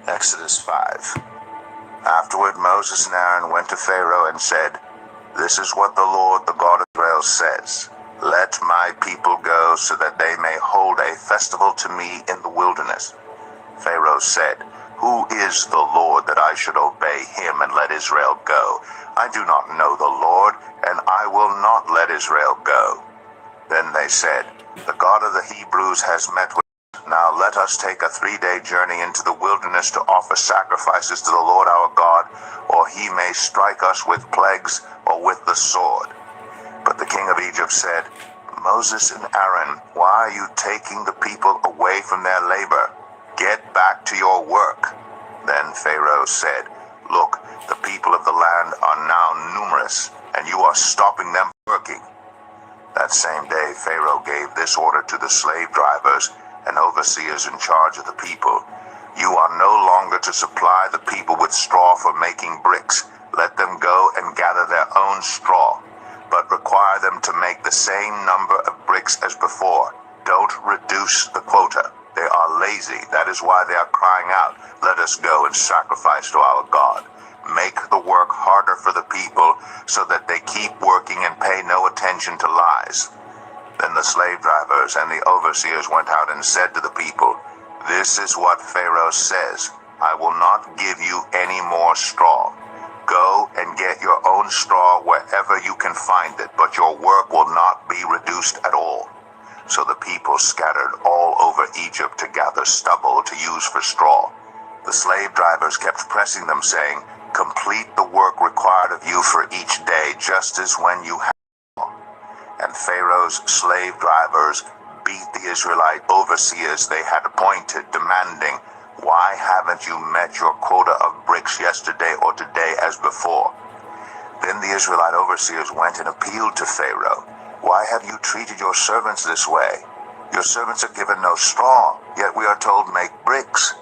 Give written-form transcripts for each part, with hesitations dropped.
Exodus 5. Afterward Moses and Aaron went to Pharaoh and said, "This is what the Lord, the God of Israel, says. Let my people go so that they may hold a festival to me in the wilderness." Pharaoh said, "Who is the Lord that I should obey him and let Israel go? I do not know the Lord, and I will not let Israel go." Then they said, "The God of the Hebrews has met with us. Now let us take a 3-day journey into the wilderness to offer sacrifices to the Lord our God, or he may strike us with plagues or with the sword." But the king of Egypt said, "Moses and Aaron, why are you taking the people away from their labor? Get back to your work." Then Pharaoh said, "Look, the people of the land are now numerous, and you are stopping them working." That same day Pharaoh gave this order to the slave drivers and overseers in charge of the people: "You are no longer to supply the people with straw for making bricks. Let them go and gather their own straw, but require them to make the same number of bricks as before. Don't reduce the quota. They are lazy. That is why they are crying out, 'Let us go and sacrifice to our God.' Make the work harder for the people so that they keep working and pay no attention to lies." Then the slave drivers and the overseers went out and said to the people, "This is what Pharaoh says. I will not give you any more straw. Go and get your own straw wherever you can find it, but your work will not be reduced at all." So the people scattered all over Egypt to gather stubble to use for straw. The slave drivers kept pressing them, saying, "Complete the work required of you for each day, just as when you have." And Pharaoh's slave drivers beat the Israelite overseers they had appointed, demanding, "Why haven't you met your quota of bricks yesterday or today as before?" Then the Israelite overseers went and appealed to Pharaoh, "Why have you treated your servants this way? Your servants are given no straw, yet we are told, 'Make bricks.'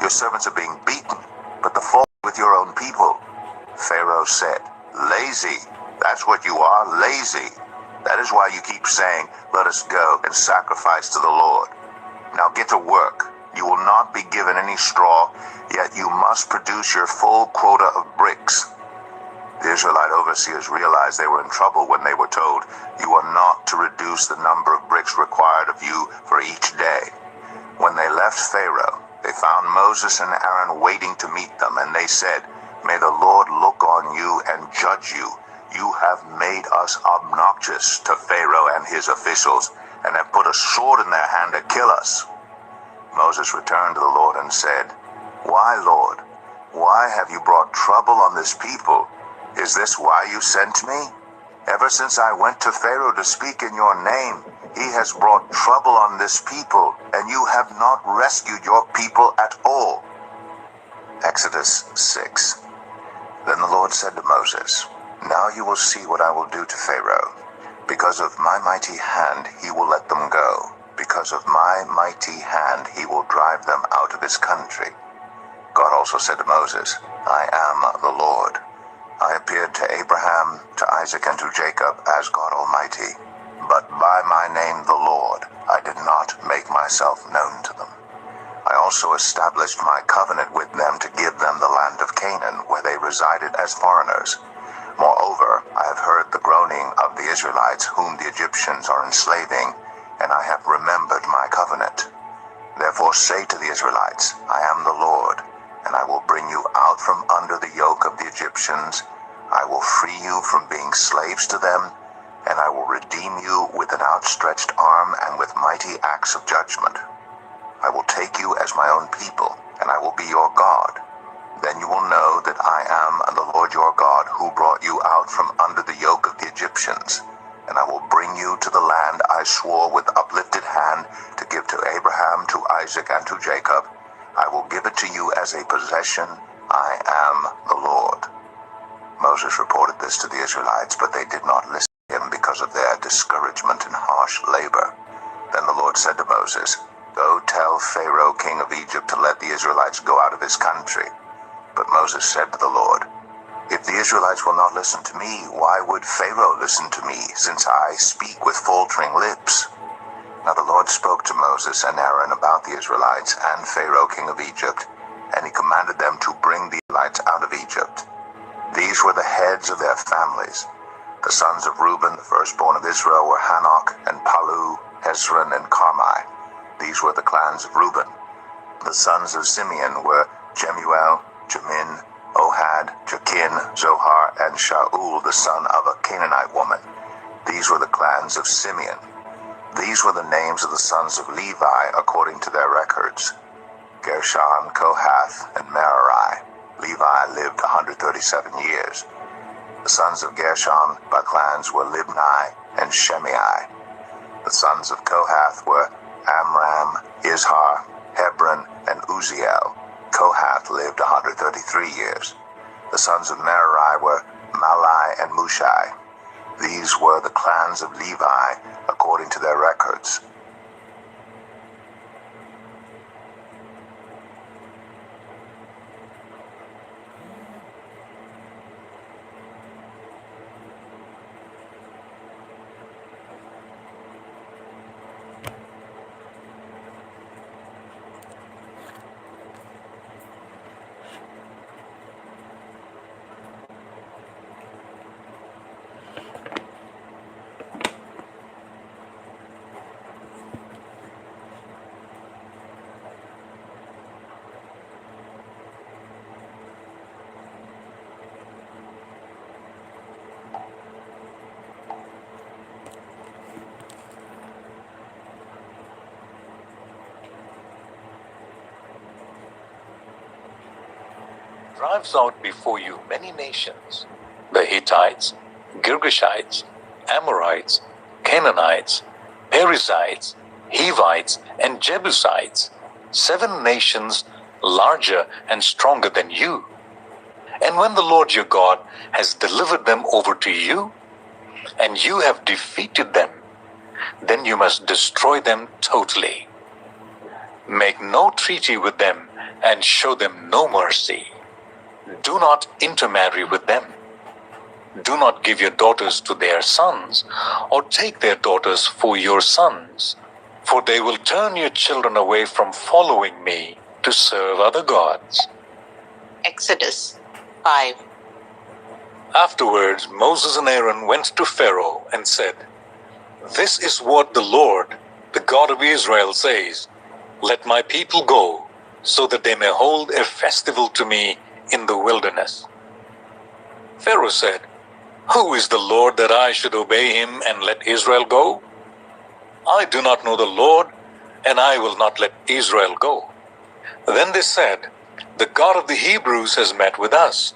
Your servants are being beaten, but the fault is with your own people." Pharaoh said, "Lazy, that's what you are, lazy. That is why you keep saying, 'Let us go and sacrifice to the Lord.' Now get to work. You will not be given any straw, yet you must produce your full quota of bricks." The Israelite overseers realized they were in trouble when they were told, "You are not to reduce the number of bricks required of you for each day." When they left Pharaoh, they found Moses and Aaron waiting to meet them, and they said, "May the Lord look on you and judge you. You have made us obnoxious to Pharaoh and his officials, and have put a sword in their hand to kill us." Moses returned to the Lord and said, "Why, Lord? Why have you brought trouble on this people? Is this why you sent me? Ever since I went to Pharaoh to speak in your name, he has brought trouble on this people, and you have not rescued your people at all." Exodus 6. Then the Lord said to Moses, "Now you will see what I will do to Pharaoh. Because of my mighty hand he will let them go. Because of my mighty hand he will drive them out of his country." God also said to Moses, "I am the Lord. I appeared to Abraham, to Isaac, and to Jacob as God Almighty, but by my name the Lord I did not make myself known to them. I also established my covenant with them to give them the land of Canaan, where they resided as foreigners. Moreover, I have heard the groaning of the Israelites whom the Egyptians are enslaving, and I have remembered my covenant. Therefore say to the Israelites, I am the Lord, and I will bring you out from under the yoke of the Egyptians. I will free you from being slaves to them, and I will redeem you with an outstretched arm and with mighty acts of judgment. I will take you as my own people, and I will be your God. Then you will know that I am the Lord your God, who brought you out from under the yoke of the Egyptians. And I will bring you to the land I swore with uplifted hand to give to Abraham, to Isaac, and to Jacob. I will give it to you as a possession. I am the Lord." Moses reported this to the Israelites, but they did not listen to him because of their discouragement and harsh labor. Then the Lord said to Moses, "Go tell Pharaoh, king of Egypt, to let the Israelites go out of his country." But Moses said to the Lord, "If the Israelites will not listen to me, why would Pharaoh listen to me, since I speak with faltering lips?" Now the Lord spoke to Moses and Aaron about the Israelites and Pharaoh, king of Egypt. and he commanded them to bring the Israelites out of Egypt. These were the heads of their families. The sons of Reuben, the firstborn of Israel, were Hanok and Palu, Hezron, and Carmi. These were the clans of Reuben. The sons of Simeon were Jemuel, Jamin, Ohad, Jakin, Zohar, and Shaul, the son of a Canaanite woman. These were the clans of Simeon. These were the names of the sons of Levi according to their records: Gershon, Kohath, and Merari. Levi lived 137 years. The sons of Gershon by clans were Libni and Shimei. The sons of Kohath were Amram, Izhar, Hebron, and Uziel. Kohath lived 133 years. The sons of Merari were Malai and Mushai. These were the clans of Levi according to their records. Drives out before you many nations: the Hittites, Girgashites, Amorites, Canaanites, Perizzites, Hivites, and Jebusites, 7 nations larger and stronger than you. And when the Lord your God has delivered them over to you, and you have defeated them, then you must destroy them totally. Make no treaty with them and show them no mercy. Do not intermarry with them. Do not give your daughters to their sons, or take their daughters for your sons, for they will turn your children away from following me to serve other gods. Exodus 5. Afterwards, Moses and Aaron went to Pharaoh and said, "This is what the Lord, the God of Israel, says: Let my people go, so that they may hold a festival to me in the wilderness." Pharaoh said, "Who is the Lord that I should obey him and let Israel go? I do not know the Lord, and I will not let Israel go." Then they said, "The God of the Hebrews has met with us.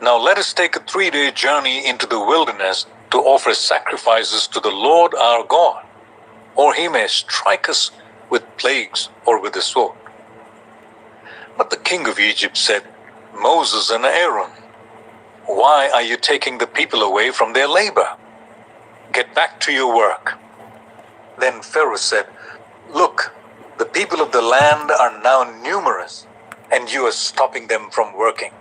Now let us take a 3-day journey into the wilderness to offer sacrifices to the Lord our God, or he may strike us with plagues or with the sword." But the king of Egypt said, "Moses and Aaron, why are you taking the people away from their labor? Get back to your work." Then Pharaoh said, "Look, the people of the land are now numerous, and you are stopping them from working."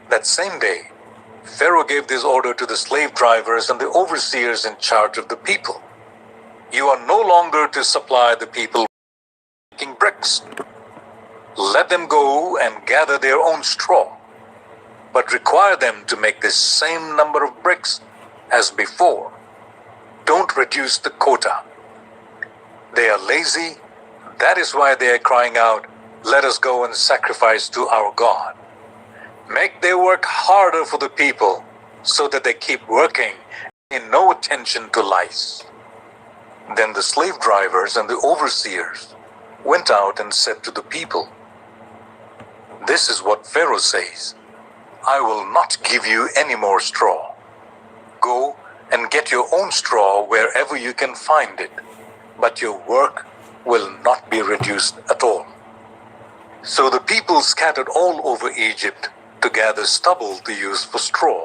That same day, Pharaoh gave this order to the slave drivers and the overseers in charge of the people: "You are no longer to supply the people making bricks. Let them go and gather their own straw, but require them to make the same number of bricks as before. Don't reduce the quota. They are lazy. That is why they are crying out, 'Let us go and sacrifice to our God.' Make their work harder for the people, so that they keep working and pay no attention to lice." Then the slave drivers and the overseers went out and said to the people, "This is what Pharaoh says: I will not give you any more straw. Go and get your own straw wherever you can find it, but your work will not be reduced at all." So the people scattered all over Egypt to gather stubble to use for straw.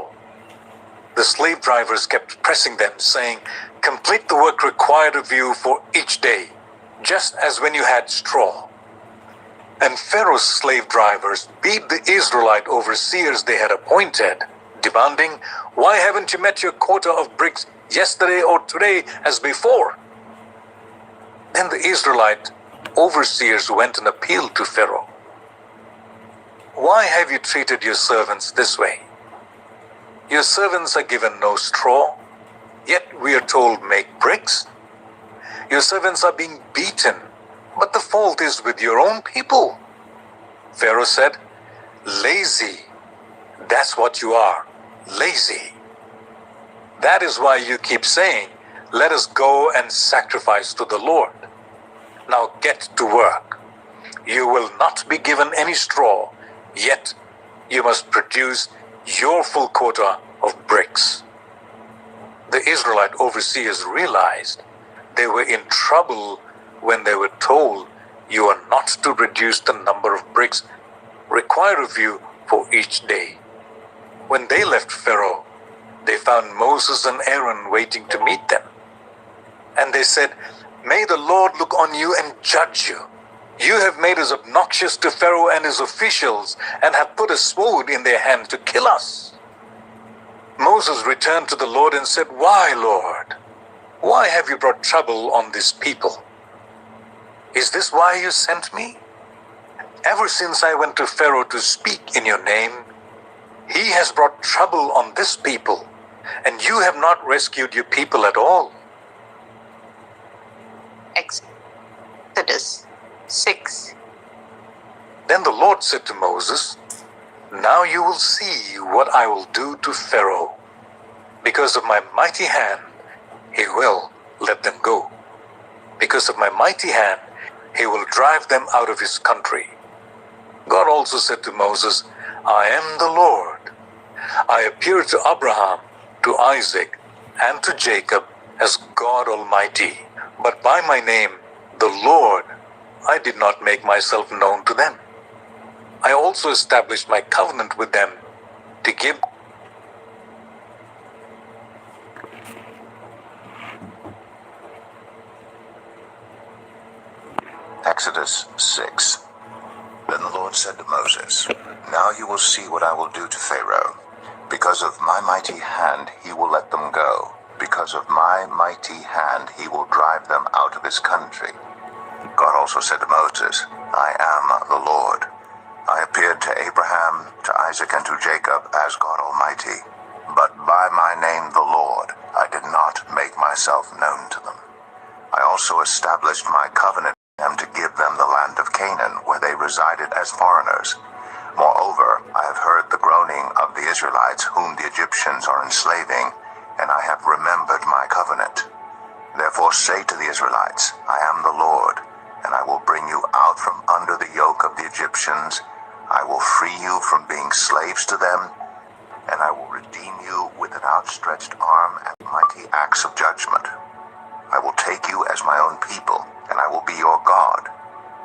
The slave drivers kept pressing them, saying, "Complete the work required of you for each day, just as when you had straw." And Pharaoh's slave drivers beat the Israelite overseers they had appointed, demanding, "Why haven't you met your quota of bricks yesterday or today as before?" Then the Israelite overseers went and appealed to Pharaoh. Why have you treated your servants this way? Your servants are given no straw, yet we are told make bricks. Your servants are being beaten, but the fault is with your own people. Pharaoh said, lazy. That's what you are, lazy. That is why you keep saying, let us go and sacrifice to the Lord. Now get to work. You will not be given any straw, yet you must produce your full quota of bricks. The Israelite overseers realized they were in trouble when they were told you are not to reduce the number of bricks required of you for each day. When they left Pharaoh, they found Moses and Aaron waiting to meet them. And they said, may the Lord look on you and judge you. You have made us obnoxious to Pharaoh and his officials and have put a sword in their hand to kill us. Moses returned to the Lord and said, why, Lord? Why have you brought trouble on this people? Is this why you sent me? Ever since I went to Pharaoh to speak in your name, he has brought trouble on this people, and you have not rescued your people at all. Exodus 6. Then the Lord said to Moses, now you will see what I will do to Pharaoh. Because of my mighty hand, he will let them go. Because of my mighty hand, he will drive them out of his country. God also said to Moses, I am the Lord. I appeared to Abraham, to Isaac, and to Jacob as God Almighty. But by my name, the Lord, I did not make myself known to them. I also established my covenant with them to give Exodus 6. Then the Lord said to Moses, now you will see what I will do to Pharaoh. Because of my mighty hand he will let them go. Because of my mighty hand he will drive them out of his country. God also said to Moses, I am the Lord. I appeared to Abraham, to Isaac, and to Jacob as God Almighty. But by my name the Lord, I did not make myself known to them. I also established my covenant with them to give them the land of Canaan, where they resided as foreigners. Moreover, I have heard the groaning of the Israelites, whom the Egyptians are enslaving, and I have remembered my covenant. Therefore say to the Israelites, I am the Lord, and I will bring you out from under the yoke of the Egyptians. I will free you from being slaves to them, and I will redeem you with an outstretched arm and mighty acts of judgment. I will take you as my own people, and I will be your God.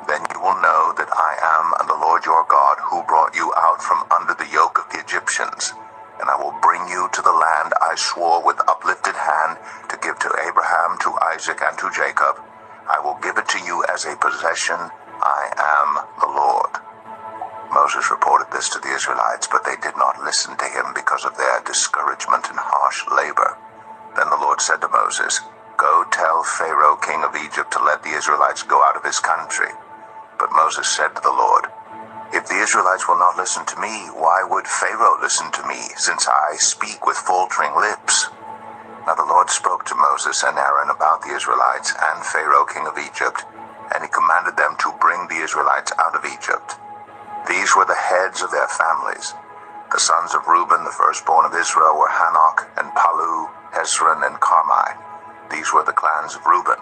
Then you will know that I am the Lord your God, who brought you out from under the yoke of the Egyptians. And I will bring you to the land I swore with uplifted hand to give to Abraham, to Isaac, and to Jacob. I will give it to you as a possession. I am the Lord. Moses reported this to the Israelites, but they did not listen to him because of their discouragement and harsh labor. Then the Lord said to Moses, go tell Pharaoh, king of Egypt, to let the Israelites go out of his country. But Moses said to the Lord, if the Israelites will not listen to me, why would Pharaoh listen to me, since I speak with faltering lips? Now the Lord spoke to Moses and Aaron about the Israelites and Pharaoh, king of Egypt, and he commanded them to bring the Israelites out of Egypt. These were the heads of their families. The sons of Reuben, the firstborn of Israel, were Hanok and Palu, Hezron and Carmi. These were the clans of Reuben.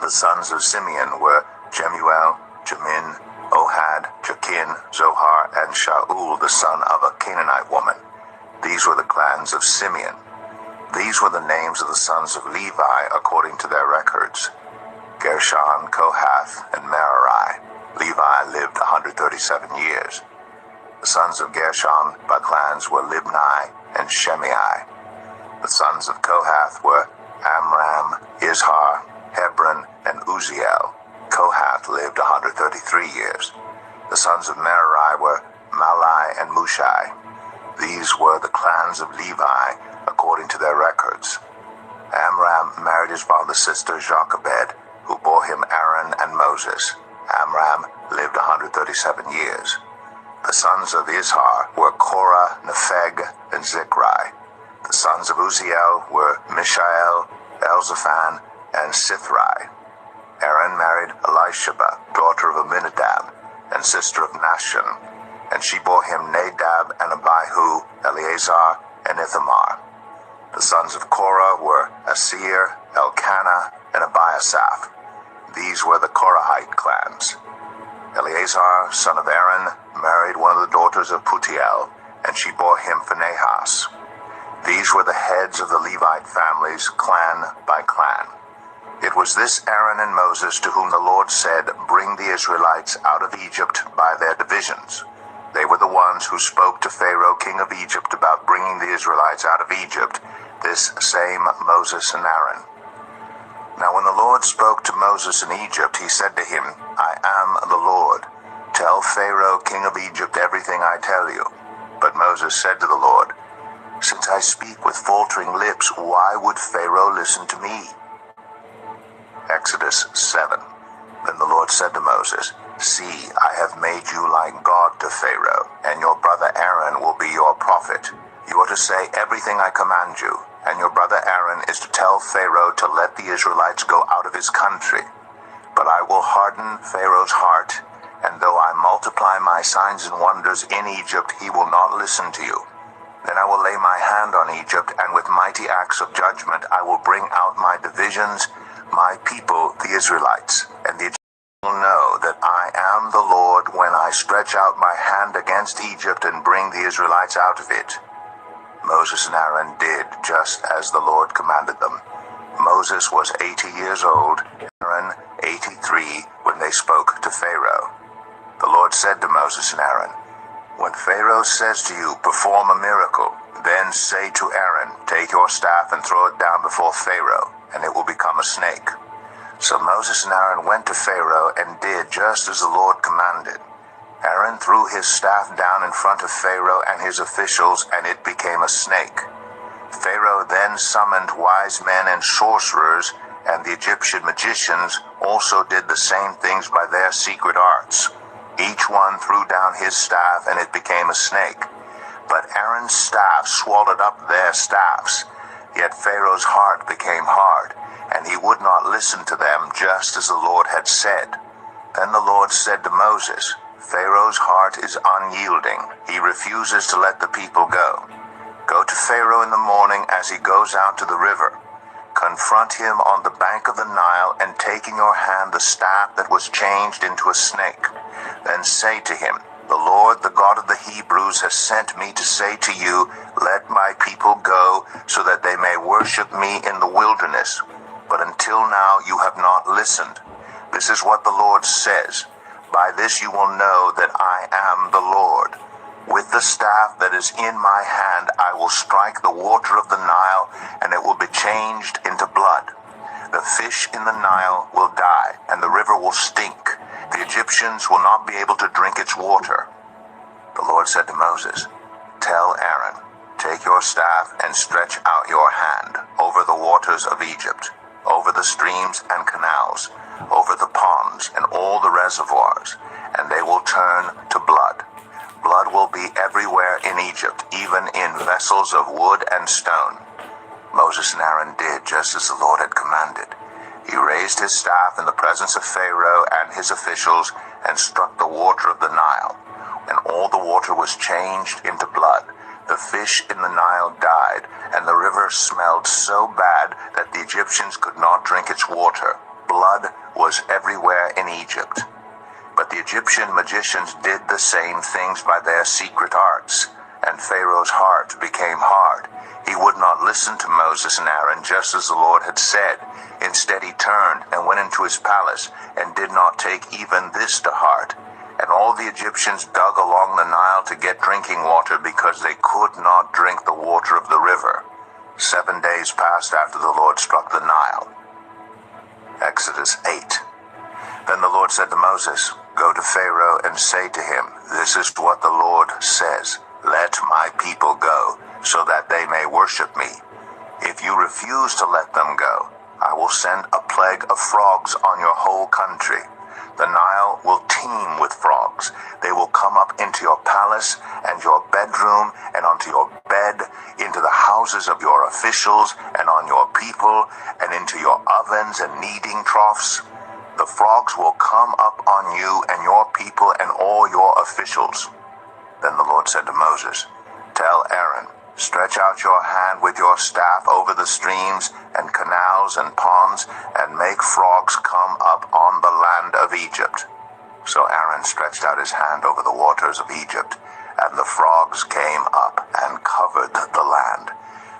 The sons of Simeon were Jemuel, Jamin, Ohad, Jakin, Zohar, and Shaul, the son of a Canaanite woman. These were the clans of Simeon. These were the names of the sons of Levi according to their records: Gershon, Kohath, and Merari. Levi lived 137 years. The sons of Gershon by clans were Libni and Shimei. The sons of Kohath were Amram, Izhar, Hebron, and Uzziel. Kohath lived 133 years. The sons of Merari were Malai and Mushai. These were the clans of Levi according to their records. Amram married his father's sister Jochebed, who bore him Aaron and Moses. Amram lived 137 years. The sons of Izhar were Korah, Nepheg, and Zikri. The sons of Uzziel were Mishael, Elzaphan, and Sithri. Aaron married Elisheba, daughter of Aminadab, and sister of Nashon, and she bore him Nadab and Abihu, Eleazar, and Ithamar. The sons of Korah were Asir, Elkanah, and Abiasaph. These were the Korahite clans. Eleazar, son of Aaron, married one of the daughters of Putiel, and she bore him Phinehas. These were the heads of the Levite families, clan by clan. It was this Aaron and Moses to whom the Lord said, "Bring the Israelites out of Egypt by their divisions." They were the ones who spoke to Pharaoh, king of Egypt, about bringing the Israelites out of Egypt, this same Moses and Aaron. Now when the Lord spoke to Moses in Egypt, he said to him, "I am the Lord. Tell Pharaoh, king of Egypt, everything I tell you." But Moses said to the Lord, "Since I speak with faltering lips, why would Pharaoh listen to me?" Exodus 7. Then the Lord said to Moses, "See, I have made you like God to Pharaoh, and your brother Aaron will be your prophet. You are to say everything I command you, and your brother Aaron is to tell Pharaoh to let the Israelites go out of his country. But I will harden Pharaoh's heart, and though I multiply my signs and wonders in Egypt, he will not listen to you. Then I will lay my hand on Egypt, and with mighty acts of judgment I will bring out my divisions, my people, the Israelites, and the Egyptians will know that I am the Lord when I stretch out my hand against Egypt and bring the Israelites out of it." Moses and Aaron did just as the Lord commanded them. Moses was 80 years old, Aaron 83, when they spoke to Pharaoh. The Lord said to Moses and Aaron, "When Pharaoh says to you, 'Perform a miracle,' then say to Aaron, 'Take your staff and throw it down before Pharaoh, and it will become a snake.'" So Moses and Aaron went to Pharaoh and did just as the Lord commanded. Aaron threw his staff down in front of Pharaoh and his officials, and it became a snake. Pharaoh then summoned wise men and sorcerers, and the Egyptian magicians also did the same things by their secret arts. Each one threw down his staff, and it became a snake. But Aaron's staff swallowed up their staffs. Yet Pharaoh's heart became hard, and he would not listen to them, just as the Lord had said. Then the Lord said to Moses, "Pharaoh's heart is unyielding. He refuses to let the people go. Go to Pharaoh in the morning as he goes out to the river. Confront him on the bank of the Nile, and take in your hand the staff that was changed into a snake. Then say to him, 'The Lord, the God of the Hebrews, has sent me to say to you, let my people go, so that they may worship me in the wilderness. But until now you have not listened. This is what the Lord says. By this you will know that I am the Lord. With the staff that is in my hand I will strike the water of the Nile, and it will be changed into blood. The fish in the Nile will die, and the river will stink. The Egyptians will not be able to drink its water." The Lord said to Moses, "Tell Aaron, take your staff and stretch out your hand over the waters of Egypt, over the streams and canals, over the ponds and all the reservoirs, and they will turn to blood. Blood will be everywhere in Egypt, even in vessels of wood and stone." Moses and Aaron did just as the Lord had commanded. He raised his staff in the presence of Pharaoh and his officials and struck the water of the Nile, and all the water was changed into blood. The fish in the Nile died, and the river smelled so bad that the Egyptians could not drink its water. Blood was everywhere in Egypt. But the Egyptian magicians did the same things by their secret arts, and Pharaoh's heart became hard. He would not listen to Moses and Aaron, just as the Lord had said. Instead he turned and went into his palace, and did not take even this to heart. And all the Egyptians dug along the Nile to get drinking water, because they could not drink the water of the river. 7 days passed after the Lord struck the Nile. Exodus 8. Then the Lord said to Moses, "Go to Pharaoh and say to him, 'This is what the Lord says. Let my people go, so that they may worship me. If you refuse to let them go, I will send a plague of frogs on your whole country. The Nile will teem with frogs. They will come up into your palace and your bedroom and onto your bed, into the houses of your officials and on your people, and into your ovens and kneading troughs. The frogs will come up on you and your people and all your officials. Then the Lord said to Moses, "Tell Aaron, stretch out your hand with your staff over the streams and canals and ponds, and make frogs come up on the land of Egypt." So Aaron stretched out his hand over the waters of Egypt, and the frogs came up and covered the land.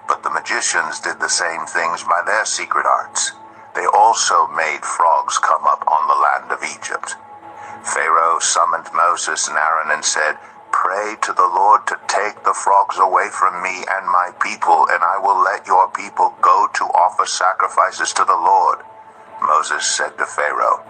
But the magicians did the same things by their secret arts. They also made frogs come up on the land of Egypt. Pharaoh summoned Moses and Aaron and said, "Pray to the Lord to take the frogs away from me and my people, and I will let your people go to offer sacrifices to the Lord." Moses said to Pharaoh,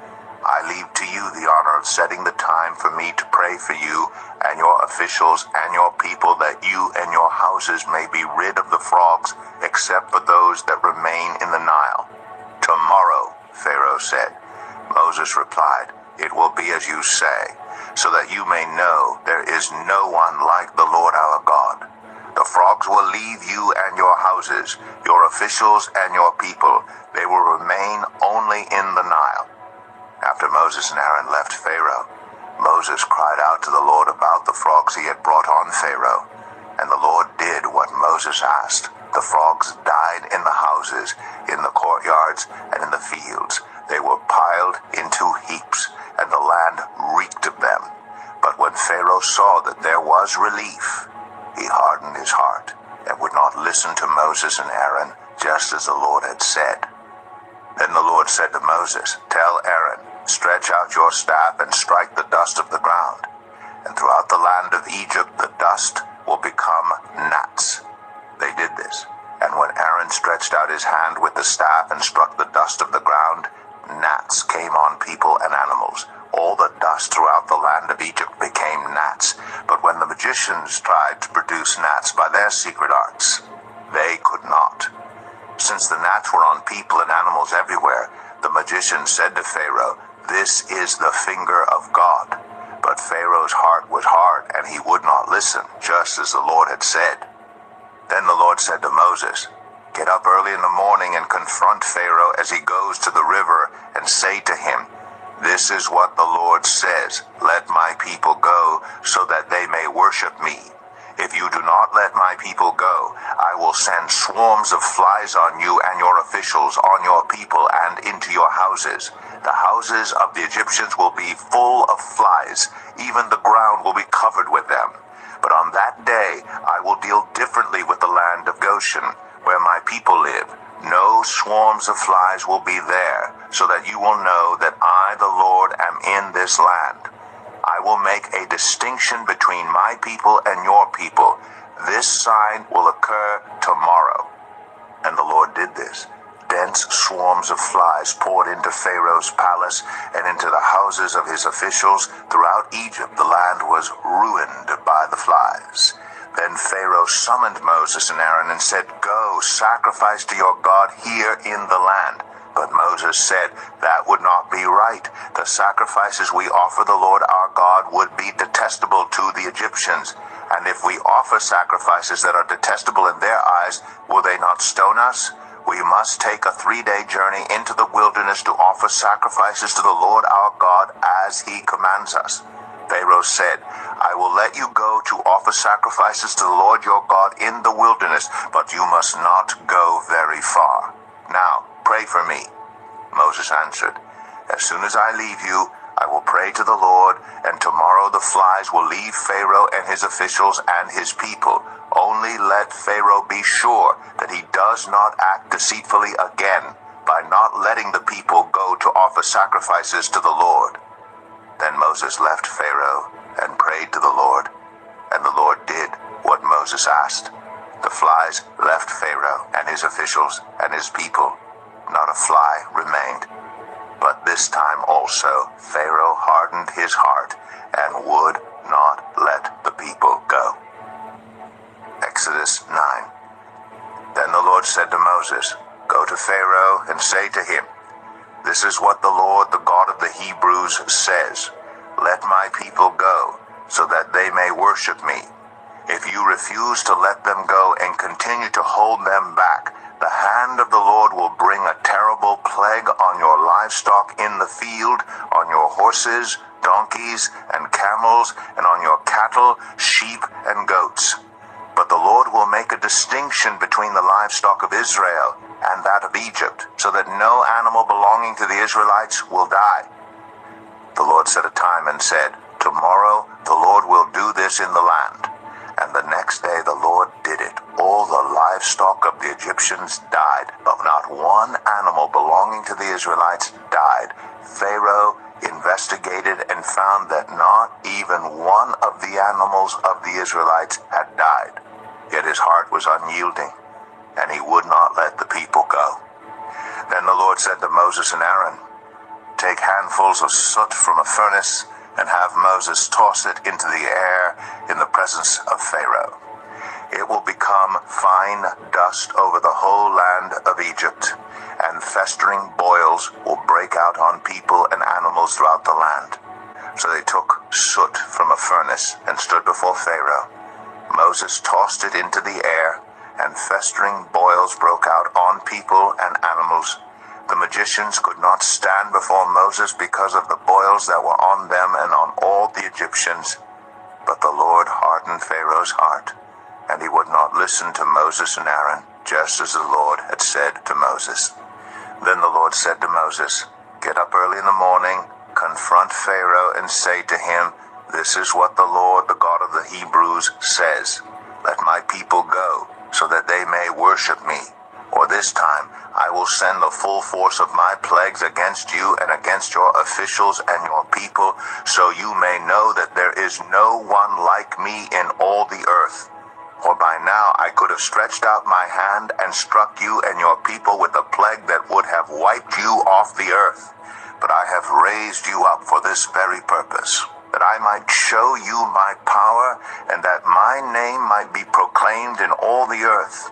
"I leave to you the honor of setting the time for me to pray for you and your officials and your people, that you and your houses may be rid of the frogs, except for those that remain in the Nile." "Tomorrow," Pharaoh said. Moses replied, "It will be as you say, so that you may know there is no one like the Lord our God. The frogs will leave you and your houses, your officials and your people. They will remain only in the Nile." After Moses and Aaron left Pharaoh, Moses cried out to the Lord about the frogs he had brought on Pharaoh. And the Lord did what Moses asked. The frogs died in the houses, in the courtyards, and in the fields. They were piled into heaps, and the land reeked of them. But when Pharaoh saw that there was relief, he hardened his heart and would not listen to Moses and Aaron, just as the Lord had said. Then the Lord said to Moses, "Tell Aaron, stretch out your staff and strike the dust of the ground. And throughout the land of Egypt the dust will become gnats." They did this, and when Aaron stretched out his hand with the staff and struck the dust of the ground, gnats came on people and animals. All the dust throughout the land of Egypt became gnats. But when the magicians tried to produce gnats by their secret arts, they could not. Since the gnats were on people and animals everywhere, the magician said to Pharaoh, "This is the finger of God." But Pharaoh's heart was hard, and he would not listen, just as the Lord had said. Then the Lord said to Moses, "Get up early in the morning and confront Pharaoh as he goes to the river, and say to him, 'This is what the Lord says, let my people go, so that they may worship me. If you do not let my people go, I will send swarms of flies on you and your officials, on your people, and into your houses. The houses of the Egyptians will be full of flies, even the ground will be covered with them. But on that day I will deal differently with the land of Goshen, where my people live. No swarms of flies will be there, so that you will know that I, the Lord, am in this land. I will make a distinction between my people and your people. This sign will occur tomorrow." And the Lord did this. Dense swarms of flies poured into Pharaoh's palace and into the houses of his officials. Throughout Egypt, the land was ruined by the flies. Then Pharaoh summoned Moses and Aaron and said, "Go, sacrifice to your God here in the land." But Moses said, "That would not be right. The sacrifices we offer the Lord our God would be detestable to the Egyptians. And if we offer sacrifices that are detestable in their eyes, will they not stone us? We must take a 3-day journey into the wilderness to offer sacrifices to the Lord our God as he commands us." Pharaoh said, "I will let you go to offer sacrifices to the Lord your God in the wilderness, but you must not go very far. Now, pray for me." Moses answered, "As soon as I leave you, I will pray to the Lord, and tomorrow the flies will leave Pharaoh and his officials and his people. Only let Pharaoh be sure that he does not act deceitfully again by not letting the people go to offer sacrifices to the Lord." Then Moses left Pharaoh and prayed to the Lord, and the Lord did what Moses asked. The flies left Pharaoh and his officials and his people. Not a fly remained. But this time also Pharaoh hardened his heart and would not let the people go. Exodus 9. Then the Lord said to Moses, "Go to Pharaoh and say to him, This is what the Lord, the God of the Hebrews, says. Let my people go, so that they may worship me. If you refuse to let them go and continue to hold them back, the hand of the Lord will bring a terrible plague on your livestock in the field, on your horses, donkeys, and camels, and on your cattle, sheep, and goats. But the Lord will make a distinction between the livestock of Israel and that of Egypt, so that no animal belonging to the Israelites will die. The Lord set a time and said, Tomorrow the Lord will do this in the land. And the next day the Lord did it. All the livestock of the Egyptians died, but not one animal belonging to the Israelites died. Pharaoh investigated and found that not even one of the animals of the Israelites had died. Yet his heart was unyielding, and he would not let the people go. Then the Lord said to Moses and Aaron, Take handfuls of soot from a furnace, and have Moses toss it into the air in the presence of Pharaoh. It will become fine dust over the whole land of Egypt, and festering boils will break out on people and animals throughout the land. So they took soot from a furnace and stood before Pharaoh. Moses tossed it into the air, and festering boils broke out on people and animals. The magicians could not stand before Moses because of the boils that were on them and on all the Egyptians. But the Lord hardened Pharaoh's heart, and he would not listen to Moses and Aaron, just as the Lord had said to Moses. Then the Lord said to Moses, Get up early in the morning, confront Pharaoh, and say to him, This is what the Lord, the God of the Hebrews, says. Let my people go, so that they may worship me. Or this time I will send the full force of my plagues against you and against your officials and your people, so you may know that there is no one like me in all the earth. For by now I could have stretched out my hand and struck you and your people with a plague that would have wiped you off the earth. But I have raised you up for this very purpose, that I might show you my power, and that my name might be proclaimed in all the earth.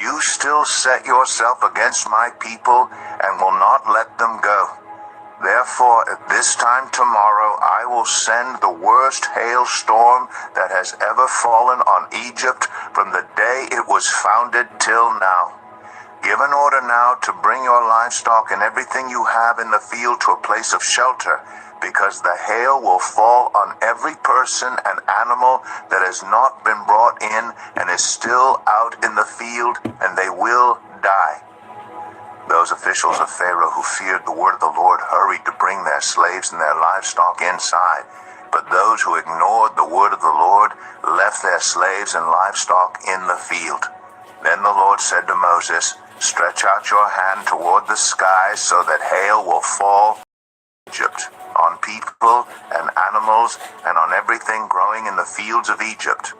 You still set yourself against my people and will not let them go. Therefore, at this time tomorrow, I will send the worst hailstorm that has ever fallen on Egypt from the day it was founded till now. Give an order now to bring your livestock and everything you have in the field to a place of shelter, because the hail will fall on every person and animal that has not been brought in and is still out in the field, and they will die. Those officials of Pharaoh who feared the word of the Lord hurried to bring their slaves and their livestock inside. But those who ignored the word of the Lord left their slaves and livestock in the field. Then the Lord said to Moses, Stretch out your hand toward the sky so that hail will fall in Egypt, on people and animals, and on everything growing in the fields of Egypt.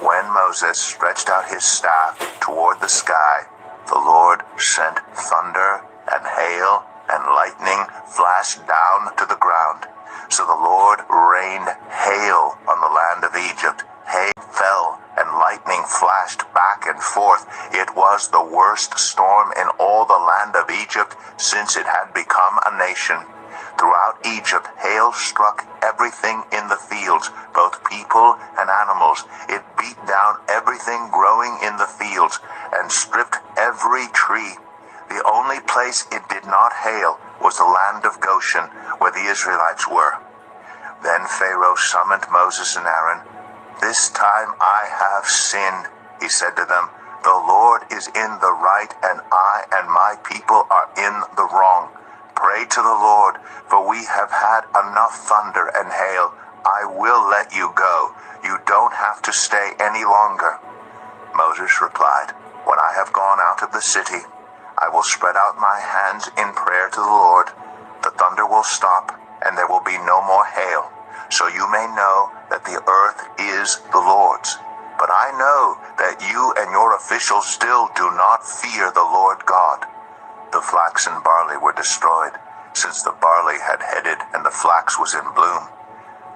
When Moses stretched out his staff toward the sky, the Lord sent thunder and hail, and lightning flashed down to the ground. So the Lord rained hail on the land of Egypt. Hail fell, and lightning flashed back and forth. It was the worst storm in all the land of Egypt since it had become a nation. Throughout Egypt, hail struck everything in the fields, both people and animals. It beat down everything growing in the fields and stripped every tree. The only place it did not hail was the land of Goshen, where the Israelites were. Then Pharaoh summoned Moses and Aaron. This time I have sinned, he said to them. The Lord is in the right, and I and my people are in the wrong. Pray to the Lord, for we have had enough thunder and hail. I will let you go. You don't have to stay any longer. Moses replied, When I have gone out of the city, I will spread out my hands in prayer to the Lord. The thunder will stop, and there will be no more hail. So you may know that the earth is the Lord's. But I know that you and your officials still do not fear the Lord God. The flax and barley were destroyed, since the barley had headed and the flax was in bloom.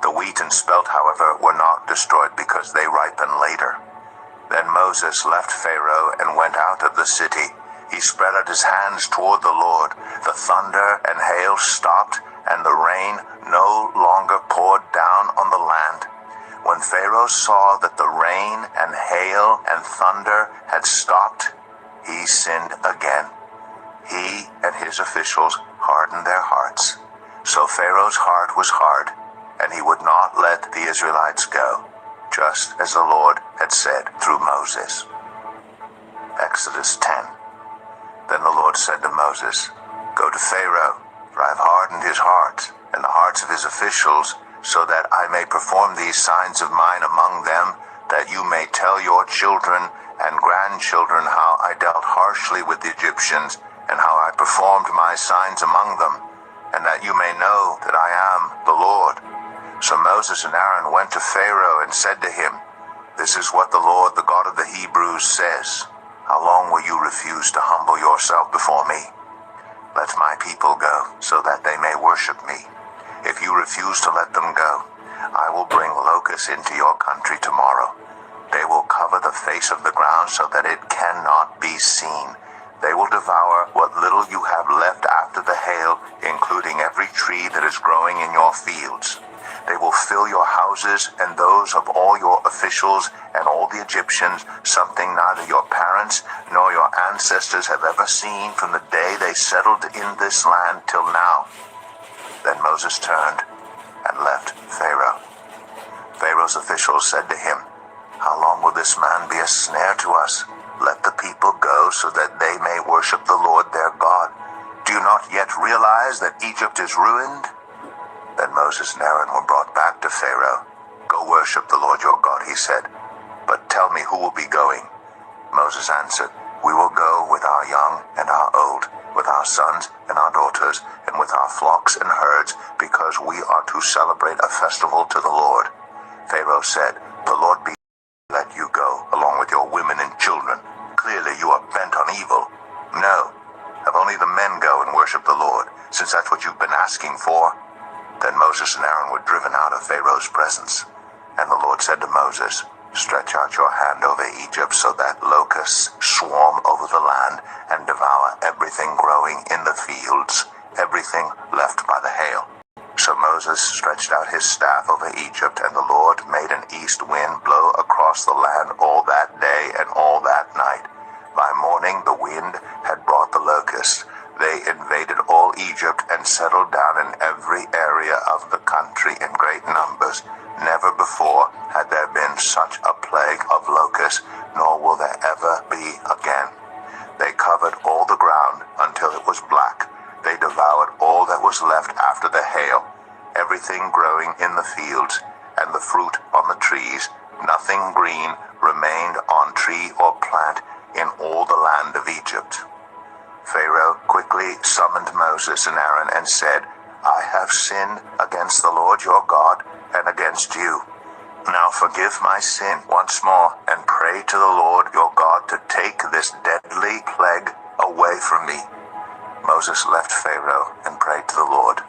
The wheat and spelt, however, were not destroyed because they ripen later. Then Moses left Pharaoh and went out of the city. He spread out his hands toward the Lord. The thunder and hail stopped, and the rain no longer poured down on the land. When Pharaoh saw that the rain and hail and thunder had stopped, he sinned again. He and his officials hardened their hearts. So Pharaoh's heart was hard, and he would not let the Israelites go, just as the Lord had said through Moses. Exodus 10. Then the Lord said to Moses, "Go to Pharaoh, for I have hardened his heart and the hearts of his officials, so that I may perform these signs of mine among them, that you may tell your children and grandchildren how I dealt harshly with the Egyptians, and how I performed my signs among them, and that you may know that I am the Lord." So Moses and Aaron went to Pharaoh and said to him, "This is what the Lord, the God of the Hebrews, says. How long will you refuse to humble yourself before me? Let my people go, so that they may worship me. If you refuse to let them go, I will bring locusts into your country tomorrow. They will cover the face of the ground so that it cannot be seen. They will devour what little you have left after the hail, including every tree that is growing in your fields. They will fill your houses and those of all your officials and all the Egyptians, something neither your parents nor your ancestors have ever seen from the day they settled in this land till now." Then Moses turned and left Pharaoh. Pharaoh's officials said to him, "How long will this man be a snare to us? Let the people go so that they may worship the Lord their God. Do you not yet realize that Egypt is ruined?" Then Moses and Aaron were brought back to Pharaoh. "Go worship the Lord your God," he said. "But tell me who will be going." Moses answered, "We will go with our young and our old, with our sons and our daughters, and with our flocks and herds, because we are to celebrate a festival to the Lord." Pharaoh said, "The Lord be let you go, along with your women and children. Clearly you are bent on evil. No, have only the men go and worship the Lord, since that's what you've been asking for." Then Moses and Aaron were driven out of Pharaoh's presence. And the Lord said to Moses, "Stretch out your hand over Egypt so that locusts swarm over the land and devour everything growing in the fields, everything left by the hail." So Moses stretched out his staff over Egypt, and the Lord made an east wind blow across the land all that day and all that night. By morning the wind had brought the locusts. They invaded all Egypt and settled down in every area of the country in great numbers. Never before had there been such a plague of locusts, nor will there ever be again. They covered all the ground until it was black. They devoured all that was left after the hail, everything growing in the fields, and the fruit on the trees. Nothing green remained on tree or plant in all the land of Egypt. Pharaoh quickly summoned Moses and Aaron and said, "I have sinned against the Lord your God and against you. Now forgive my sin once more and pray to the Lord your God to take this deadly plague away from me." Moses left Pharaoh and prayed to the Lord.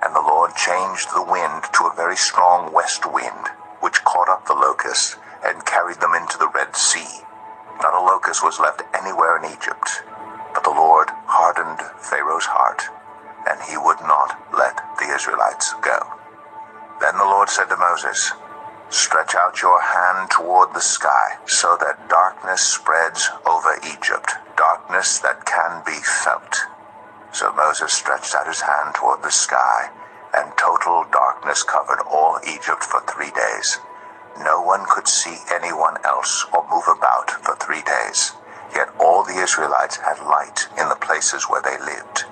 And the Lord changed the wind to a very strong west wind, which caught up the locusts and carried them into the Red Sea. Not a locust was left anywhere in Egypt. But the Lord hardened Pharaoh's heart, and he would not let the Israelites go. Then the Lord said to Moses, "Stretch out your hand toward the sky, so that darkness spreads over Egypt, darkness that can be felt." So Moses stretched out his hand toward the sky, and total darkness covered all Egypt for 3 days. No one could see anyone else or move about for 3 days. Yet all the Israelites had light in the places where they lived.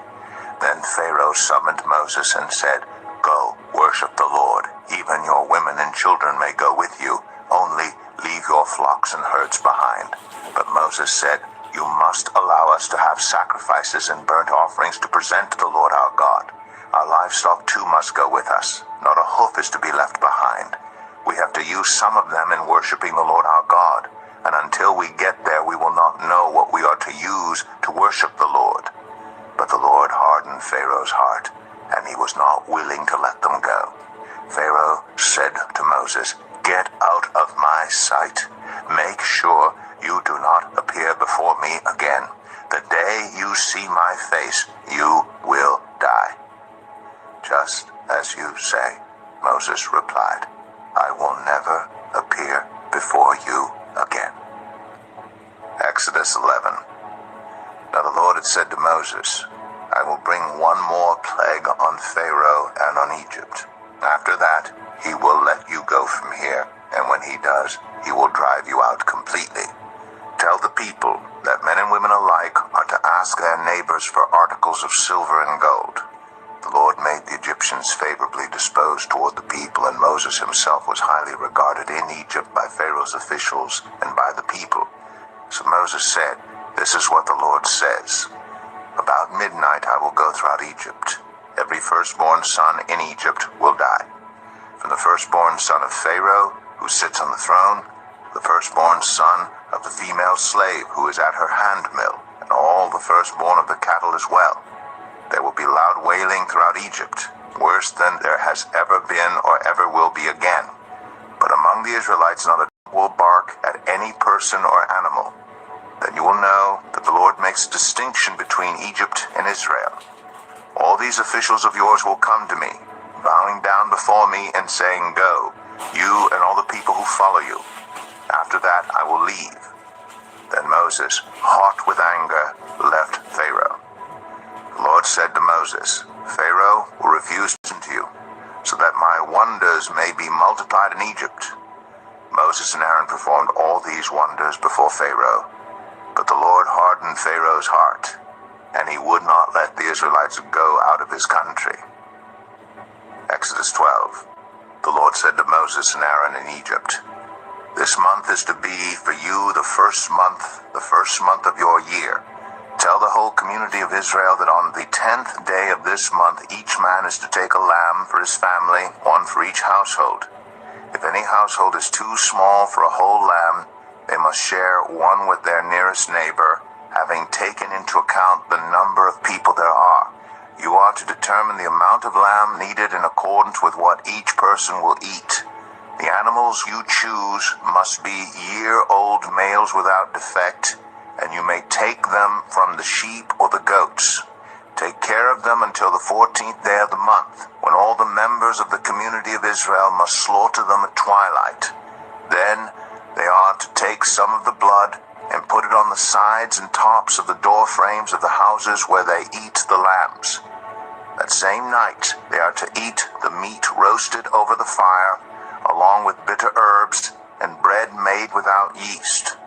Then Pharaoh summoned Moses and said, "Go, worship the Lord. Even your women and children may go with you. Only leave your flocks and herds behind." But Moses said, "You must allow us to have sacrifices and burnt offerings to present to the Lord our God. Our livestock too must go with us. Not a hoof is to be left behind. We have to use some of them in worshiping the Lord our God. And until we get there, we will not know what we are to use to worship the Lord." But the Lord hardened Pharaoh's heart, and he was not willing to let them go. Pharaoh said to Moses, "Get out of my sight. Make sure you do not appear before me again." The day you see my face, you will die. Just as you say, Moses replied, I will never appear before you again. Exodus 11. Now the Lord had said to Moses, I will bring one more plague on Pharaoh and on Egypt. After that, he will let you go from here, and when he does, he will drive you out completely. Tell the people that men and women alike are to ask their neighbors for articles of silver and gold. The Lord made the Egyptians favorably disposed toward the people, and Moses himself was highly regarded in Egypt by Pharaoh's officials and by the people. So Moses said, This is what the Lord says. About midnight I will go throughout Egypt. Every firstborn son in Egypt will die. From the firstborn son of Pharaoh, who sits on the throne, the firstborn son of the female slave who is at her handmill, and all the firstborn of the cattle as well. There will be loud wailing throughout Egypt, worse than there has ever been or ever will be again. But among the Israelites not a dog will bark at any person or animal. Then you will know that the Lord makes a distinction between Egypt and Israel. All these officials of yours will come to me, bowing down before me and saying, Go, you and all the people who follow you. After that I will leave. Then Moses, hot with anger, left Pharaoh. The Lord said to Moses, Pharaoh will refuse to listen to you, so that my wonders may be multiplied in Egypt. Moses and Aaron performed all these wonders before Pharaoh, but the Lord hardened Pharaoh's heart, and he would not let the Israelites go out of his country. Exodus 12. The Lord said to Moses and Aaron in Egypt, This month is to be for you the first month of your year. Tell the whole community of Israel that on the 10th day of this month each man is to take a lamb for his family, one for each household. If any household is too small for a whole lamb, they must share one with their nearest neighbor, having taken into account the number of people there are. You are to determine the amount of lamb needed in accordance with what each person will eat. The animals you choose must be year-old males without defect, and you may take them from the sheep or the goats. Take care of them until the 14th day of the month, when all the members of the community of Israel must slaughter them at twilight. Then they are to take some of the blood and put it on the sides and tops of the door frames of the houses where they eat the lambs. That same night they are to eat the meat roasted over the fire, along with bitter herbs and bread made without yeast.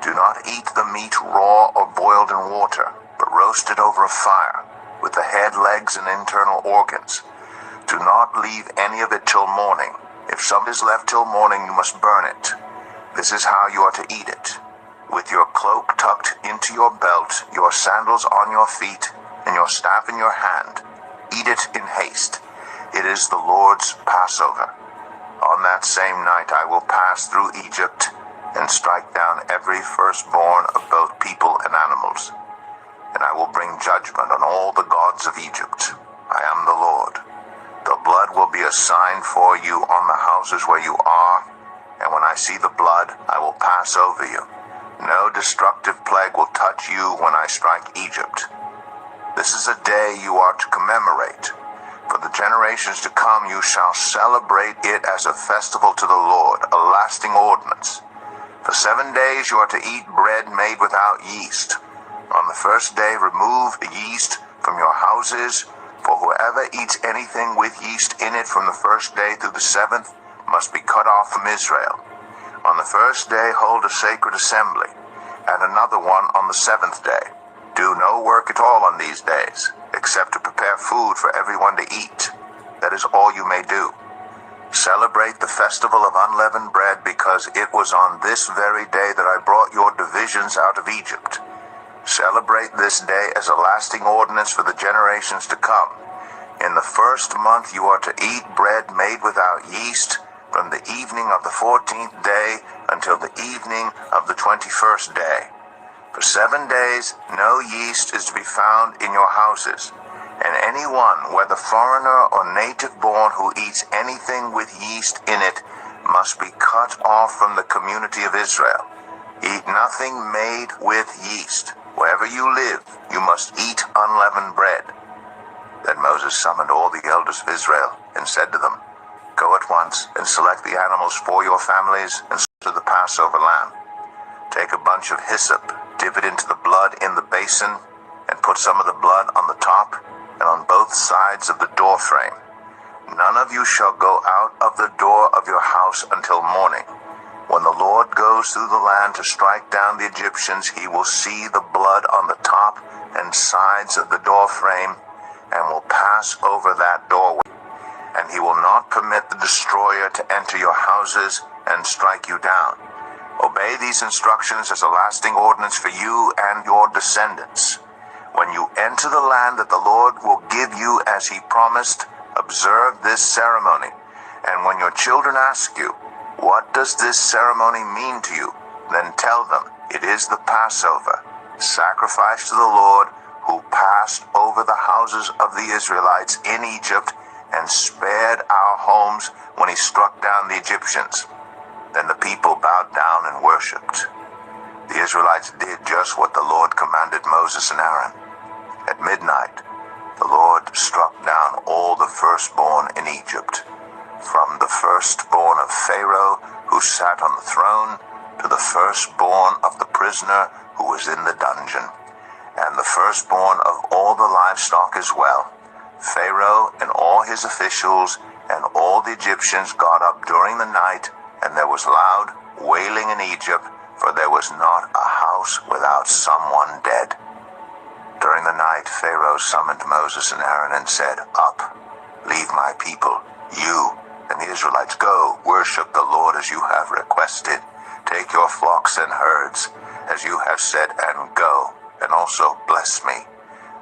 Do not eat the meat raw or boiled in water, but roasted over a fire, with the head, legs, and internal organs. Do not leave any of it till morning. If some is left till morning, you must burn it. This is how you are to eat it: with your cloak tucked into your belt, your sandals on your feet, and your staff in your hand. Eat it in haste. It is the Lord's Passover. On that same night I will pass through Egypt and strike down every firstborn of both people and animals. And I will bring judgment on all the gods of Egypt. I am the Lord. The blood will be a sign for you on the houses where you are, and when I see the blood, I will pass over you. No destructive plague will touch you when I strike Egypt. This is a day you are to commemorate. For the generations to come you shall celebrate it as a festival to the Lord, a lasting ordinance. For 7 days you are to eat bread made without yeast. On the first day remove the yeast from your houses, for whoever eats anything with yeast in it from the first day through the 7th must be cut off from Israel. On the first day hold a sacred assembly, and another one on the 7th day. Do no work at all on these days, except to prepare food for everyone to eat. That is all you may do. Celebrate the festival of unleavened bread, because it was on this very day that I brought your divisions out of Egypt. Celebrate this day as a lasting ordinance for the generations to come. In the first month you are to eat bread made without yeast, from the evening of the 14th day until the evening of the 21st day. For 7 days no yeast is to be found in your houses. And anyone, whether foreigner or native-born, who eats anything with yeast in it must be cut off from the community of Israel. Eat nothing made with yeast. Wherever you live, you must eat unleavened bread." Then Moses summoned all the elders of Israel and said to them, "Go at once and select the animals for your families and slaughter the Passover lamb. Take a bunch of hyssop, dip it into the blood in the basin, and put some of the blood on the top and on both sides of the door frame. None of you shall go out of the door of your house until morning. When the Lord goes through the land to strike down the Egyptians, he will see the blood on the top and sides of the door frame and will pass over that doorway. And he will not permit the destroyer to enter your houses and strike you down. Obey these instructions as a lasting ordinance for you and your descendants. When you enter the land that the Lord will give you as he promised, observe this ceremony. And when your children ask you, 'What does this ceremony mean to you?' then tell them, 'It is the Passover, sacrifice to the Lord, who passed over the houses of the Israelites in Egypt and spared our homes when he struck down the Egyptians.' Then the people bowed down and worshipped. The Israelites did just what the Lord commanded Moses and Aaron. At midnight, the Lord struck down all the firstborn in Egypt, from the firstborn of Pharaoh who sat on the throne to the firstborn of the prisoner who was in the dungeon, and the firstborn of all the livestock as well. Pharaoh and all his officials and all the Egyptians got up during the night, and there was loud wailing in Egypt, for there was not a house without someone dead. During the night, Pharaoh summoned Moses and Aaron and said, 'Up, leave my people, you and the Israelites. Go, worship the Lord as you have requested. Take your flocks and herds, as you have said, and go, and also bless me.'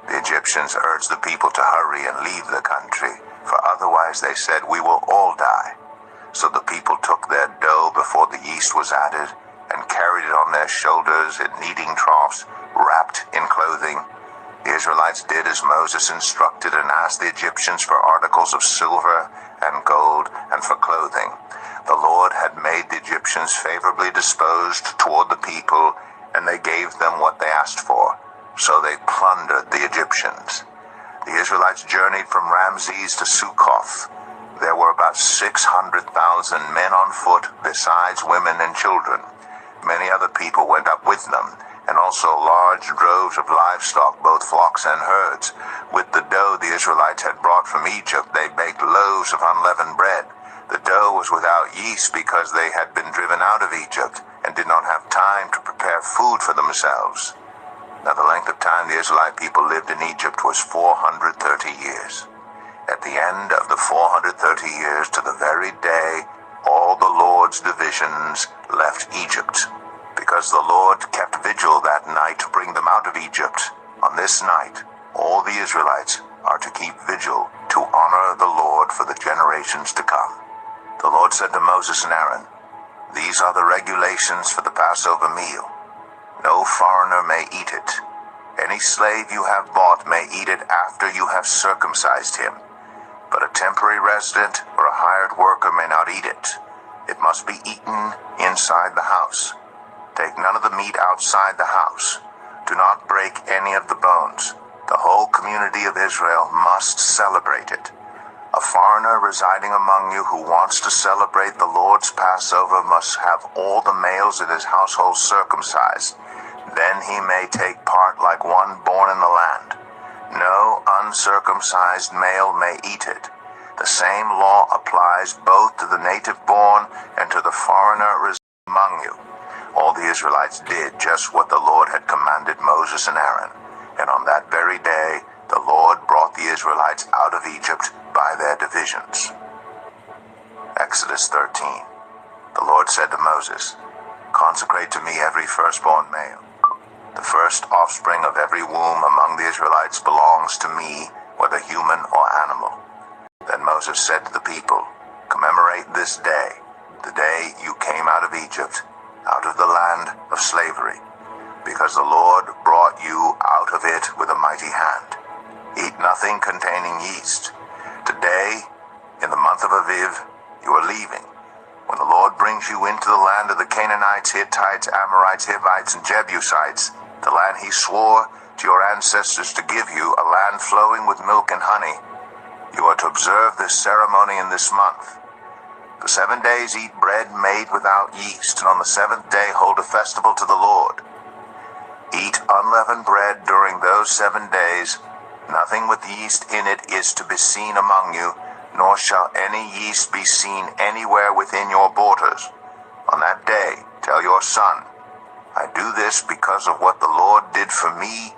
The Egyptians urged the people to hurry and leave the country, for otherwise, they said, 'We will all die.' So the people took their dough before the yeast was added, and carried it on their shoulders in kneading troughs, wrapped in clothing. The Israelites did as Moses instructed, and asked the Egyptians for articles of silver and gold and for clothing. The Lord had made the Egyptians favorably disposed toward the people, and they gave them what they asked for. So they plundered the Egyptians. The Israelites journeyed from Ramses to Succoth. There were about 600,000 men on foot, besides women and children. Many other people went up with them, and also large droves of livestock, both flocks and herds. With the dough the Israelites had brought from Egypt, they baked loaves of unleavened bread. The dough was without yeast because they had been driven out of Egypt and did not have time to prepare food for themselves. Now the length of time the Israelite people lived in Egypt was 430 years. At the end of the 430 years, to the very day, all the Lord's divisions left Egypt, because the Lord kept vigil that night to bring them out of Egypt. On this night, all the Israelites are to keep vigil to honor the Lord for the generations to come. The Lord said to Moses and Aaron, "These are the regulations for the Passover meal. No foreigner may eat it. Any slave you have bought may eat it after you have circumcised him. But a temporary resident or a hired worker may not eat it. It must be eaten inside the house. Take none of the meat outside the house. Do not break any of the bones. The whole community of Israel must celebrate it. A foreigner residing among you who wants to celebrate the Lord's Passover must have all the males in his household circumcised. Then he may take part like one born in the land. No uncircumcised male may eat it. The same law applies both to the native born and to the foreigner residing among you." All the Israelites did just what the Lord had commanded Moses and Aaron. And on that very day, the Lord brought the Israelites out of Egypt by their divisions. Exodus 13. The Lord said to Moses, "Consecrate to me every firstborn male. The first offspring of every womb among the Israelites belongs to me, whether human or animal." Then Moses said to the people, "Commemorate this day, the day you came out of Egypt, out of the land of slavery, because the Lord brought you out of it with a mighty hand. Eat nothing containing yeast. Today, in the month of Aviv, you are leaving. When the Lord brings you into the land of the Canaanites, Hittites, Amorites, Hivites, and Jebusites, the land he swore to your ancestors to give you, a land flowing with milk and honey. You are to observe this ceremony in this month. For 7 days eat bread made without yeast, and on the 7th day hold a festival to the Lord. Eat unleavened bread during those 7 days. Nothing with yeast in it is to be seen among you, nor shall any yeast be seen anywhere within your borders. On that day, tell your son, I do this because of what the Lord did for me.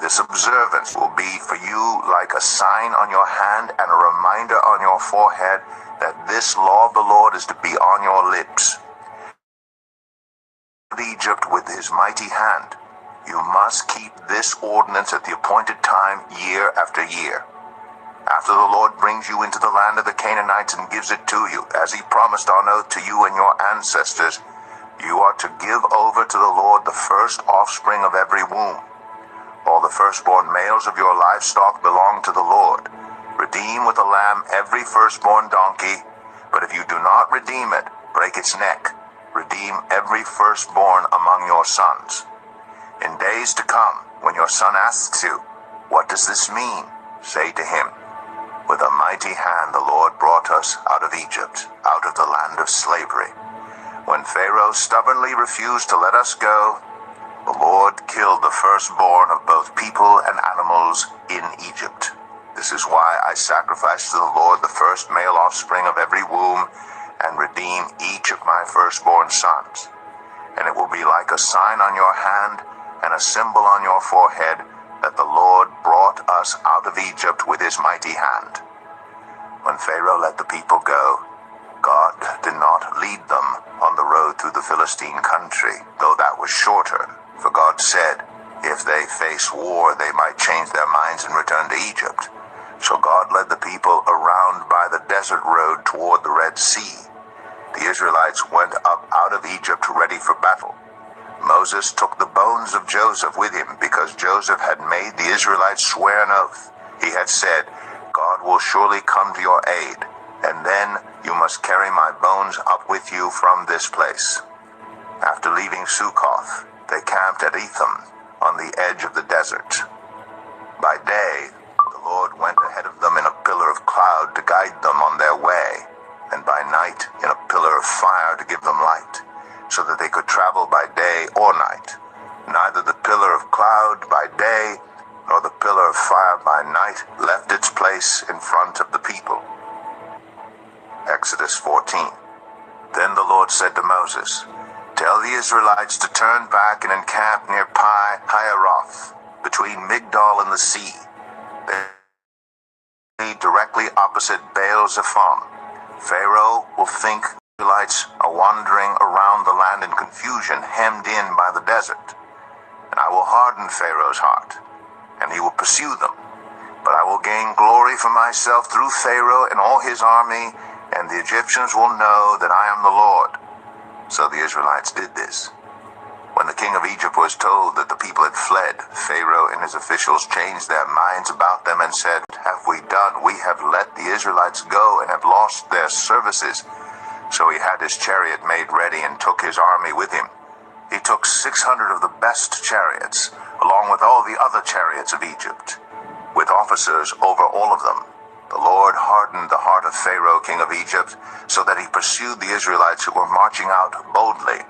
This observance will be for you like a sign on your hand and a reminder on your forehead that this law of the Lord is to be on your lips. Egypt with his mighty hand. You must keep this ordinance at the appointed time year after year. After the Lord brings you into the land of the Canaanites and gives it to you, as he promised on oath to you and your ancestors, you are to give over to the Lord the first offspring of every womb. All the firstborn males of your livestock belong to the Lord. Redeem with a lamb every firstborn donkey, but if you do not redeem it, break its neck. Redeem every firstborn among your sons. In days to come, when your son asks you, what does this mean? Say to him, with a mighty hand the Lord brought us out of Egypt, out of the land of slavery. When Pharaoh stubbornly refused to let us go, the Lord killed the firstborn of both people and animals in Egypt. This is why I sacrifice to the Lord the first male offspring of every womb and redeem each of my firstborn sons. And it will be like a sign on your hand and a symbol on your forehead that the Lord brought us out of Egypt with his mighty hand. When Pharaoh let the people go, God did not lead them on the road through the Philistine country, though that was shorter. For God said, if they face war, they might change their minds and return to Egypt. So God led the people around by the desert road toward the Red Sea. The Israelites went up out of Egypt ready for battle. Moses took the bones of Joseph with him because Joseph had made the Israelites swear an oath. He had said, God will surely come to your aid, and then you must carry my bones up with you from this place. After leaving Sukkoth, they camped at Etham on the edge of the desert. By day, the Lord went ahead of them in a pillar of cloud to guide them on their way, and by night in a pillar of fire to give them light, so that they could travel by day or night. Neither the pillar of cloud by day nor the pillar of fire by night left its place in front of the people. Exodus 14. Then the Lord said to Moses, tell the Israelites to turn back and encamp near Pi Hahiroth, between Migdol and the sea. They directly opposite Baal Zephon. Pharaoh will think the Israelites are wandering around the land in confusion, hemmed in by the desert. And I will harden Pharaoh's heart, and he will pursue them. But I will gain glory for myself through Pharaoh and all his army, and the Egyptians will know that I am the Lord. So the Israelites did this. When the king of Egypt was told that the people had fled, Pharaoh and his officials changed their minds about them and said, have we done? We have let the Israelites go and have lost their services. So he had his chariot made ready and took his army with him. He took 600 of the best chariots, along with all the other chariots of Egypt, with officers over all of them. The Lord hardened the heart of Pharaoh, king of Egypt, so that he pursued the Israelites who were marching out boldly.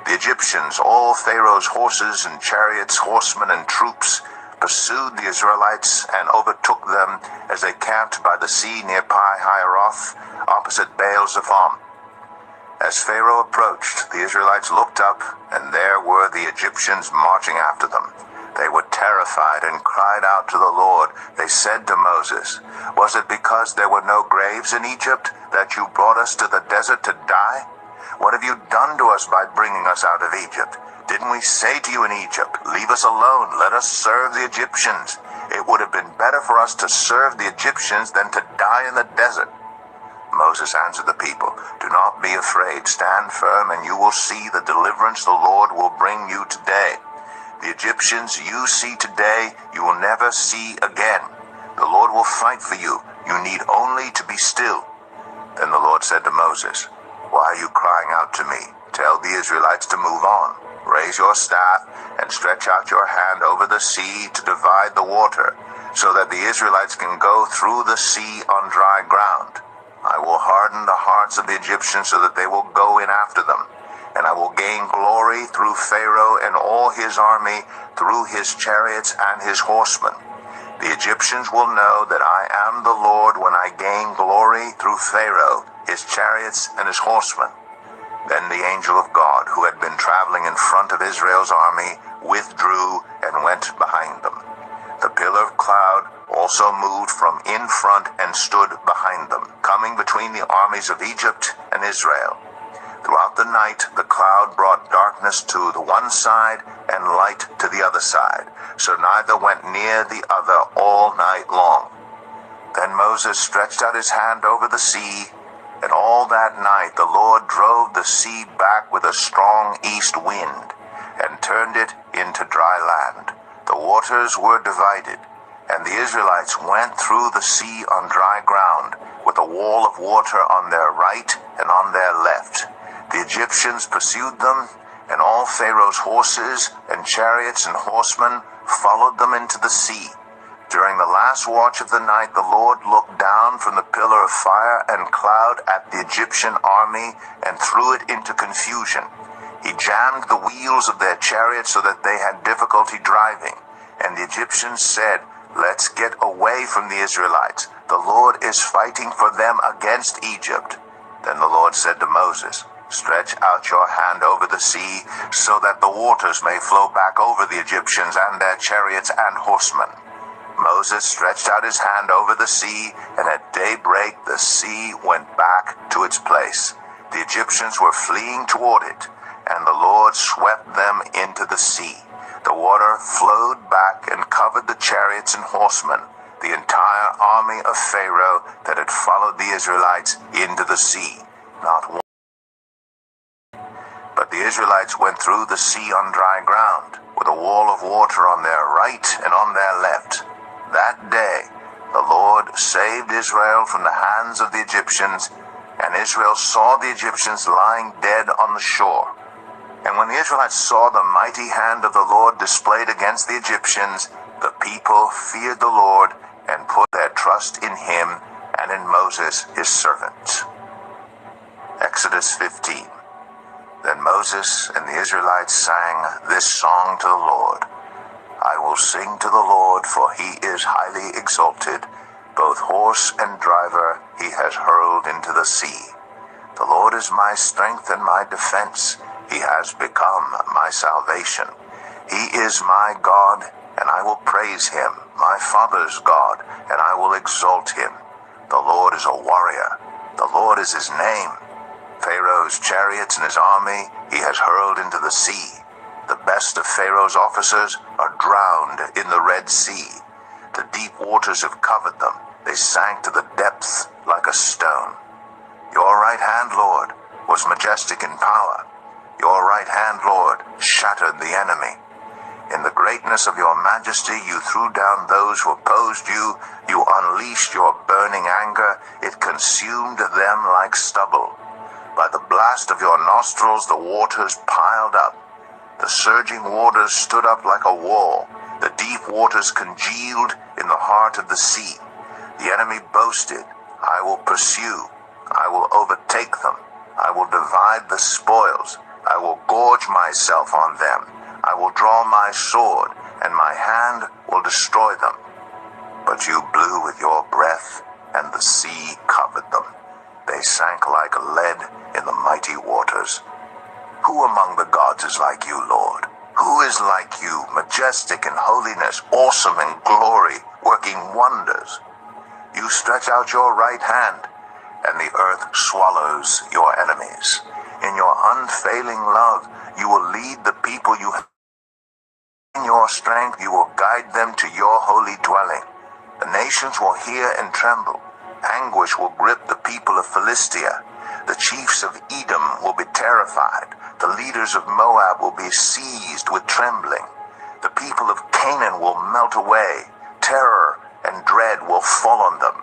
The Egyptians, all Pharaoh's horses and chariots, horsemen and troops, pursued the Israelites and overtook them as they camped by the sea near Pi Hahiroth, opposite Baal Zephon. As Pharaoh approached, the Israelites looked up, and there were the Egyptians marching after them. They were terrified and cried out to the Lord. They said to Moses, was it because there were no graves in Egypt that you brought us to the desert to die? What have you done to us by bringing us out of Egypt? Didn't we say to you in Egypt, leave us alone, let us serve the Egyptians? It would have been better for us to serve the Egyptians than to die in the desert. Moses answered the people, do not be afraid, stand firm, and you will see the deliverance the Lord will bring you today. The Egyptians you see today, you will never see again. The Lord will fight for you. You need only to be still. Then the Lord said to Moses, why are you crying out to me? Tell the Israelites to move on. Raise your staff and stretch out your hand over the sea to divide the water, so that the Israelites can go through the sea on dry ground. I will harden the hearts of the Egyptians so that they will go in after them, and I will gain glory through Pharaoh and all his army, through his chariots and his horsemen. The Egyptians will know that I am the Lord when I gain glory through Pharaoh, his chariots, and his horsemen. Then the angel of God, who had been traveling in front of Israel's army, withdrew and went behind them. The pillar of cloud also moved from in front and stood behind them, coming between the armies of Egypt and Israel. Throughout the night, the cloud brought darkness to the one side and light to the other side, so neither went near the other all night long. Then Moses stretched out his hand over the sea, and all that night the Lord drove the sea back with a strong east wind, and turned it into dry land. The waters were divided, and the Israelites went through the sea on dry ground, with a wall of water on their right and on their left. The Egyptians pursued them, and all Pharaoh's horses and chariots and horsemen followed them into the sea. During the last watch of the night, the Lord looked down from the pillar of fire and cloud at the Egyptian army and threw it into confusion. He jammed the wheels of their chariots so that they had difficulty driving. And the Egyptians said, "Let's get away from the Israelites. The Lord is fighting for them against Egypt." Then the Lord said to Moses, "Stretch out your hand over the sea, so that the waters may flow back over the Egyptians and their chariots and horsemen." Moses stretched out his hand over the sea, and at daybreak the sea went back to its place. The Egyptians were fleeing toward it, and the Lord swept them into the sea. The water flowed back and covered the chariots and horsemen, the entire army of Pharaoh that had followed the Israelites into the sea. Not one. But the Israelites went through the sea on dry ground, with a wall of water on their right and on their left. That day the Lord saved Israel from the hands of the Egyptians, and Israel saw the Egyptians lying dead on the shore. And when the Israelites saw the mighty hand of the Lord displayed against the Egyptians, the people feared the Lord and put their trust in him and in Moses his servant. Exodus 15. Then Moses and the Israelites sang this song to the Lord. I will sing to the Lord, for he is highly exalted. Both horse and driver he has hurled into the sea. The Lord is my strength and my defense. He has become my salvation. He is my God, and I will praise him, my father's God, and I will exalt him. The Lord is a warrior. The Lord is his name. Pharaoh's chariots and his army he has hurled into the sea. The best of Pharaoh's officers are drowned in the Red Sea. The deep waters have covered them. They sank to the depths like a stone. Your right hand, Lord, was majestic in power. Your right hand, Lord, shattered the enemy. In the greatness of your majesty, you threw down those who opposed you. You unleashed your burning anger. It consumed them like stubble. By the blast of your nostrils, the waters piled up. The surging waters stood up like a wall. The deep waters congealed in the heart of the sea. The enemy boasted, I will pursue. I will overtake them. I will divide the spoils. I will gorge myself on them. I will draw my sword, and my hand will destroy them. But you blew with your breath, and the sea covered them. They sank like lead in the mighty waters. Who among the gods is like you, Lord? Who is like you, majestic in holiness, awesome in glory, working wonders? You stretch out your right hand, and the earth swallows your enemies. In your unfailing love, you will lead the people you have. In your strength, you will guide them to your holy dwelling. The nations will hear and tremble. Anguish will grip the people of Philistia. The chiefs of Edom will be terrified. The leaders of Moab will be seized with trembling. The people of Canaan will melt away. Terror and dread will fall on them.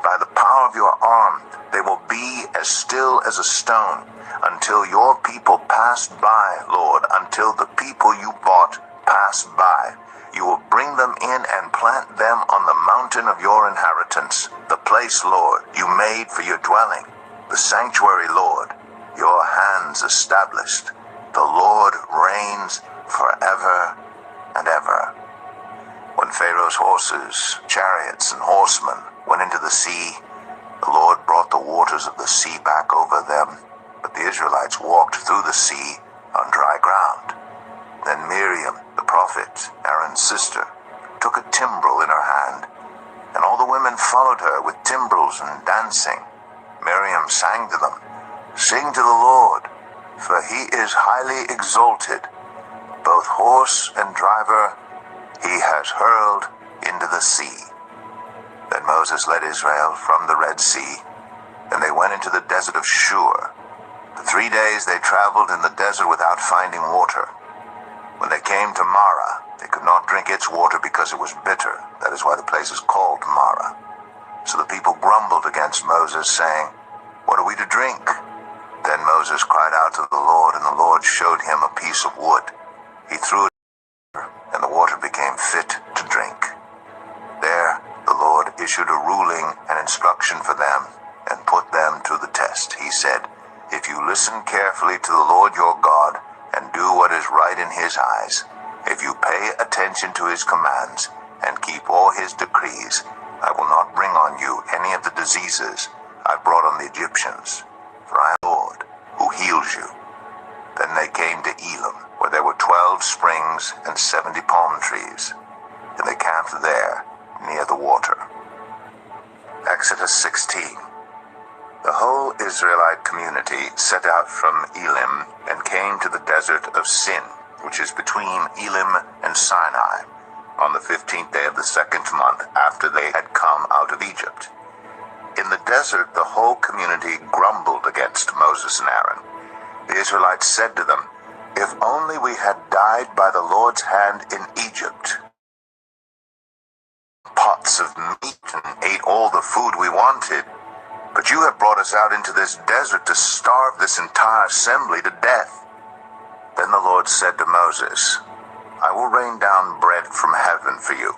By the power of your arm, they will be as still as a stone until your people pass by, Lord, until the people you bought pass by. You will bring them in and plant them on the mountain of your inheritance, the place, Lord, you made for your dwelling, the sanctuary, Lord, your hands established. The Lord reigns forever and ever. When Pharaoh's horses, chariots, and horsemen went into the sea, the Lord brought the waters of the sea back over them, but the Israelites walked through the sea on dry ground. Then Miriam, the prophet, Aaron's sister, took a timbrel in her hand, and all the women followed her with timbrels and dancing. Miriam sang to them, "Sing to the Lord, for he is highly exalted. Both horse and driver he has hurled into the sea." Then Moses led Israel from the Red Sea, and they went into the desert of Shur. For 3 days they traveled in the desert without finding water. When they came to Marah, they could not drink its water because it was bitter. That is why the place is called Marah. So the people grumbled against Moses, saying, "What are we to drink?" Then Moses cried out to the Lord, and the Lord showed him a piece of wood. He threw it, and the water became fit to drink. There the Lord issued a ruling and instruction for them and put them to the test. He said, "If you listen carefully to the Lord your God and do what is right in his eyes, if you pay attention to his commands and keep all his decrees, I will not bring on you any of the diseases I brought on the Egyptians, for I am the Lord who heals you." Then they came to Elim, where there were 12 springs and 70 palm trees, and they camped there near the water. Exodus 16. The whole Israelite community set out from Elim and came to the desert of Sin, which is between Elim and Sinai, on the 15th day of the 2nd month after they had come out of Egypt. In the desert, the whole community grumbled against Moses and Aaron. The Israelites said to them, "If only we had died by the Lord's hand in Egypt, pots of meat and ate all the food we wanted. But you have brought us out into this desert to starve this entire assembly to death." Then the Lord said to Moses, "I will rain down bread from heaven for you.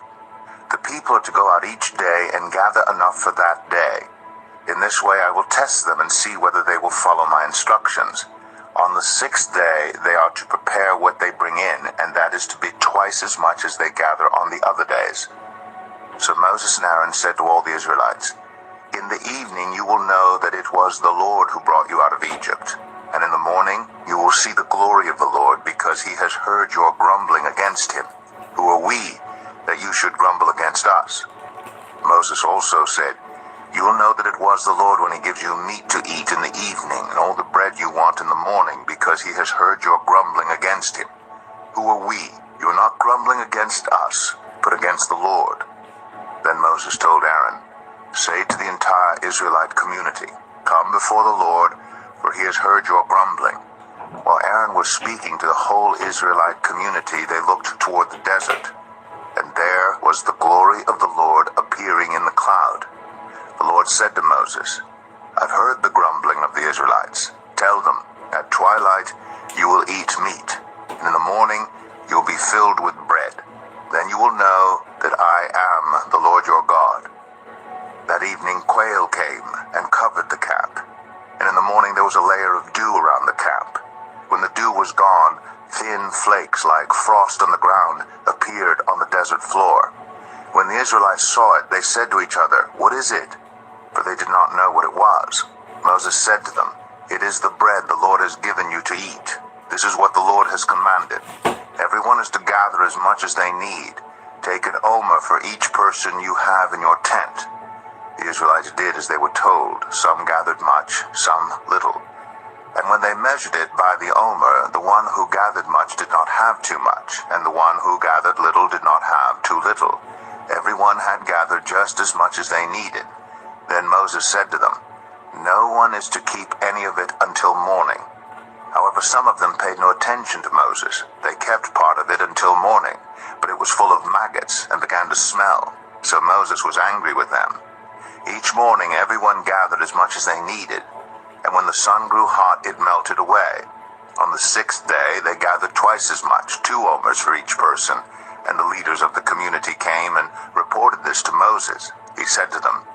The people are to go out each day and gather enough for that day. In this way I will test them and see whether they will follow my instructions. On the 6th day they are to prepare what they bring in, and that is to be twice as much as they gather on the other days." So Moses and Aaron said to all the Israelites, "In the evening you will know that it was the Lord who brought you out of Egypt. And in the morning you will see the glory of the Lord, because he has heard your grumbling against him. Who are we that you should grumble against us?" Moses also said, "You will know that it was the Lord when he gives you meat to eat in the evening and all the bread you want in the morning, because he has heard your grumbling against him. Who are we? You are not grumbling against us, but against the Lord." Then Moses told Aaron, "Say to the entire Israelite community, 'Come before the Lord, for he has heard your grumbling.'" While Aaron was speaking to the whole Israelite community, they looked toward the desert, and there was the glory of the Lord appearing in the cloud. The Lord said to Moses, "I've heard the grumbling of the Israelites. Tell them, at twilight you will eat meat, and in the morning you will be filled with bread. Then you will know that I am the Lord your God." That evening quail came and covered the camp, and in the morning there was a layer of dew around the camp. When the dew was gone, thin flakes like frost on the ground appeared on the desert floor. When the Israelites saw it, they said to each other, "What is it?" For they did not know what it was. Moses said to them, "It is the bread the Lord has given you to eat. This is what the Lord has commanded. Everyone is to gather as much as they need. Take an omer for each person you have in your tent." The Israelites did as they were told. Some gathered much, some little. And when they measured it by the omer, the one who gathered much did not have too much, and the one who gathered little did not have too little. Everyone had gathered just as much as they needed. Then Moses said to them, "No one is to keep any of it until morning." However, some of them paid no attention to Moses. They kept part of it until morning, but it was full of maggots and began to smell. So Moses was angry with them. Each morning everyone gathered as much as they needed, and when the sun grew hot, it melted away. On the 6th day, they gathered twice as much, 2 omers for each person, and the leaders of the community came and reported this to Moses. He said to them,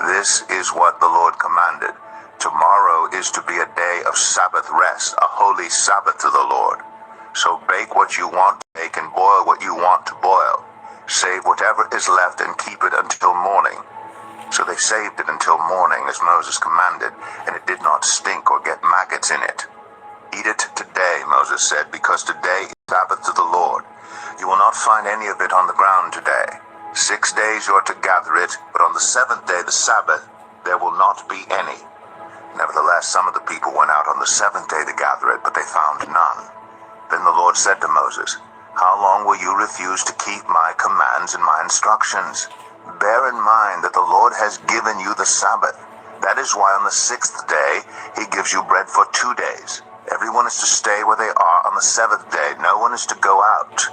"This is what the Lord commanded. Tomorrow is to be a day of Sabbath rest, a holy Sabbath to the Lord. So bake what you want to bake and boil what you want to boil. Save whatever is left and keep it until morning." So they saved it until morning, as Moses commanded, and it did not stink or get maggots in it. "Eat it today," Moses said, "because today is Sabbath to the Lord. You will not find any of it on the ground today. 6 days you are to gather it, but on the 7th day, the Sabbath, there will not be any." Nevertheless, some of the people went out on the 7th day to gather it, but they found none. Then the Lord said to Moses, "How long will you refuse to keep my commands and my instructions? Bear in mind that the Lord has given you the Sabbath. That is why on the 6th day he gives you bread for 2 days. Everyone is to stay where they are on the 7th day. No one is to go out."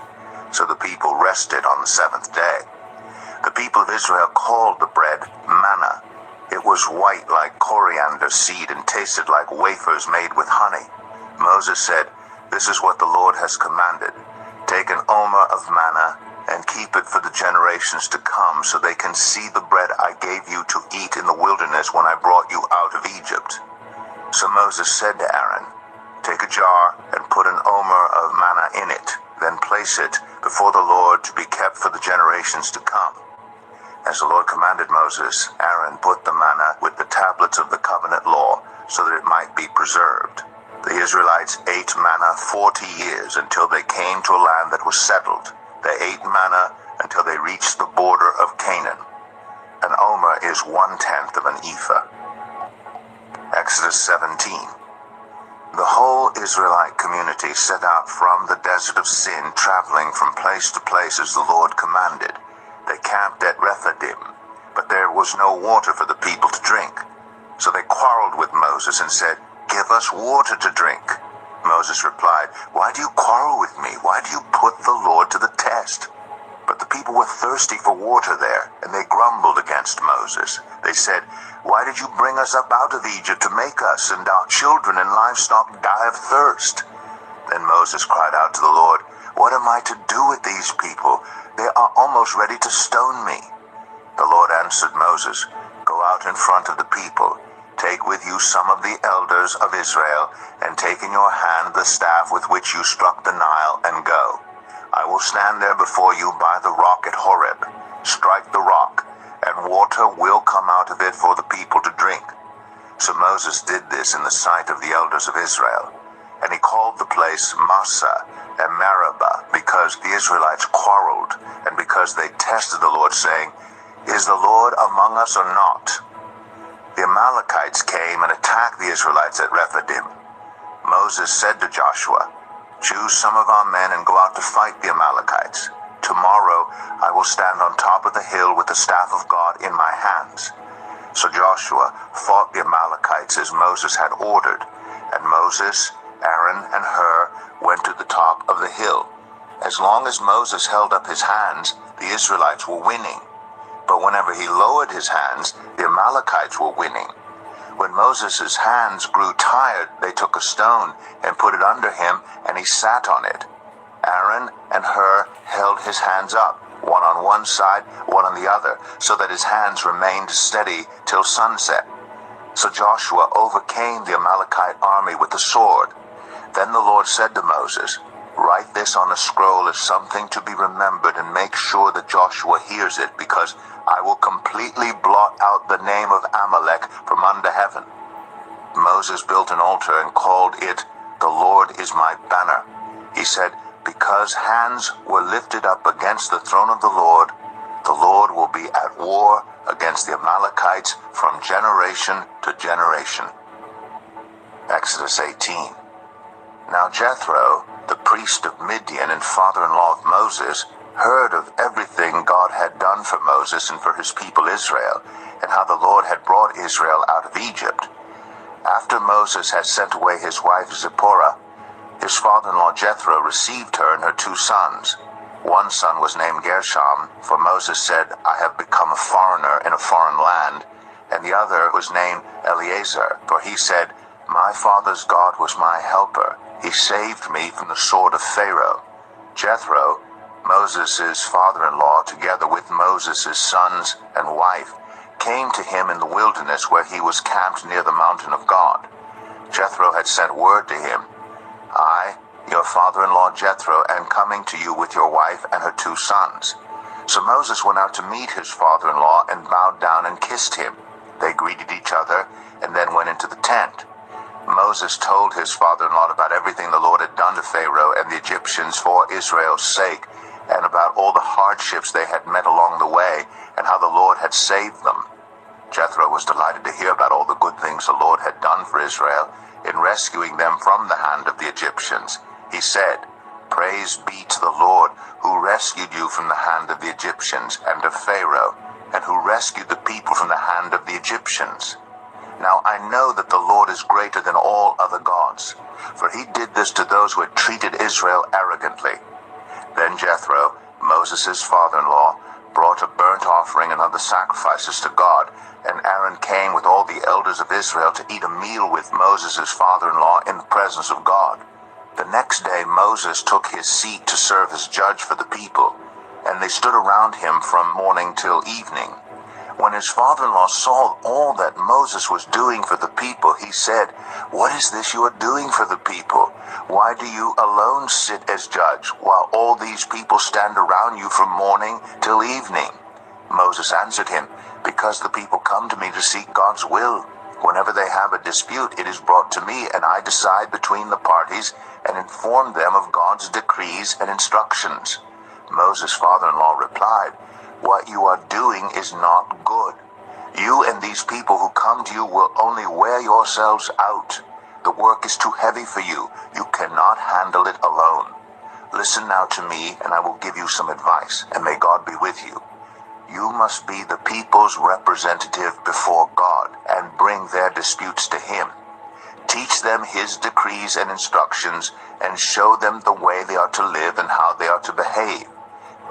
So the people rested on the 7th day. The people of Israel called the bread manna. It was white like coriander seed and tasted like wafers made with honey. Moses said, "This is what the Lord has commanded. Take an omer of manna and keep it for the generations to come, so they can see the bread I gave you to eat in the wilderness when I brought you out of Egypt." So Moses said to Aaron, "Take a jar and put an omer of manna in it. Then place it before the Lord to be kept for the generations to come." As the Lord commanded Moses, Aaron put the manna with the tablets of the covenant law so that it might be preserved. The Israelites ate manna 40 years until they came to a land that was settled. They ate manna until they reached the border of Canaan. An omer is 1/10 of an ephah. Exodus 17. The whole Israelite community set out from the desert of Sin, traveling from place to place as the Lord commanded. They camped at Rephidim, but there was no water for the people to drink. So they quarreled with Moses and said, "Give us water to drink." Moses replied, "Why do you quarrel with me? Why do you put the Lord to the test?" But the people were thirsty for water there, and they grumbled against Moses. They said, "Why did you bring us up out of Egypt to make us and our children and livestock die of thirst?" Then Moses cried out to the Lord, "What am I to do with these people? They are almost ready to stone me." The Lord answered Moses, "Go out in front of the people. Take with you some of the elders of Israel, and take in your hand the staff with which you struck the Nile, and go. I will stand there before you by the rock at Horeb. Strike the rock, and water will come out of it for the people to drink." So Moses did this in the sight of the elders of Israel. And he called the place Massah and Meribah, because the Israelites quarreled, and because they tested the Lord, saying, "Is the Lord among us or not?" The Amalekites came and attacked the Israelites at Rephidim. Moses said to Joshua, "Choose some of our men and go out to fight the Amalekites. Tomorrow I will stand on top of the hill with the staff of God in my hands." So Joshua fought the Amalekites as Moses had ordered, and Moses, Aaron, and Hur went to the top of the hill. As long as Moses held up his hands, the Israelites were winning. But whenever he lowered his hands, the Amalekites were winning. When Moses' hands grew tired, they took a stone and put it under him, and he sat on it. Aaron and Hur held his hands up, one on one side, one on the other, so that his hands remained steady till sunset. So Joshua overcame the Amalekite army with the sword. Then the Lord said to Moses, "Write this on a scroll as something to be remembered, and make sure that Joshua hears it, because I will completely blot out the name of Amalek from under heaven." Moses built an altar and called it, "The Lord is my banner." He said, "Because hands were lifted up against the throne of the Lord will be at war against the Amalekites from generation to generation." Exodus 18. Now Jethro, the priest of Midian and father-in-law of Moses, heard of everything God had done for Moses and for his people Israel, and how the Lord had brought Israel out of Egypt. After Moses had sent away his wife Zipporah, his father-in-law Jethro received her and her 2 sons. One son was named Gershom, for Moses said, "I have become a foreigner in a foreign land," and the other was named Eleazar, for he said, "My father's God was my helper. He saved me from the sword of Pharaoh." Jethro, Moses' father-in-law, together with Moses' sons and wife, came to him in the wilderness where he was camped near the mountain of God. Jethro had sent word to him, "I, your father-in-law Jethro, am coming to you with your wife and her 2 sons." So Moses went out to meet his father-in-law and bowed down and kissed him. They greeted each other and then went into the tent. Moses told his father-in-law about everything the Lord had done to Pharaoh and the Egyptians for Israel's sake, and about all the hardships they had met along the way, and how the Lord had saved them. Jethro was delighted to hear about all the good things the Lord had done for Israel in rescuing them from the hand of the Egyptians. He said, "Praise be to the Lord, who rescued you from the hand of the Egyptians and of Pharaoh, and who rescued the people from the hand of the Egyptians. Now I know that the Lord is greater than all other gods, for he did this to those who had treated Israel arrogantly." Then Jethro, Moses' father-in-law, brought a burnt offering and other sacrifices to God, and Aaron came with all the elders of Israel to eat a meal with Moses' father-in-law in the presence of God. The next day Moses took his seat to serve as judge for the people, and they stood around him from morning till evening. When his father-in-law saw all that Moses was doing for the people, he said, "What is this you are doing for the people? Why do you alone sit as judge, while all these people stand around you from morning till evening?" Moses answered him, "Because the people come to me to seek God's will. Whenever they have a dispute, it is brought to me, and I decide between the parties and inform them of God's decrees and instructions." Moses' father-in-law replied, "What you are doing is not good. You and these people who come to you will only wear yourselves out. The work is too heavy for you. You cannot handle it alone. Listen now to me, and I will give you some advice, and may God be with you. You must be the people's representative before God and bring their disputes to him. Teach them his decrees and instructions, and show them the way they are to live and how they are to behave.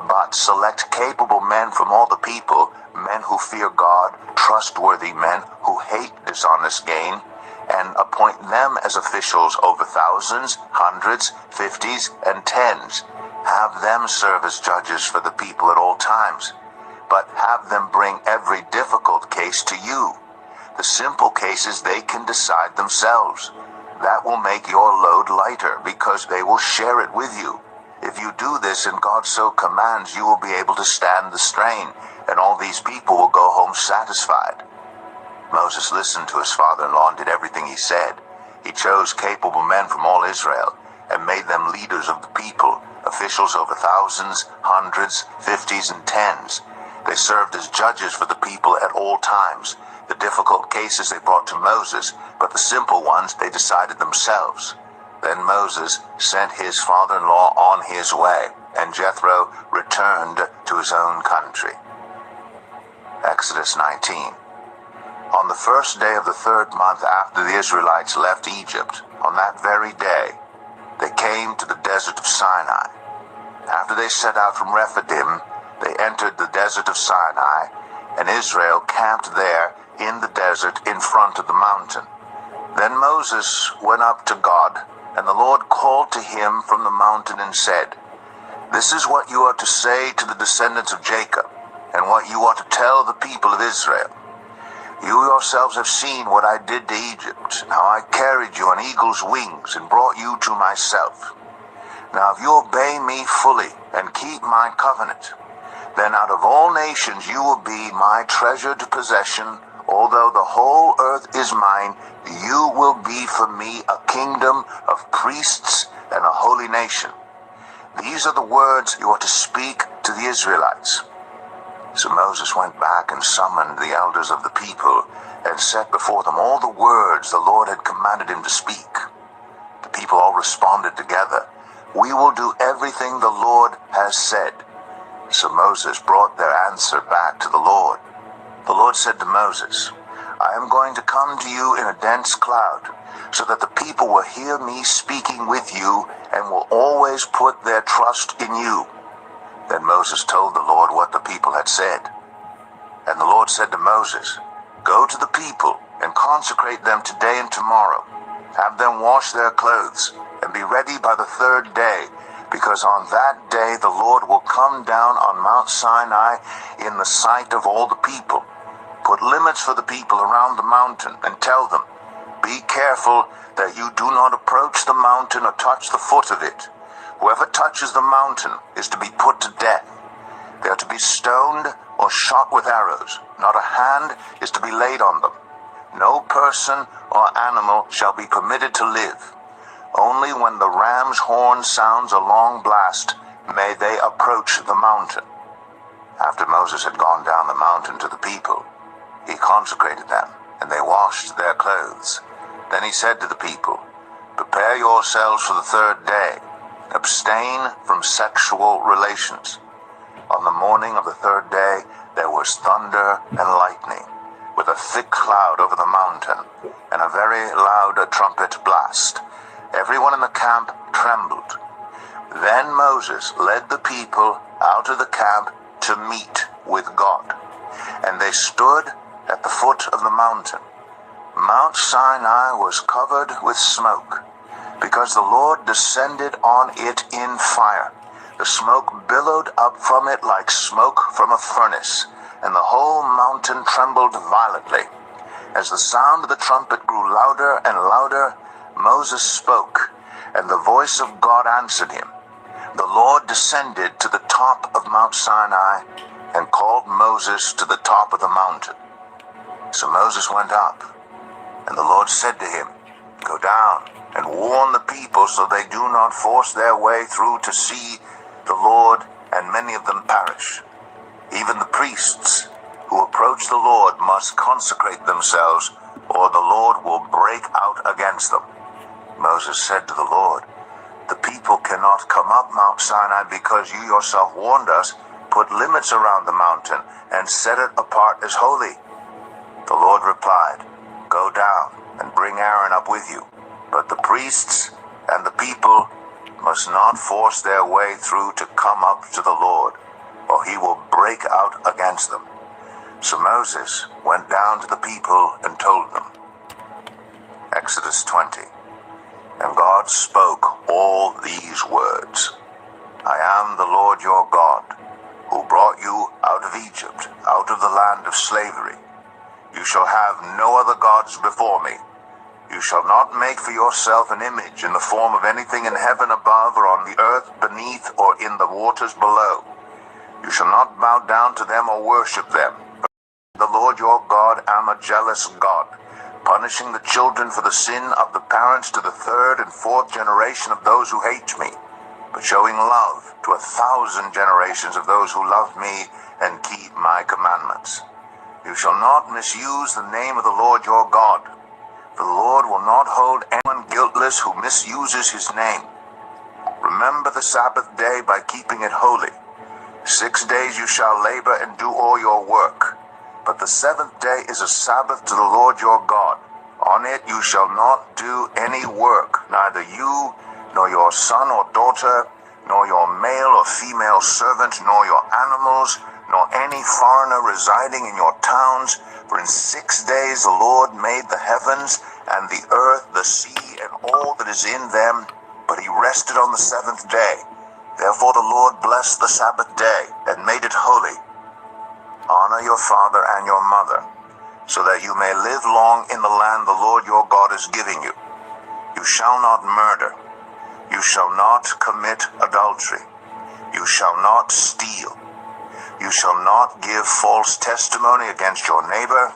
But select capable men from all the people, men who fear God, trustworthy men who hate dishonest gain, and appoint them as officials over thousands, hundreds, fifties, and tens. Have them serve as judges for the people at all times. But have them bring every difficult case to you. The simple cases they can decide themselves. That will make your load lighter, because they will share it with you. If you do this and God so commands, you will be able to stand the strain, and all these people will go home satisfied." Moses listened to his father-in-law and did everything he said. He chose capable men from all Israel and made them leaders of the people, officials over thousands, hundreds, fifties, and tens. They served as judges for the people at all times. The difficult cases they brought to Moses, but the simple ones they decided themselves. Then Moses sent his father-in-law on his way, and Jethro returned to his own country. Exodus 19. On the first day of the 3rd month after the Israelites left Egypt, on that very day, they came to the desert of Sinai. After they set out from Rephidim, they entered the desert of Sinai, and Israel camped there in the desert in front of the mountain. Then Moses went up to God, and the Lord called to him from the mountain and said, "This is what you are to say to the descendants of Jacob, and what you are to tell the people of Israel. You yourselves have seen what I did to Egypt, how I carried you on eagle's wings and brought you to myself. Now if you obey me fully and keep my covenant, then out of all nations you will be my treasured possession. Although the whole earth is mine, you will be for me a kingdom of priests and a holy nation. These are the words you are to speak to the Israelites." So Moses went back and summoned the elders of the people and set before them all the words the Lord had commanded him to speak. The people all responded together, "We will do everything the Lord has said." So Moses brought their answer back to the Lord. The Lord said to Moses, "I am going to come to you in a dense cloud, so that the people will hear me speaking with you and will always put their trust in you." Then Moses told the Lord what the people had said. And the Lord said to Moses, Go to the people and consecrate them today and tomorrow. Have them wash their clothes and be ready by the third day, because on that day the Lord will come down on Mount Sinai in the sight of all the people. Put limits for the people around the mountain and tell them, be careful that you do not approach the mountain or touch the foot of it. Whoever touches the mountain is to be put to death. They are to be stoned or shot with arrows. Not a hand is to be laid on them. No person or animal shall be permitted to live. Only when the ram's horn sounds a long blast may they approach the mountain. After Moses had gone down the mountain to the people, he consecrated them, and they washed their clothes. Then he said to the people, prepare yourselves for the third day. Abstain from sexual relations. On the morning of the third day, there was thunder and lightning, with a thick cloud over the mountain, and a very loud trumpet blast. Everyone in the camp trembled. Then Moses led the people out of the camp to meet with God, and they stood at the foot of the mountain. Mount Sinai was covered with smoke, because the Lord descended on it in fire. The smoke billowed up from it like smoke from a furnace, and the whole mountain trembled violently. As the sound of the trumpet grew louder and louder, Moses spoke, and the voice of God answered him. The Lord descended to the top of Mount Sinai and called Moses to the top of the mountain. So Moses went up, and the Lord said to him, go down and warn the people so they do not force their way through to see the Lord, and many of them perish. Even the priests who approach the Lord must consecrate themselves, or the Lord will break out against them. Moses said to the Lord, the people cannot come up Mount Sinai because you yourself warned us. Put limits around the mountain and set it apart as holy. The Lord replied, go down and bring Aaron up with you. But the priests and the people must not force their way through to come up to the Lord, or he will break out against them. So Moses went down to the people and told them. Exodus 20. And God spoke all these words. I am the Lord your God, who brought you out of Egypt, out of the land of slavery. You shall have no other gods before me. You shall not make for yourself an image in the form of anything in heaven above, or on the earth beneath, or in the waters below. You shall not bow down to them or worship them. The Lord your God am a jealous God, punishing the children for the sin of the parents to the third and fourth generation of those who hate me, but showing love to 1,000 generations of those who love me and keep my commandments. You shall not misuse the name of the Lord your God. For the Lord will not hold anyone guiltless who misuses his name. Remember the Sabbath day by keeping it holy. 6 days you shall labor and do all your work. But the seventh day is a Sabbath to the Lord your God. On it you shall not do any work, neither you, nor your son or daughter, nor your male or female servant, nor your animals, nor any foreigner residing in your towns. For in 6 days the Lord made the heavens and the earth, the sea, and all that is in them, but he rested on the seventh day. Therefore the Lord blessed the Sabbath day and made it holy. Honor your father and your mother, so that you may live long in the land the Lord your God is giving you. You shall not murder. You shall not commit adultery. You shall not steal. You shall not give false testimony against your neighbor.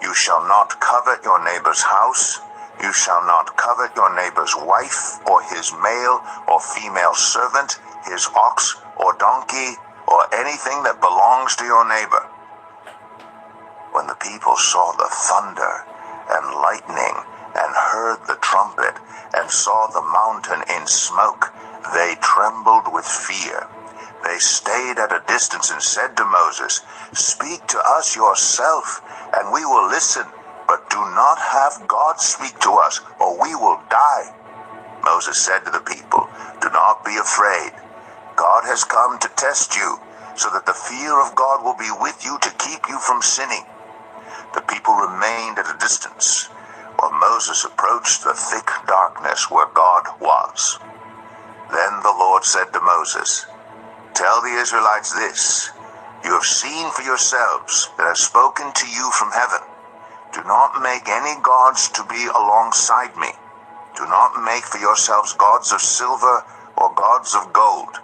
You shall not covet your neighbor's house. You shall not covet your neighbor's wife, or his male or female servant, his ox or donkey, or anything that belongs to your neighbor. When the people saw the thunder and lightning, and heard the trumpet, and saw the mountain in smoke, they trembled with fear. They stayed at a distance and said to Moses, Speak to us yourself, and we will listen, but do not have God speak to us, or we will die. Moses said to the people, Do not be afraid. God has come to test you, so that the fear of God will be with you to keep you from sinning. The people remained at a distance, while Moses approached the thick darkness where God was. Then the Lord said to Moses, "Tell the Israelites this, you have seen for yourselves that I have spoken to you from heaven. Do not make any gods to be alongside me. Do not make for yourselves gods of silver or gods of gold.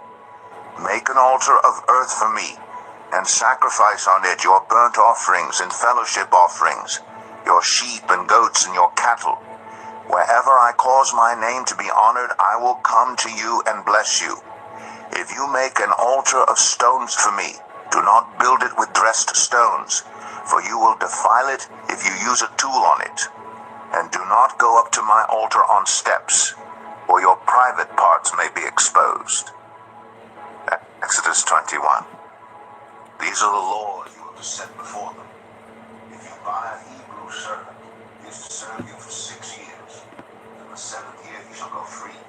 Make an altar of earth for me, and sacrifice on it your burnt offerings and fellowship offerings, your sheep and goats and your cattle. Wherever I cause my name to be honored, I will come to you and bless you. If you make an altar of stones for me, do not build it with dressed stones, for you will defile it if you use a tool on it. And do not go up to my altar on steps, or your private parts may be exposed." Exodus 21. These are the laws you have to set before them. If you buy a Hebrew servant, he is to serve you for 6 years. In the 7th year he shall go free,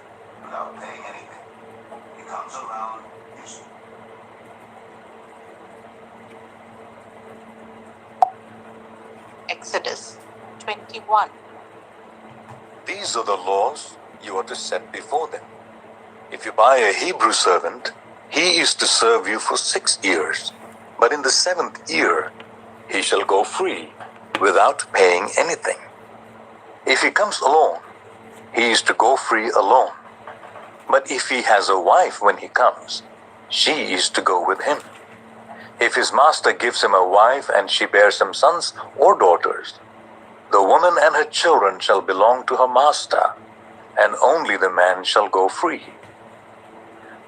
without paying anything. He comes around, he's... Exodus 21. These are the laws you are to set before them. If you buy a Hebrew servant, he is to serve you for 6 years. But in the 7th year, he shall go free without paying anything. If he comes alone, he is to go free alone. But if he has a wife when he comes, she is to go with him. If his master gives him a wife and she bears him sons or daughters, the woman and her children shall belong to her master, and only the man shall go free.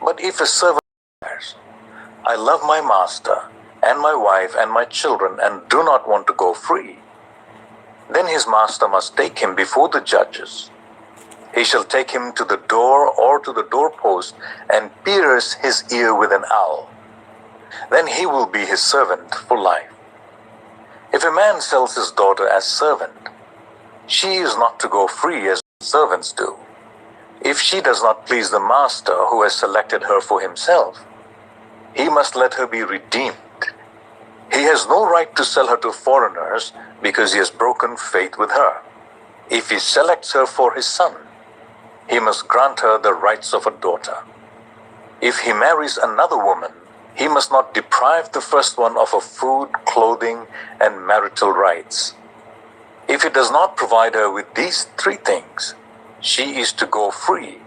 But if a servant says, "I love my master and my wife and my children and do not want to go free," then his master must take him before the judges. He shall take him to the door or to the doorpost and pierce his ear with an awl. Then he will be his servant for life. If a man sells his daughter as servant, she is not to go free as servants do. If she does not please the master who has selected her for himself, he must let her be redeemed. He has no right to sell her to foreigners because he has broken faith with her. If he selects her for his son, he must grant her the rights of a daughter. If he marries another woman, he must not deprive the first one of her food, clothing, and marital rights. If he does not provide her with these 3 things, she is to go free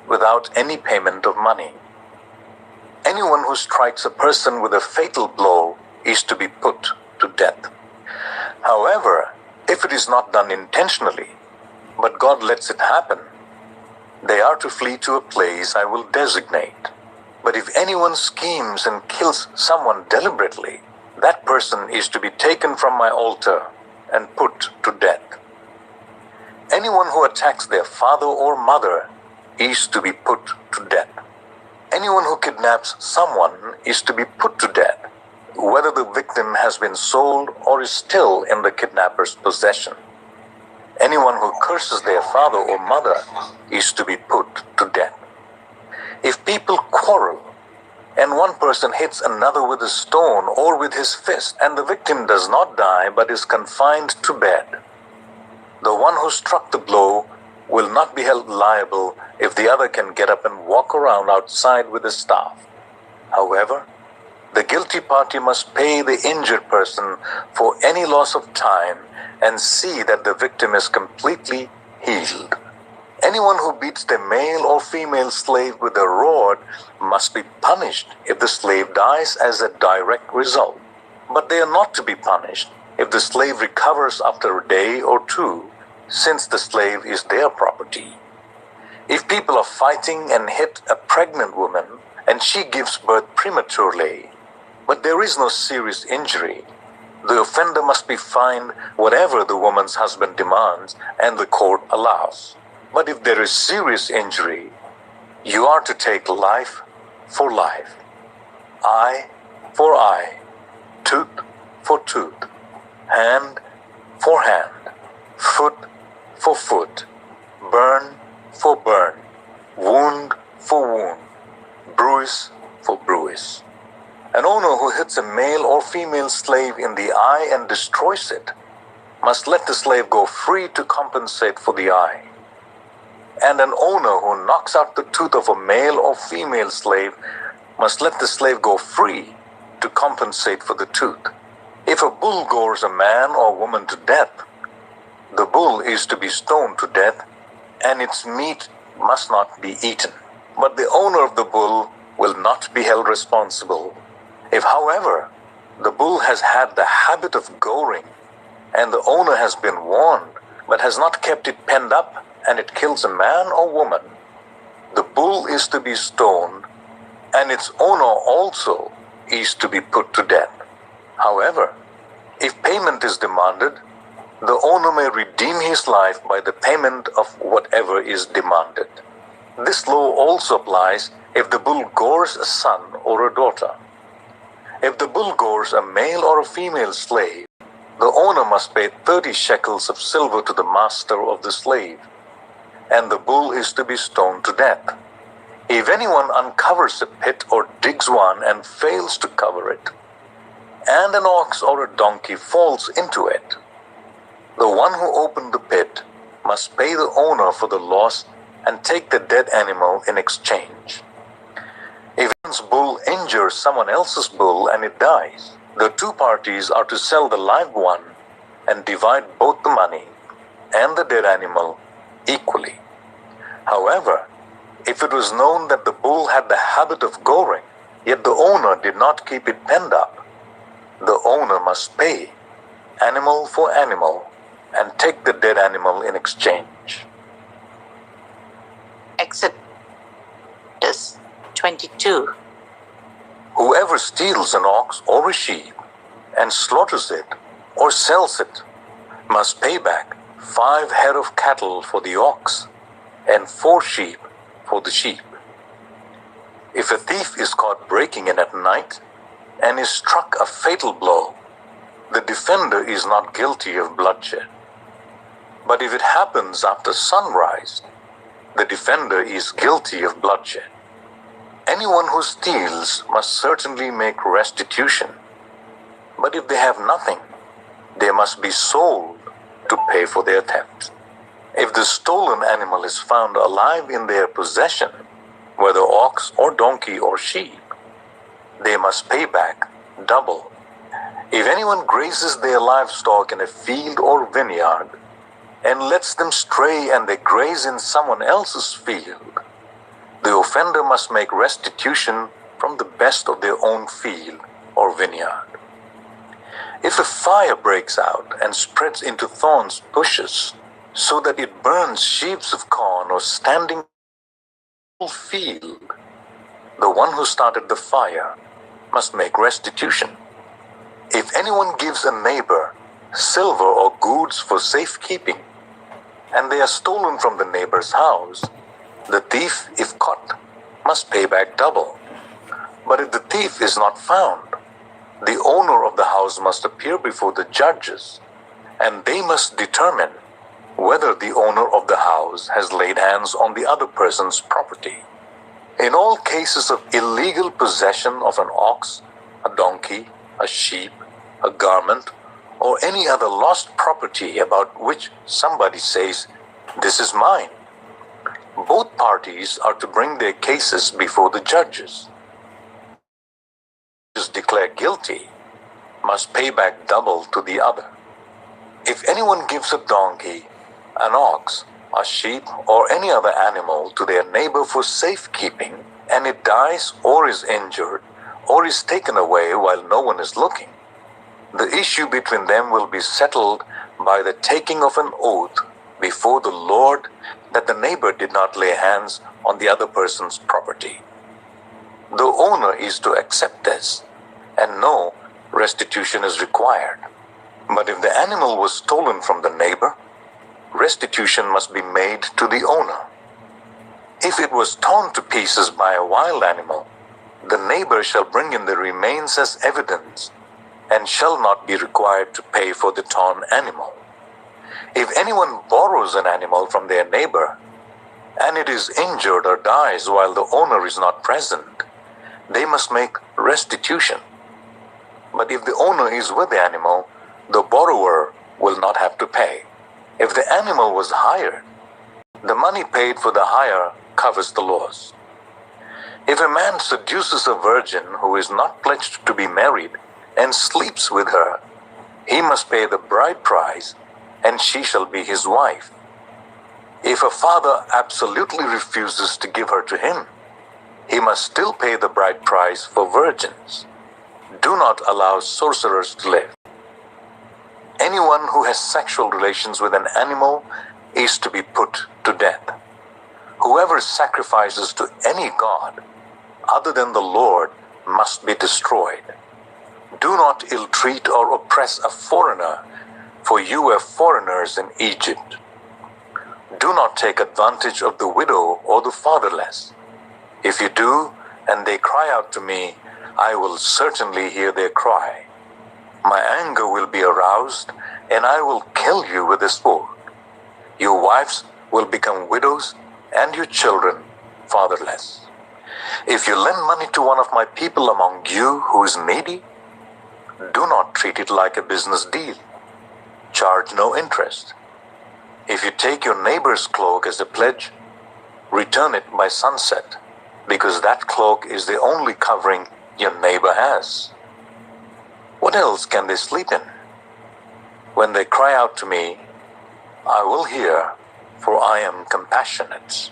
without any payment of money. Anyone who strikes a person with a fatal blow is to be put to death. However, if it is not done intentionally, but God lets it happen, they are to flee to a place I will designate. But if anyone schemes and kills someone deliberately, that person is to be taken from my altar and put to death. Anyone who attacks their father or mother is to be put to death. Anyone who kidnaps someone is to be put to death, whether the victim has been sold or is still in the kidnapper's possession. Anyone who curses their father or mother is to be put to death. If people quarrel and one person hits another with a stone or with his fist, and the victim does not die but is confined to bed, the one who struck the blow will not be held liable if the other can get up and walk around outside with a staff. However, the guilty party must pay the injured person for any loss of time and see that the victim is completely healed. Anyone who beats their male or female slave with a rod must be punished if the slave dies as a direct result. But they are not to be punished if the slave recovers after a day or 2, since the slave is their property. If people are fighting and hit a pregnant woman and she gives birth prematurely, but there is no serious injury, the offender must be fined whatever the woman's husband demands and the court allows. But if there is serious injury, you are to take life for life, eye for eye, tooth for tooth, hand for hand, foot for foot, burn for burn, wound for wound, bruise for bruise. An owner who hits a male or female slave in the eye and destroys it must let the slave go free to compensate for the eye. And an owner who knocks out the tooth of a male or female slave must let the slave go free to compensate for the tooth. If a bull gores a man or woman to death, the bull is to be stoned to death, and its meat must not be eaten. But the owner of the bull will not be held responsible. If, however, the bull has had the habit of goring, and the owner has been warned, but has not kept it penned up, and it kills a man or woman, the bull is to be stoned, and its owner also is to be put to death. However, if payment is demanded, the owner may redeem his life by the payment of whatever is demanded. This law also applies if the bull gores a son or a daughter. If the bull gores a male or a female slave, the owner must pay 30 shekels of silver to the master of the slave, and the bull is to be stoned to death. If anyone uncovers a pit or digs one and fails to cover it, and an ox or a donkey falls into it, the one who opened the pit must pay the owner for the loss and take the dead animal in exchange. If one's bull injures someone else's bull and it dies, the two parties are to sell the live one and divide both the money and the dead animal equally. However, if it was known that the bull had the habit of goring, yet the owner did not keep it penned up, the owner must pay animal for animal and take the dead animal in exchange. Exodus 22. Whoever steals an ox or a sheep and slaughters it or sells it must pay back 5 head of cattle for the ox and 4 sheep for the sheep. If a thief is caught breaking in at night and is struck a fatal blow, the defender is not guilty of bloodshed. But if it happens after sunrise, the defender is guilty of bloodshed. Anyone who steals must certainly make restitution. But if they have nothing, they must be sold to pay for their theft. If the stolen animal is found alive in their possession, whether ox or donkey or sheep, they must pay back double. If anyone grazes their livestock in a field or vineyard, and lets them stray and they graze in someone else's field, the offender must make restitution from the best of their own field or vineyard. If a fire breaks out and spreads into thorns bushes, so that it burns sheaves of corn or standing field, the one who started the fire must make restitution. If anyone gives a neighbor silver or goods for safekeeping, and they are stolen from the neighbor's house, the thief, if caught, must pay back double. But if the thief is not found, the owner of the house must appear before the judges, and they must determine whether the owner of the house has laid hands on the other person's property. In all cases of illegal possession of an ox, a donkey, a sheep, a garment, or any other lost property about which somebody says, "This is mine," both parties are to bring their cases before the judges. Those declared guilty must pay back double to the other. If anyone gives a donkey, an ox, a sheep, or any other animal to their neighbor for safekeeping, and it dies or is injured or is taken away while no one is looking, the issue between them will be settled by the taking of an oath before the Lord that the neighbor did not lay hands on the other person's property. The owner is to accept this, and no restitution is required. But if the animal was stolen from the neighbor, restitution must be made to the owner. If it was torn to pieces by a wild animal, the neighbor shall bring in the remains as evidence, and shall not be required to pay for the torn animal. If anyone borrows an animal from their neighbor, and it is injured or dies while the owner is not present, they must make restitution. But if the owner is with the animal, the borrower will not have to pay. If the animal was hired, the money paid for the hire covers the loss. If a man seduces a virgin who is not pledged to be married and sleeps with her, he must pay the bride price, and she shall be his wife. If a father absolutely refuses to give her to him, he must still pay the bride price for virgins. Do not allow sorcerers to live. Anyone who has sexual relations with an animal is to be put to death. Whoever sacrifices to any god other than the Lord must be destroyed. Do not ill-treat or oppress a foreigner, for you were foreigners in Egypt. Do not take advantage of the widow or the fatherless. If you do, and they cry out to me, I will certainly hear their cry. My anger will be aroused, and I will kill you with the sword. Your wives will become widows, and your children fatherless. If you lend money to one of my people among you who is needy, do not treat it like a business deal. Charge no interest. If you take your neighbor's cloak as a pledge, return it by sunset, because that cloak is the only covering your neighbor has. What else can they sleep in? When they cry out to me, I will hear, for I am compassionate.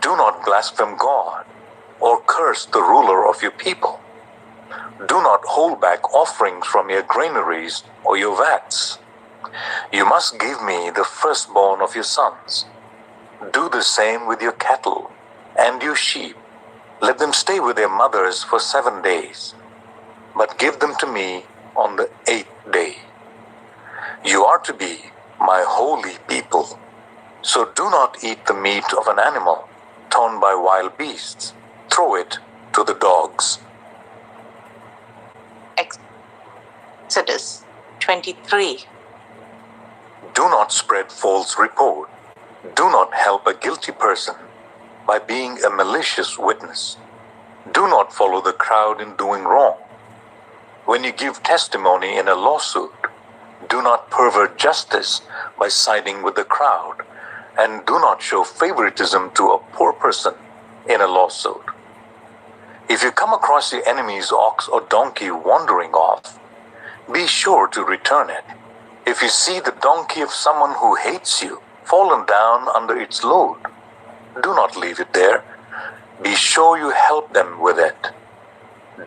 Do not blaspheme God or curse the ruler of your people. Do not hold back offerings from your granaries or your vats. You must give me the firstborn of your sons. Do the same with your cattle and your sheep. Let them stay with their mothers for 7 days, but give them to me on the 8th day. You are to be my holy people. So do not eat the meat of an animal torn by wild beasts. Throw it to the dogs. Exodus 23. Do not spread false report. Do not help a guilty person by being a malicious witness. Do not follow the crowd in doing wrong. When you give testimony in a lawsuit, do not pervert justice by siding with the crowd, and do not show favoritism to a poor person in a lawsuit. If you come across your enemy's ox or donkey wandering off, be sure to return it. If you see the donkey of someone who hates you fallen down under its load, do not leave it there. Be sure you help them with it.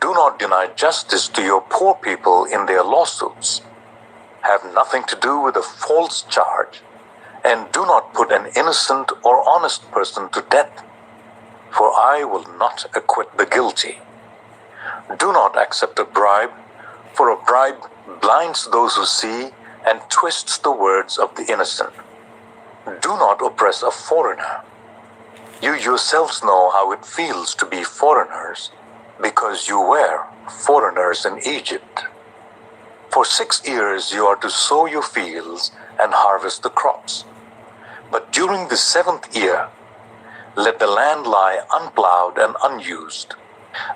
Do not deny justice to your poor people in their lawsuits. Have nothing to do with a false charge, and do not put an innocent or honest person to death, for I will not acquit the guilty. Do not accept a bribe, for a bribe blinds those who see and twists the words of the innocent. Do not oppress a foreigner. You yourselves know how it feels to be foreigners, because you were foreigners in Egypt. For 6 years you are to sow your fields and harvest the crops. But during the 7th year, let the land lie unplowed and unused.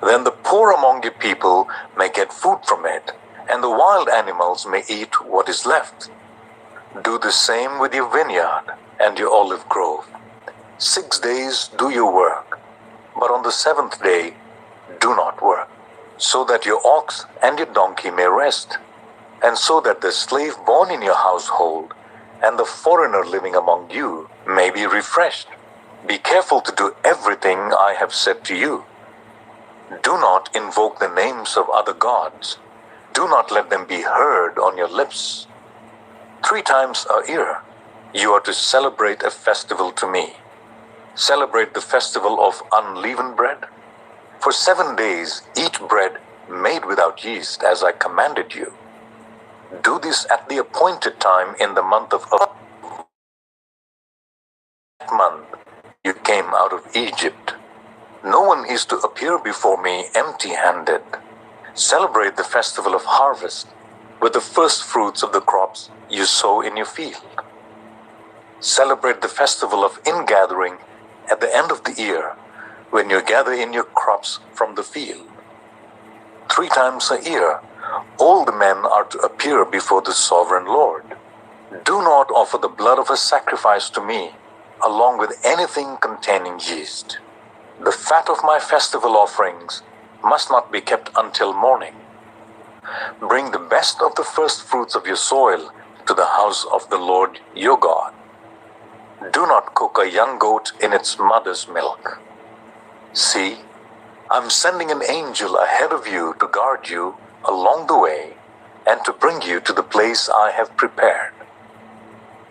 Then the poor among your people may get food from it, and the wild animals may eat what is left. Do the same with your vineyard and your olive grove. 6 days do your work, but on the 7th day do not work, so that your ox and your donkey may rest, and so that the slave born in your household and the foreigner living among you may be refreshed. Be careful to do everything I have said to you. Do not invoke the names of other gods. Do not let them be heard on your lips. 3 times a year you are to celebrate a festival to me. Celebrate the festival of unleavened bread. For 7 days eat bread made without yeast, as I commanded you. Do this at the appointed time in the month of that month you came out of Egypt. No one is to appear before me empty-handed. Celebrate the festival of harvest with the first fruits of the crops you sow in your field. Celebrate the festival of ingathering at the end of the year, when you gather in your crops from the field. 3 times a year, all the men are to appear before the sovereign Lord. Do not offer the blood of a sacrifice to me, along with anything containing yeast. The fat of my festival offerings must not be kept until morning. Bring the best of the first fruits of your soil to the house of the Lord your God. Do not cook a young goat in its mother's milk. See, I'm sending an angel ahead of you to guard you along the way and to bring you to the place I have prepared.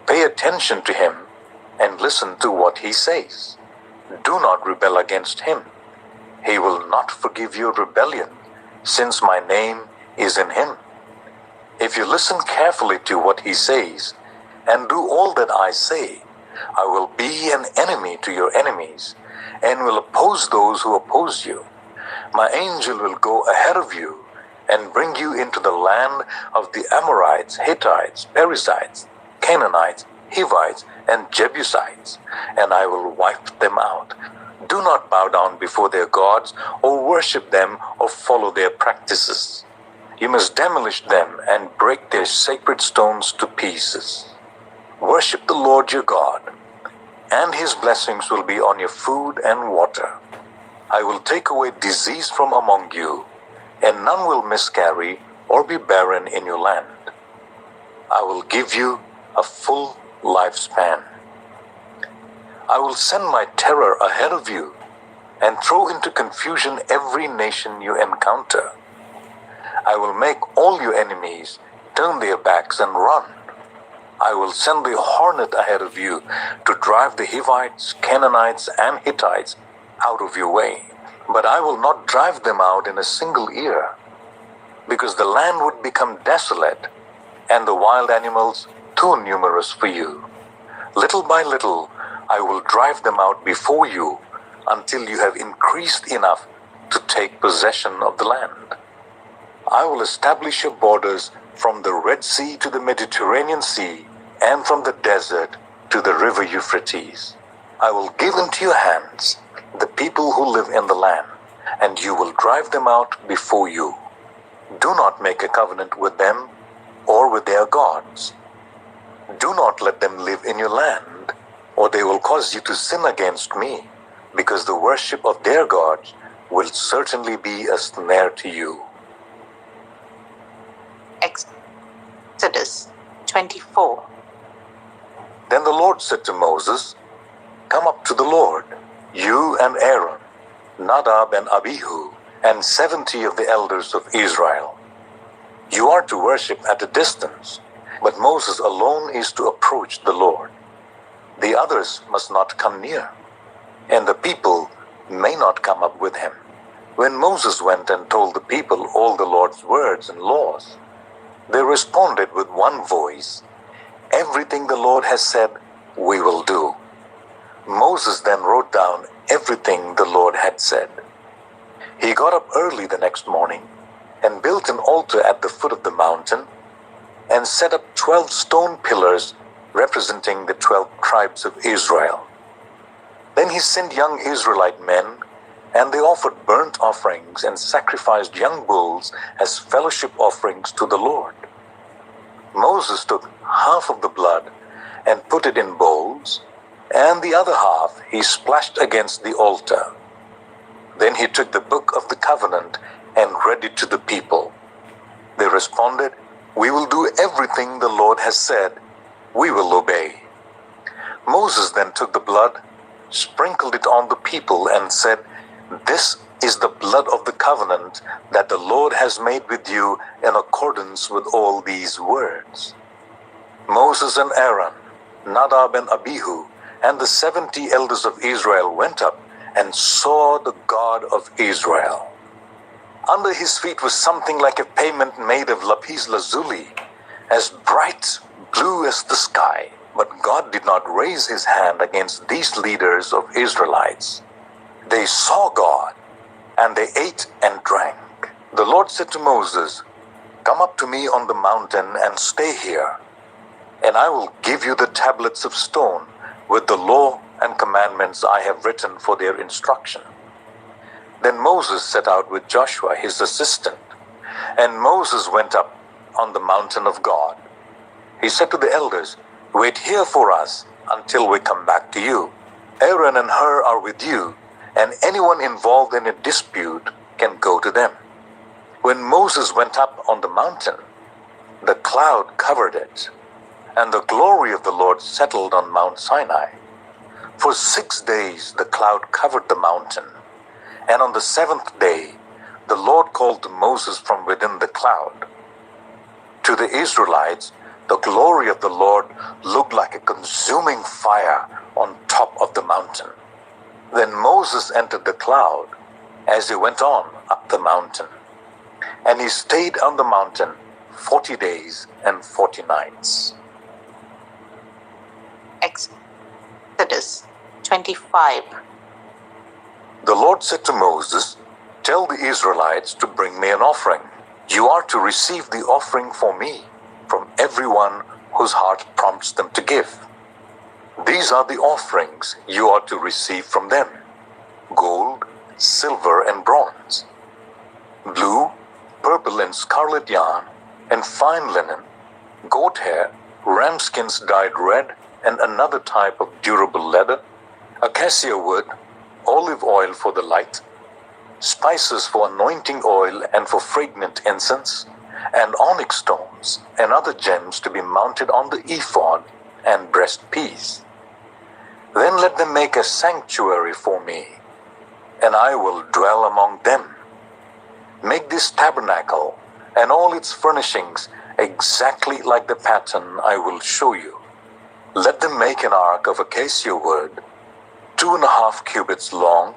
Pay attention to him and listen to what he says. Do not rebel against him. He will not forgive your rebellion, since my name is in him. If you listen carefully to what he says and do all that I say, I will be an enemy to your enemies and will oppose those who oppose you. My angel will go ahead of you and bring you into the land of the Amorites, Hittites, Perizzites, Canaanites, Hivites, and Jebusites, and I will wipe them out. Do not bow down before their gods or worship them or follow their practices. You must demolish them and break their sacred stones to pieces. Worship the Lord your God, and his blessings will be on your food and water. I will take away disease from among you, and none will miscarry or be barren in your land. I will give you a full lifespan. I will send my terror ahead of you and throw into confusion every nation you encounter. I will make all your enemies turn their backs and run. I will send the hornet ahead of you to drive the Hivites, Canaanites, and Hittites out of your way. But I will not drive them out in a single year, because the land would become desolate and the wild animals too numerous for you. Little by little, I will drive them out before you until you have increased enough to take possession of the land. I will establish your borders from the Red Sea to the Mediterranean Sea and from the desert to the river Euphrates. I will give into your hands the people who live in the land, and you will drive them out before you. Do not make a covenant with them or with their gods. Do not let them live in your land, or they will cause you to sin against me, because the worship of their gods will certainly be a snare to you. Exodus 24. Then the Lord said to Moses, "Come up to the Lord, you and Aaron, Nadab and Abihu, and 70 of the elders of Israel. You are to worship at a distance, but Moses alone is to approach the Lord. The others must not come near, and the people may not come up with him." When Moses went and told the people all the Lord's words and laws, they responded with one voice, "Everything the Lord has said, we will do." Moses then wrote down everything the Lord had said. He got up early the next morning and built an altar at the foot of the mountain and set up 12 stone pillars representing the 12 tribes of Israel. Then he sent young Israelite men, and they offered burnt offerings and sacrificed young bulls as fellowship offerings to the Lord. Moses took half of the blood and put it in bowls, and the other half he splashed against the altar. Then he took the book of the covenant and read it to the people. They responded, "We will do everything the Lord has said. We will obey." Moses then took the blood, sprinkled it on the people, and said, "This is the blood of the covenant that the Lord has made with you in accordance with all these words." Moses and Aaron, Nadab and Abihu, and the 70 elders of Israel went up and saw the God of Israel. Under his feet was something like a pavement made of lapis lazuli, as bright blue as the sky. But God did not raise his hand against these leaders of Israelites. They saw God, and they ate and drank. The Lord said to Moses, "Come up to me on the mountain and stay here, and I will give you the tablets of stone with the law and commandments I have written for their instruction." Then Moses set out with Joshua his assistant, and Moses went up on the mountain of God. He said to the elders, "Wait here for us until we come back to you. Aaron and Hur are with you, and anyone involved in a dispute can go to them." When Moses went up on the mountain, the cloud covered it, and the glory of the Lord settled on Mount Sinai. For 6 days the cloud covered the mountain, and on the 7th day the Lord called to Moses from within the cloud. To the Israelites, the glory of the Lord looked like a consuming fire on top of the mountain. Then Moses entered the cloud as he went on up the mountain, and he stayed on the mountain 40 days and 40 nights. Exodus 25. The Lord said to Moses, "Tell the Israelites to bring me an offering. You are to receive the offering for me from everyone whose heart prompts them to give. These are the offerings you are to receive from them: gold, silver, and bronze, blue, purple, and scarlet yarn, and fine linen, goat hair, ram skins dyed red, and another type of durable leather, acacia wood, olive oil for the light, spices for anointing oil and for fragrant incense, and onyx stones and other gems to be mounted on the ephod and breastpiece. Then let them make a sanctuary for me, and I will dwell among them. Make this tabernacle and all its furnishings exactly like the pattern I will show you. Let them make an ark of acacia wood, 2.5 cubits long,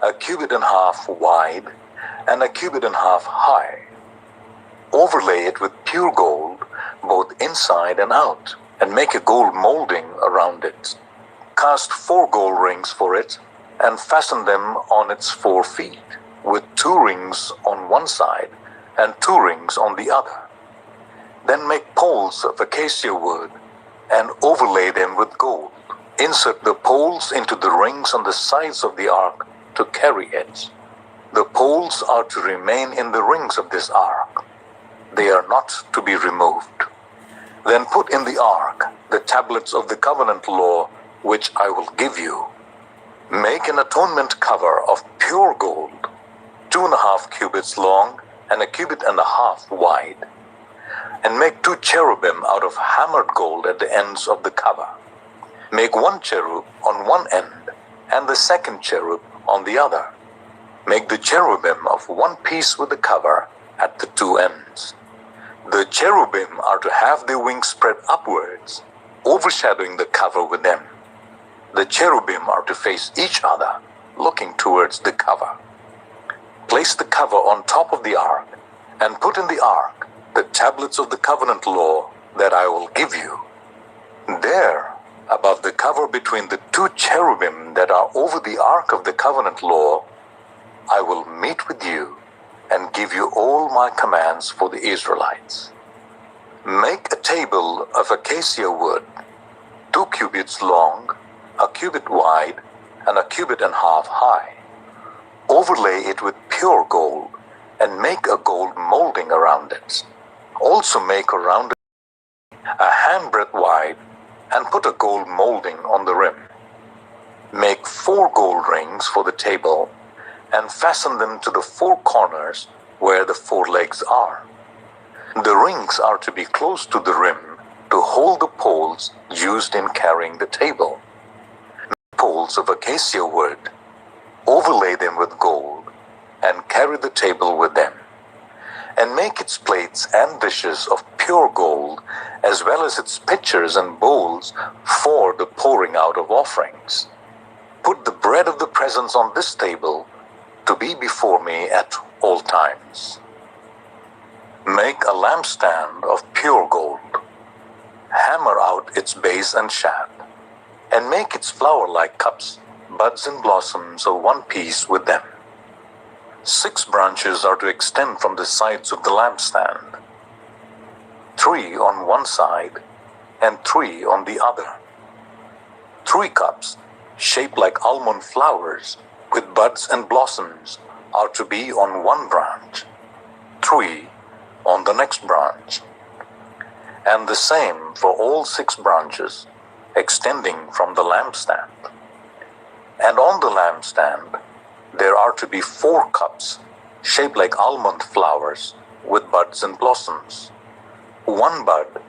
1.5 cubits wide, and 1.5 cubits high. Overlay it with pure gold, both inside and out, and make a gold molding around it. Cast 4 gold rings for it, and fasten them on its 4 feet, with 2 rings on one side and 2 rings on the other. Then make poles of acacia wood, and overlay them with gold. Insert the poles into the rings on the sides of the ark to carry it. The poles are to remain in the rings of this ark. They are not to be removed. Then put in the ark the tablets of the covenant law which I will give you. Make an atonement cover of pure gold, 2.5 cubits long and 1.5 cubits wide. And make 2 cherubim out of hammered gold at the ends of the cover. Make 1 cherub on one end and the 2nd cherub on the other. Make the cherubim of one piece with the cover at the 2 ends. The cherubim are to have their wings spread upwards, overshadowing the cover with them. The cherubim are to face each other, looking towards the cover. Place the cover on top of the ark, and put in the ark the tablets of the covenant law that I will give you. There, above the cover between the 2 cherubim that are over the ark of the covenant law, I will meet with you and give you all my commands for the Israelites. Make a table of acacia wood, 2 cubits long, 1 cubit wide, and 1.5 cubits high. Overlay it with pure gold, and make a gold molding around it. Also make around it a handbreadth wide, and put a gold molding on the rim. Make 4 gold rings for the table, and fasten them to the 4 corners where the 4 legs are. The rings are to be close to the rim to hold the poles used in carrying the table. Make poles of acacia wood, overlay them with gold, and carry the table with them. And make its plates and dishes of pure gold, as well as its pitchers and bowls for the pouring out of offerings. Put the bread of the presence on this table to be before me at all times. Make a lampstand of pure gold. Hammer out its base and shaft, and make its flower-like cups, buds and blossoms of one piece with them. 6 branches are to extend from the sides of the lampstand, 3 on one side and 3 on the other. 3 cups, shaped like almond flowers, with buds and blossoms, are to be on one branch, 3 on the next branch. and the same for all 6 branches extending from the lampstand. And on the lampstand there are to be 4 cups shaped like almond flowers with buds and blossoms. 1 bud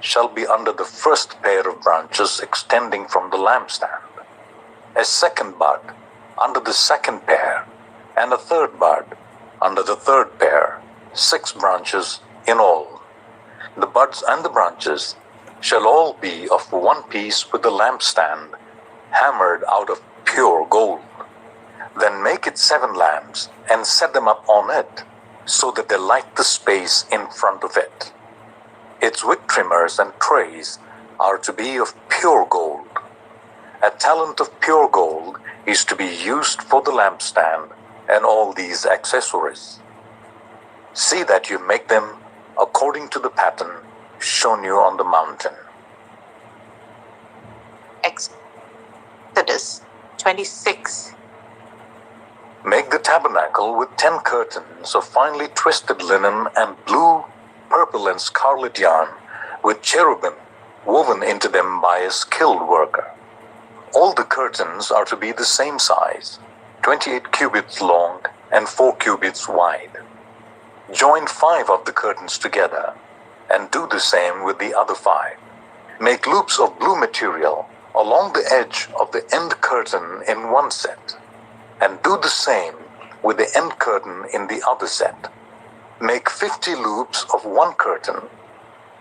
shall be under the first pair of branches extending from the lampstand, a 2nd bud under the 2nd pair, and a 3rd bud under the 3rd pair, 6 branches in all. The buds and the branches shall all be of one piece with the lampstand, hammered out of pure gold. Then make it 7 lamps, and set them up on it, so that they light the space in front of it. Its wick trimmers and trays are to be of pure gold. A talent of pure gold is to be used for the lampstand and all these accessories. See that you make them according to the pattern shown you on the mountain. Exodus 26. Make the tabernacle with 10 curtains of finely twisted linen and blue, purple, and scarlet yarn, with cherubim woven into them by a skilled worker. All the curtains are to be the same size, 28 cubits long and 4 cubits wide. Join 5 of the curtains together, and do the same with the other 5. Make loops of blue material along the edge of the end curtain in one set, and do the same with the end curtain in the other set. Make 50 loops of one curtain,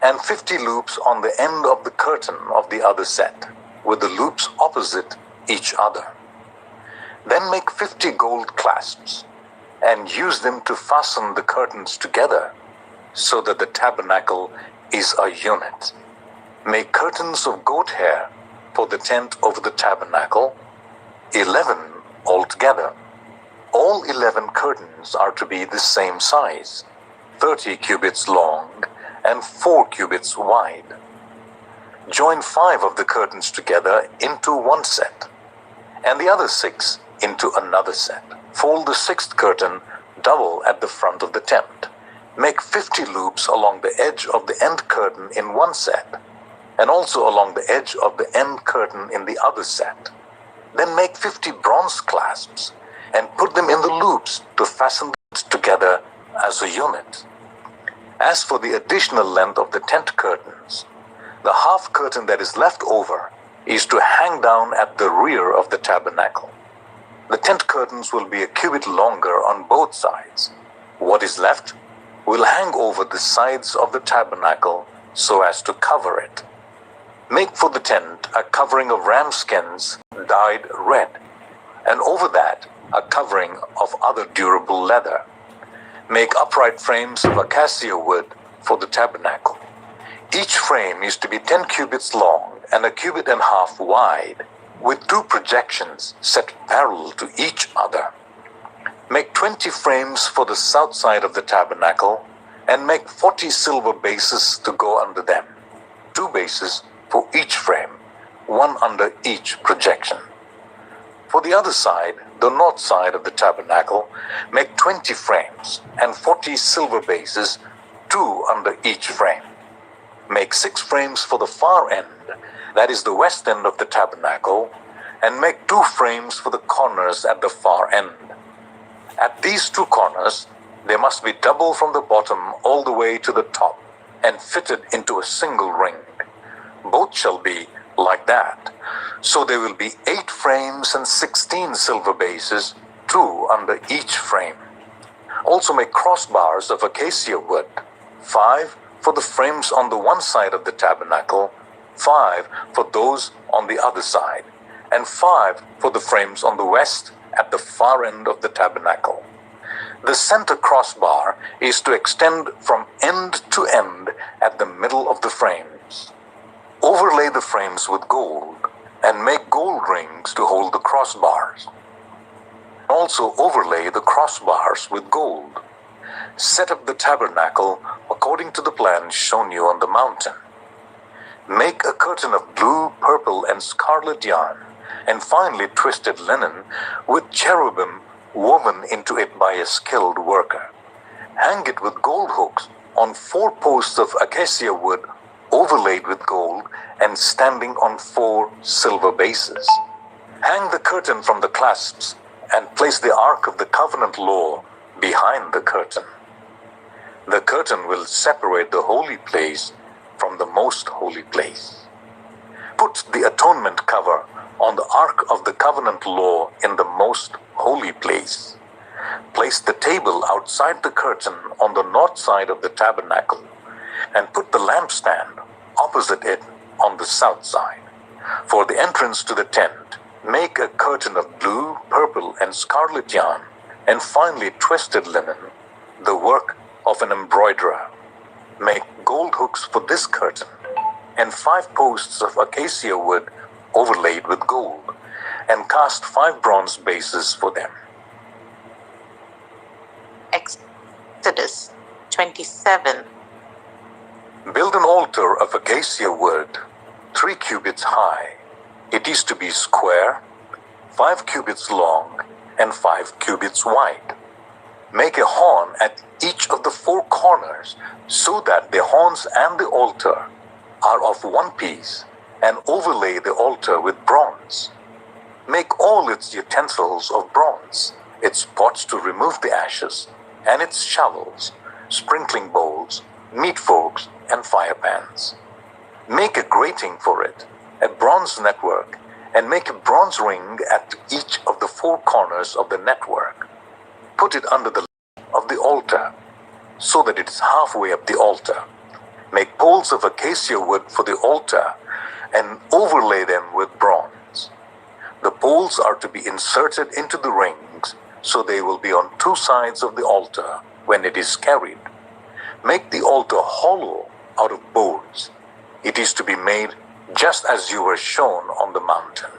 and 50 loops on the end of the curtain of the other set, with the loops opposite each other. Then make 50 gold clasps, and use them to fasten the curtains together, so that the tabernacle is a unit. Make curtains of goat hair for the tent over the tabernacle, 11 altogether. All 11 curtains are to be the same size, 30 cubits long and 4 cubits wide. Join 5 of the curtains together into one set, and the other 6 into another set. Fold the 6th curtain double at the front of the tent. Make 50 loops along the edge of the end curtain in one set, and also along the edge of the end curtain in the other set. Then make 50 bronze clasps, and put them in the loops to fasten it together as a unit. As for the additional length of the tent curtains, the half curtain that is left over is to hang down at the rear of the tabernacle. The tent curtains will be a cubit longer on both sides. What is left will hang over the sides of the tabernacle so as to cover it. Make for the tent a covering of ram skins dyed red, and over that a covering of other durable leather. Make upright frames of acacia wood for the tabernacle. Each frame is to be 10 cubits long and a cubit and a half wide, with 2 projections set parallel to each other. Make 20 frames for the south side of the tabernacle, and make 40 silver bases to go under them, 2 bases for each frame, 1 under each projection. For the other side, the north side of the tabernacle, make 20 frames and 40 silver bases, 2 under each frame. Make 6 frames for the far end, that is the west end of the tabernacle, and make 2 frames for the corners at the far end. At these 2 corners, they must be double from the bottom all the way to the top, and fitted into a single ring. Both shall be like that. So there will be 8 frames and 16 silver bases, 2 under each frame. Also make crossbars of acacia wood, 5 for the frames on the one side of the tabernacle, 5 for those on the other side, and 5 for the frames on the west at the far end of the tabernacle. The center crossbar is to extend from end to end at the middle of the frames. Overlay the frames with gold, and make gold rings to hold the crossbars. Also overlay the crossbars with gold. Set up the tabernacle according to the plan shown you on the mountain. Make a curtain of blue, purple, and scarlet yarn, and finely twisted linen, with cherubim woven into it by a skilled worker. Hang it with gold hooks on 4 posts of acacia wood overlaid with gold and standing on 4 silver bases. Hang the curtain from the clasps and place the Ark of the Covenant law behind the curtain. The curtain will separate the holy place from the most holy place. Put the atonement cover on the Ark of the Covenant law in the most holy place. Place the table outside the curtain on the north side of the tabernacle and put the lampstand opposite it on the south side. For the entrance to the tent, make a curtain of blue, purple, and scarlet yarn and finely twisted linen, the work of an embroiderer. Make gold hooks for this curtain and 5 posts of acacia wood overlaid with gold, and cast 5 bronze bases for them. Exodus 27. Build an altar of acacia wood, 3 cubits high. It is to be square, 5 cubits long, and 5 cubits wide. Make a horn at each of the 4 corners, so that the horns and the altar are of one piece, and overlay the altar with bronze. Make all its utensils of bronze, its pots to remove the ashes, and its shovels, sprinkling bowls, meat forks, and fire pans. Make a grating for it, a bronze network, and make a bronze ring at each of the 4 corners of the network. Put it under the lip of the altar, so that it is halfway up the altar. Make poles of acacia wood for the altar, and overlay them with bronze. The poles are to be inserted into the rings, so they will be on 2 sides of the altar when it is carried. Make the altar hollow out of boards. It is to be made just as you were shown on the mountain.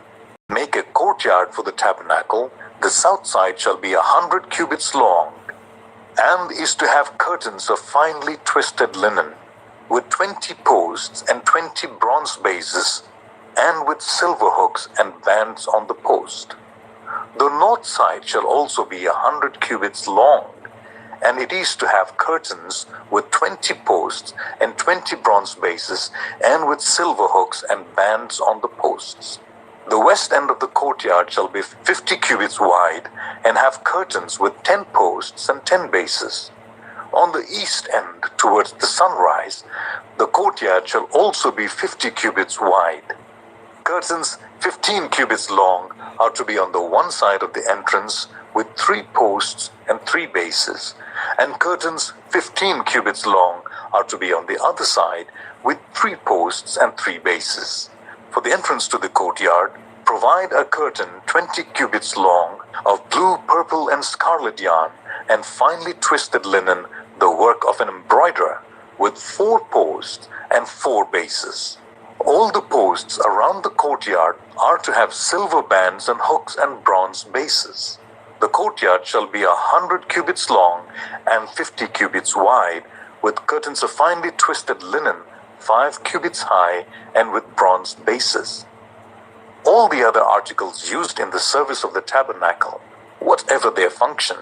Make a courtyard for the tabernacle. The south side shall be 100 cubits long, and is to have curtains of finely twisted linen, with 20 posts and 20 bronze bases, and with silver hooks and bands on the post. The north side shall also be 100 cubits long, and it is to have curtains with 20 posts and 20 bronze bases, and with silver hooks and bands on the posts. The west end of the courtyard shall be 50 cubits wide, and have curtains with 10 posts and 10 bases. On the east end, towards the sunrise, the courtyard shall also be 50 cubits wide. Curtains 15 cubits long are to be on the one side of the entrance, with 3 posts and 3 bases, and curtains 15 cubits long are to be on the other side, with 3 posts and 3 bases. For the entrance to the courtyard, provide a curtain 20 cubits long of blue, purple, and scarlet yarn, and finely twisted linen, the work of an embroiderer, with 4 posts and 4 bases. All the posts around the courtyard are to have silver bands and hooks and bronze bases. The courtyard shall be 100 cubits long and 50 cubits wide, with curtains of finely twisted linen, 5 cubits high, and with bronze bases. All the other articles used in the service of the tabernacle, whatever their function,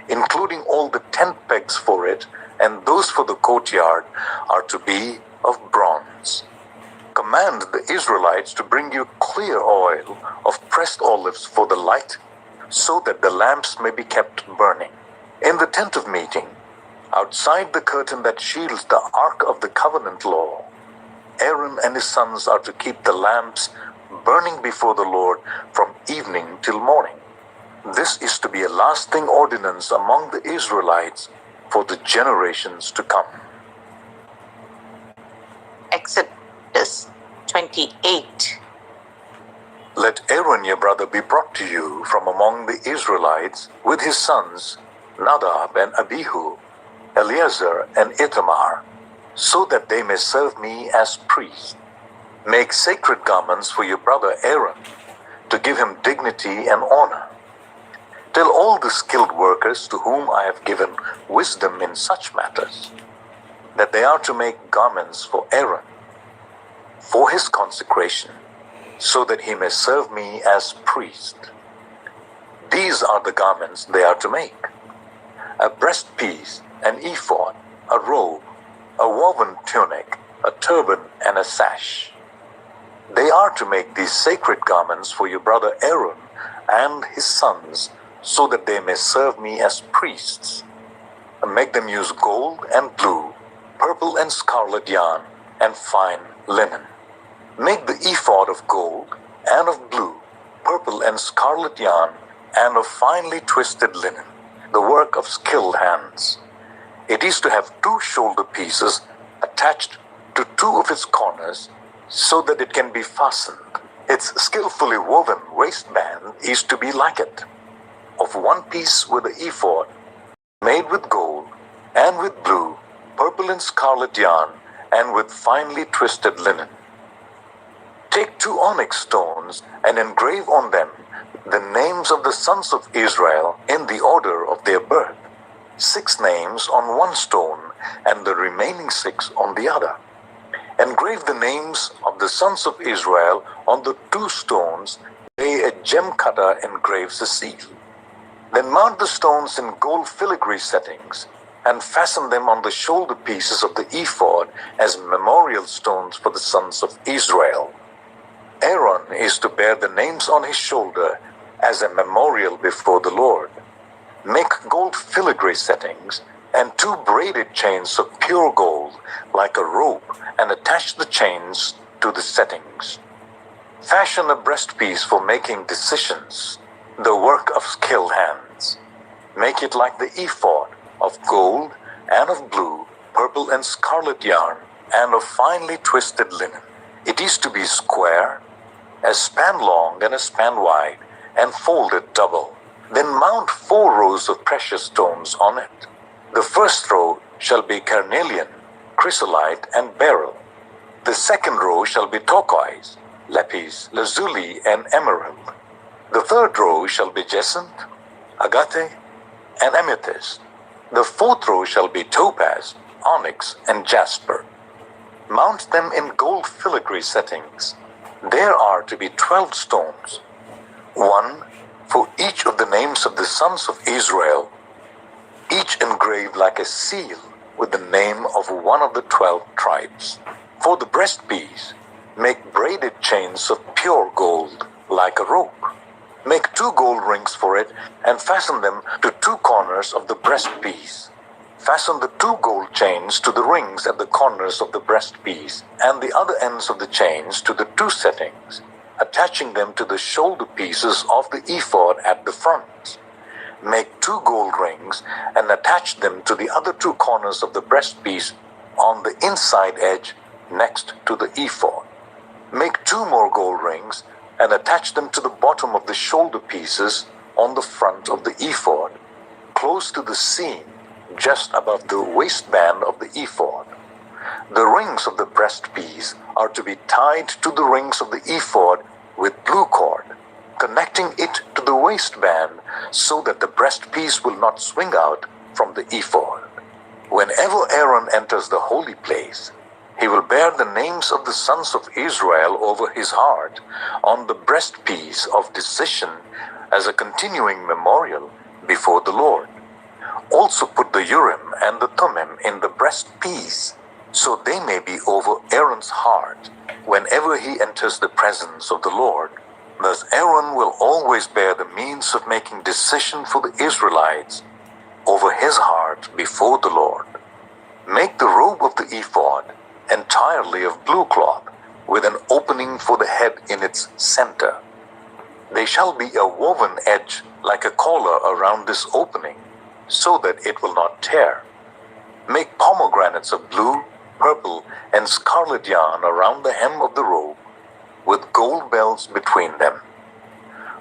including all the tent pegs for it and those for the courtyard, are to be of bronze. Command the Israelites to bring you clear oil of pressed olives for the light, so that the lamps may be kept burning. In the tent of meeting, outside the curtain that shields the Ark of the Covenant law, Aaron and his sons are to keep the lamps burning before the Lord from evening till morning. This is to be a lasting ordinance among the Israelites for the generations to come. Exodus 28. Let Aaron your brother be brought to you from among the Israelites with his sons Nadab and Abihu, Eleazar and Ithamar, so that they may serve me as priests. Make sacred garments for your brother Aaron, to give him dignity and honor. Tell all the skilled workers to whom I have given wisdom in such matters, that they are to make garments for Aaron, for his consecration, so that he may serve me as priest. These are the garments they are to make: a breastpiece, an ephod, a robe, a woven tunic, a turban, and a sash. They are to make these sacred garments for your brother Aaron and his sons, so that they may serve me as priests. Make them use gold and blue, purple and scarlet yarn, and fine linen. Make the ephod of gold and of blue, purple and scarlet yarn, and of finely twisted linen, the work of skilled hands. It is to have 2 shoulder pieces attached to 2 of its corners, so that it can be fastened. Its skillfully woven waistband is to be like it, of 1 piece with the ephod, made with gold, and with blue, purple and scarlet yarn, and with finely twisted linen. Take 2 onyx stones and engrave on them the names of the sons of Israel in the order of their birth, 6 names on 1 stone, and the remaining 6 on the other. Engrave the names of the sons of Israel on the 2 stones, where a gem cutter engraves a seal. Then mount the stones in gold filigree settings, and fasten them on the shoulder pieces of the ephod as memorial stones for the sons of Israel. Aaron is to bear the names on his shoulder as a memorial before the Lord. Make gold filigree settings and 2 braided chains of pure gold like a rope, and attach the chains to the settings. Fashion a breastpiece for making decisions, the work of skilled hands. Make it like the ephod, of gold and of blue, purple and scarlet yarn, and of finely twisted linen. It is to be square, a span long and a span wide, and folded double. Then mount 4 rows of precious stones on it. The first row shall be carnelian, chrysolite, and beryl. The second row shall be turquoise, lapis, lazuli, and emerald. The third row shall be jacinth, agate, and amethyst. The fourth row shall be topaz, onyx, and jasper. Mount them in gold filigree settings. There are to be 12 stones, 1 for each of the names of the sons of Israel, each engraved like a seal with the name of one of the 12 tribes. For the breastpiece, make braided chains of pure gold like a rope. Make 2 gold rings for it, and fasten them to 2 corners of the breastpiece. Fasten the 2 gold chains to the rings at the corners of the breastpiece, and the other ends of the chains to the 2 settings, attaching them to the shoulder pieces of the ephod at the front. Make 2 gold rings and attach them to the other 2 corners of the breastpiece on the inside edge next to the ephod. Make 2 more gold rings and attach them to the bottom of the shoulder pieces on the front of the ephod, close to the seam just above the waistband of the ephod. The rings of the breastpiece are to be tied to the rings of the ephod with blue cord, connecting it to the waistband so that the breastpiece will not swing out from the ephod. Whenever Aaron enters the holy place, he will bear the names of the sons of Israel over his heart on the breastpiece of decision as a continuing memorial before the Lord. Also put the Urim and the Thummim in the breastpiece, so they may be over Aaron's heart whenever he enters the presence of the Lord. Thus Aaron will always bear the means of making decision for the Israelites over his heart before the Lord. Make the robe of the ephod entirely of blue cloth, with an opening for the head in its center. There shall be a woven edge like a collar around this opening, so that it will not tear. Make pomegranates of blue, purple, and scarlet yarn around the hem of the robe, with gold bells between them.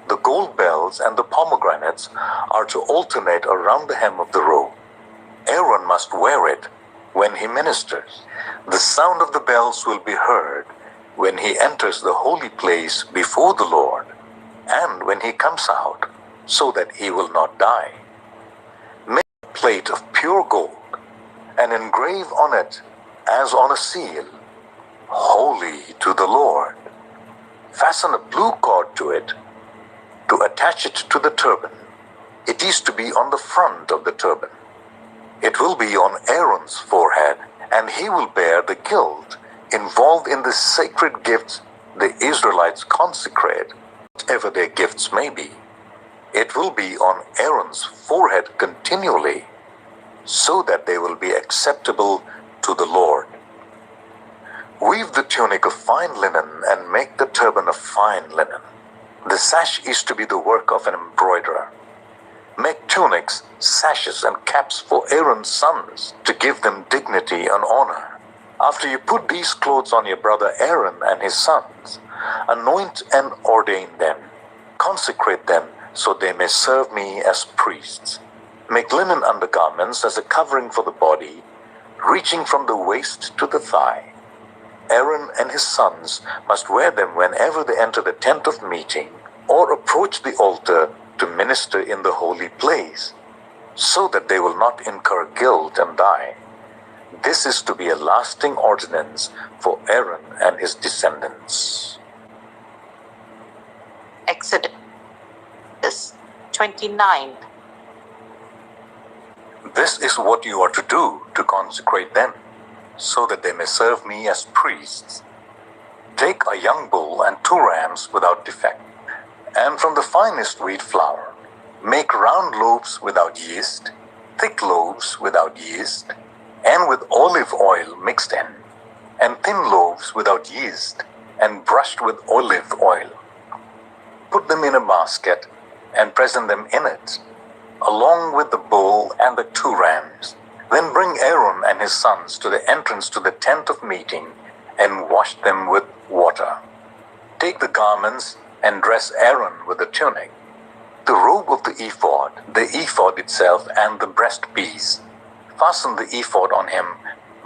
The gold bells and the pomegranates are to alternate around the hem of the robe. Aaron must wear it when he ministers. The sound of the bells will be heard when he enters the holy place before the Lord, and when he comes out, so that he will not die. Make a plate of pure gold, and engrave on it, as on a seal, Holy to the Lord. Fasten a blue cord to it, to attach it to the turban. It is to be on the front of the turban. It will be on Aaron's forehead, and he will bear the guilt involved in the sacred gifts the Israelites consecrate, whatever their gifts may be. It will be on Aaron's forehead continually, so that they will be acceptable to the Lord. Weave the tunic of fine linen and make the turban of fine linen. The sash is to be the work of an embroiderer. Make tunics, sashes, and caps for Aaron's sons to give them dignity and honor. After you put these clothes on your brother Aaron and his sons, anoint and ordain them. Consecrate them so they may serve me as priests. Make linen undergarments as a covering for the body, reaching from the waist to the thigh. Aaron and his sons must wear them whenever they enter the tent of meeting or approach the altar to minister in the holy place, so that they will not incur guilt and die. This is to be a lasting ordinance for Aaron and his descendants. Exodus 29. This is what you are to do to consecrate them, so that they may serve me as priests. Take a young bull and 2 rams without defect, and from the finest wheat flour, make round loaves without yeast, thick loaves without yeast, and with olive oil mixed in, and thin loaves without yeast, and brushed with olive oil. Put them in a basket, and present them in it, along with the bull and the 2 rams. Then bring Aaron and his sons to the entrance to the tent of meeting, and wash them with water. Take the garments and dress Aaron with the tunic, the robe of the ephod itself, and the breastpiece. Fasten the ephod on him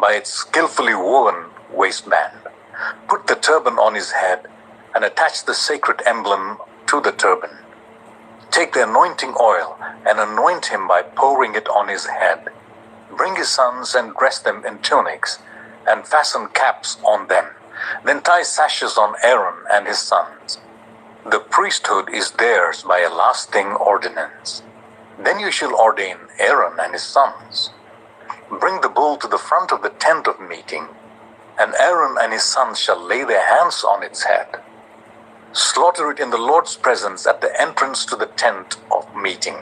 by its skillfully woven waistband. Put the turban on his head and attach the sacred emblem to the turban. Take the anointing oil and anoint him by pouring it on his head. Bring his sons and dress them in tunics and fasten caps on them. Then tie sashes on Aaron and his sons. The priesthood is theirs by a lasting ordinance. Then you shall ordain Aaron and his sons. Bring the bull to the front of the tent of meeting, and Aaron and his sons shall lay their hands on its head. Slaughter it in the Lord's presence at the entrance to the tent of meeting.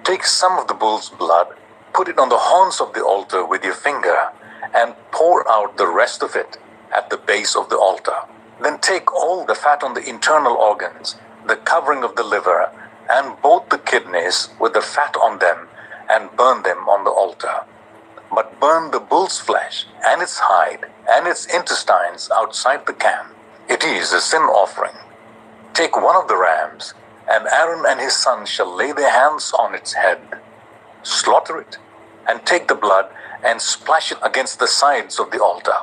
Take some of the bull's blood, put it on the horns of the altar with your finger, and pour out the rest of it at the base of the altar. Then take all the fat on the internal organs, the covering of the liver, and both the kidneys with the fat on them, and burn them on the altar. But burn the bull's flesh and its hide and its intestines outside the camp. It is a sin offering. Take one of the rams, and Aaron and his sons shall lay their hands on its head. Slaughter it, and take the blood and splash it against the sides of the altar.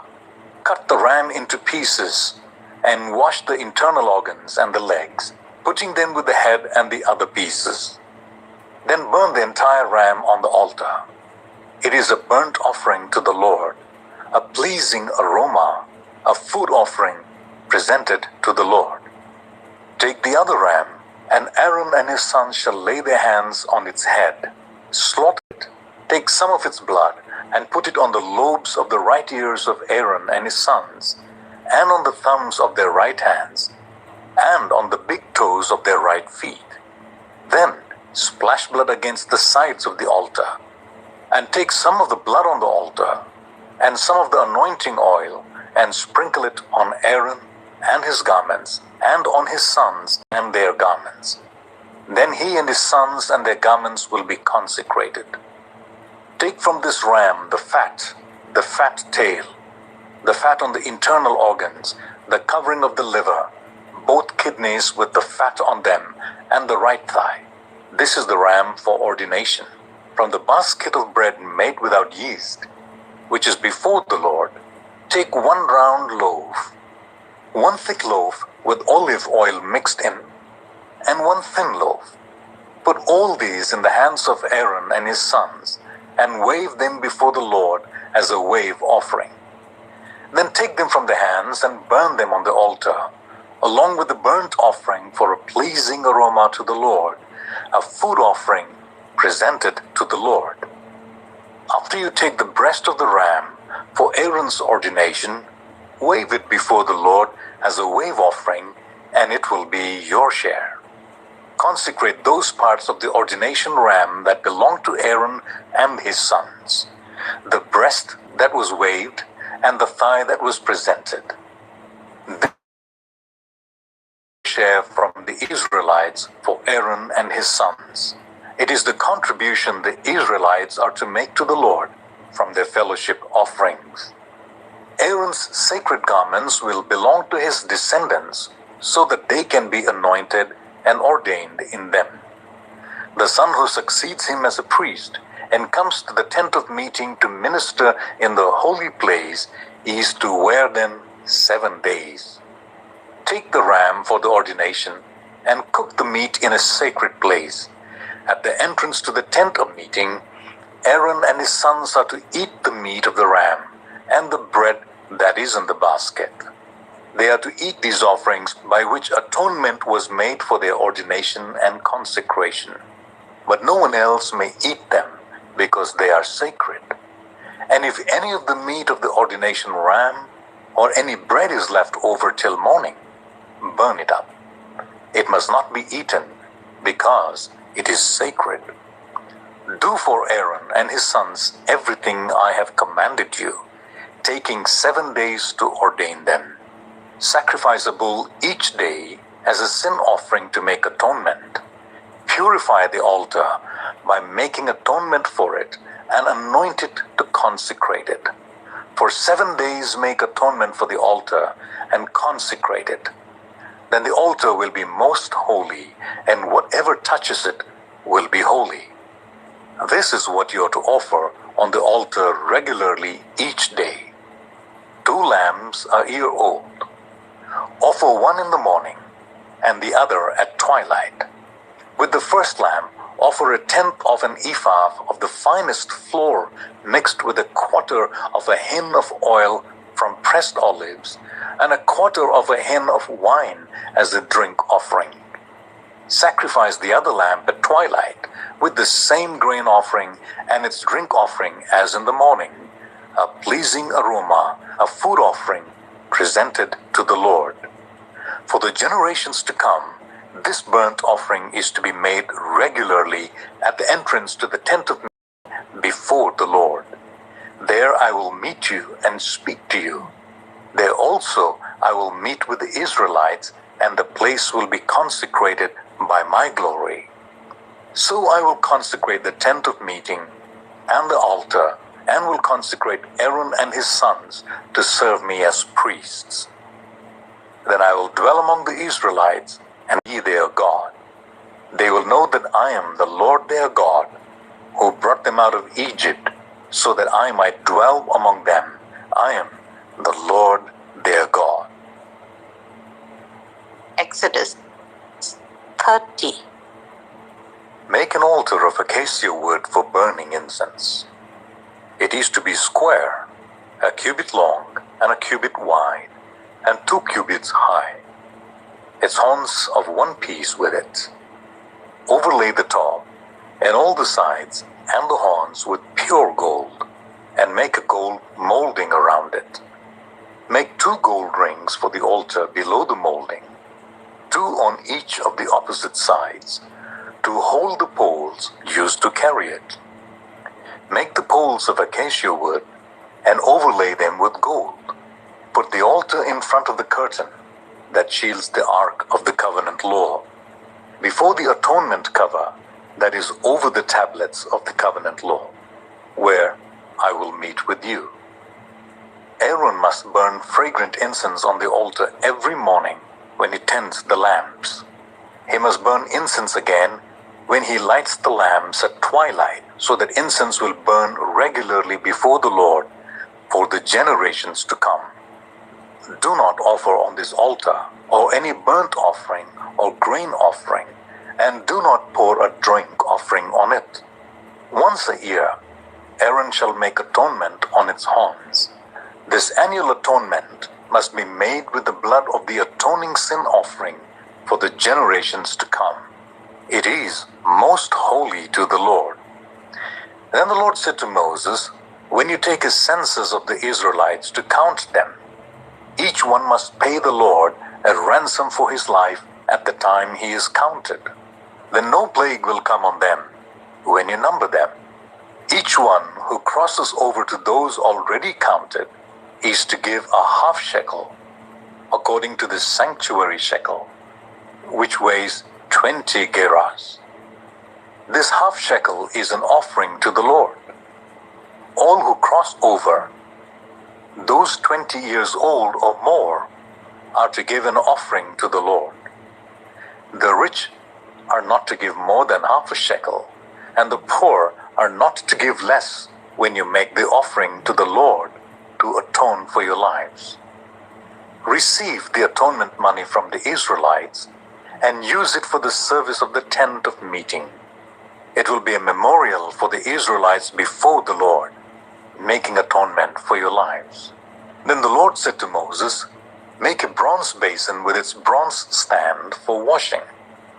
Cut the ram into pieces, and wash the internal organs and the legs, putting them with the head and the other pieces. Then burn the entire ram on the altar. It is a burnt offering to the Lord, a pleasing aroma, a food offering presented to the Lord. Take the other ram, and Aaron and his sons shall lay their hands on its head. Slaughter it. Take some of its blood, and put it on the lobes of the right ears of Aaron and his sons, and on the thumbs of their right hands, and on the big toes of their right feet. Then splash blood against the sides of the altar, and take some of the blood on the altar, and some of the anointing oil, and sprinkle it on Aaron and his garments, and on his sons and their garments. Then he and his sons and their garments will be consecrated. Take from this ram the fat tail, the fat on the internal organs, the covering of the liver, both kidneys with the fat on them, and the right thigh. This is the ram for ordination. From the basket of bread made without yeast, which is before the Lord, take 1 round loaf, 1 thick loaf with olive oil mixed in, and 1 thin loaf. Put all these in the hands of Aaron and his sons, and wave them before the Lord as a wave offering. Then take them from the hands and burn them on the altar, along with the burnt offering for a pleasing aroma to the Lord, a food offering presented to the Lord. After you take the breast of the ram for Aaron's ordination, Wave it before the Lord as a wave offering, and it will be your share. Consecrate those parts of the ordination ram that belong to Aaron and his sons, the breast that was waved and the thigh that was presented. This share from the Israelites for Aaron and his sons. It is the contribution the Israelites are to make to the Lord from their fellowship offerings. Aaron's sacred garments will belong to his descendants so that they can be anointed and ordained in them. The son who succeeds him as a priest and comes to the tent of meeting to minister in the holy place is to wear them 7 days. Take the ram for the ordination and cook the meat in a sacred place. At the entrance to the tent of meeting, Aaron and his sons are to eat the meat of the ram and the bread that is in the basket. They are to eat these offerings by which atonement was made for their ordination and consecration. But no one else may eat them because they are sacred. And if any of the meat of the ordination ram or any bread is left over till morning, burn it up. It must not be eaten because it is sacred. Do for Aaron and his sons everything I have commanded you, taking 7 days to ordain them. Sacrifice a bull each day as a sin offering to make atonement. Purify the altar by making atonement for it and anoint it to consecrate it. For 7 days make atonement for the altar and consecrate it. Then the altar will be most holy, and whatever touches it will be holy. This is what you are to offer on the altar regularly each day. 2 lambs a year old. Offer one in the morning and the other at twilight. With the first lamb, offer 1/10 of an ephah of the finest flour mixed with 1/4 of a hin of oil from pressed olives and 1/4 of a hin of wine as a drink offering. Sacrifice the other lamb at twilight with the same grain offering and its drink offering as in the morning, a pleasing aroma, a food offering presented to the Lord. For the generations to come, this burnt offering is to be made regularly at the entrance to the tent of meeting before the Lord. There I will meet you and speak to you. There also I will meet with the Israelites, and the place will be consecrated by my glory. So I will consecrate the tent of meeting and the altar, and will consecrate Aaron and his sons to serve me as priests. Then I will dwell among the Israelites and be their God. They will know that I am the Lord their God, who brought them out of Egypt, so that I might dwell among them. I am the Lord their God. Exodus 30. Make an altar of acacia wood for burning incense. It is to be square, 1 cubit long and 1 cubit wide, and 2 cubits high. Its horns of 1 piece with it. Overlay the top and all the sides and the horns with pure gold, and make a gold molding around it. Make 2 gold rings for the altar below the molding, 2 on each of the opposite sides, to hold the poles used to carry it. Make the poles of acacia wood and overlay them with gold. Put the altar in front of the curtain that shields the ark of the covenant law, before the atonement cover that is over the tablets of the covenant law, where I will meet with you. Aaron must burn fragrant incense on the altar every morning when he tends the lamps. He must burn incense again when he lights the lamps at twilight, so that incense will burn regularly before the Lord for the generations to come. Do not offer on this altar or any burnt offering or grain offering, and do not pour a drink offering on it. Once a year, Aaron shall make atonement on its horns. This annual atonement must be made with the blood of the atoning sin offering for the generations to come. It is most holy to the Lord. Then the Lord said to Moses, when you take a census of the Israelites to count them, Each one must pay the Lord a ransom for his life at the time he is counted. Then no plague will come on them when you number them. Each one who crosses over to those already counted is to give a half shekel, according to the sanctuary shekel, which weighs 20 gerahs. This half shekel is an offering to the Lord. All who cross over, those 20 years old or more, are to give an offering to the Lord. The rich are not to give more than half a shekel, and the poor are not to give less when you make the offering to the Lord to atone for your lives. Receive the atonement money from the Israelites and use it for the service of the tent of meeting. It will be a memorial for the Israelites before the Lord, making atonement for your lives. Then the Lord said to Moses, "Make a bronze basin with its bronze stand for washing.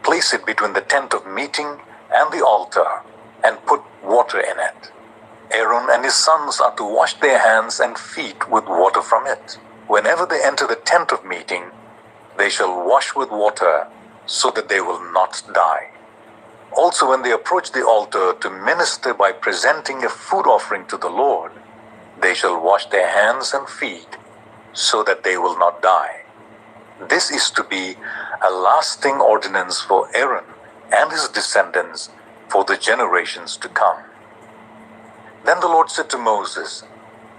Place it between the tent of meeting and the altar, and put water in it. Aaron and his sons are to wash their hands and feet with water from it. Whenever they enter the tent of meeting, they shall wash with water, so that they will not die. Also, when they approach the altar to minister by presenting a food offering to the Lord, they shall wash their hands and feet, so that they will not die. This is to be a lasting ordinance for Aaron and his descendants for the generations to come." Then the Lord said to Moses,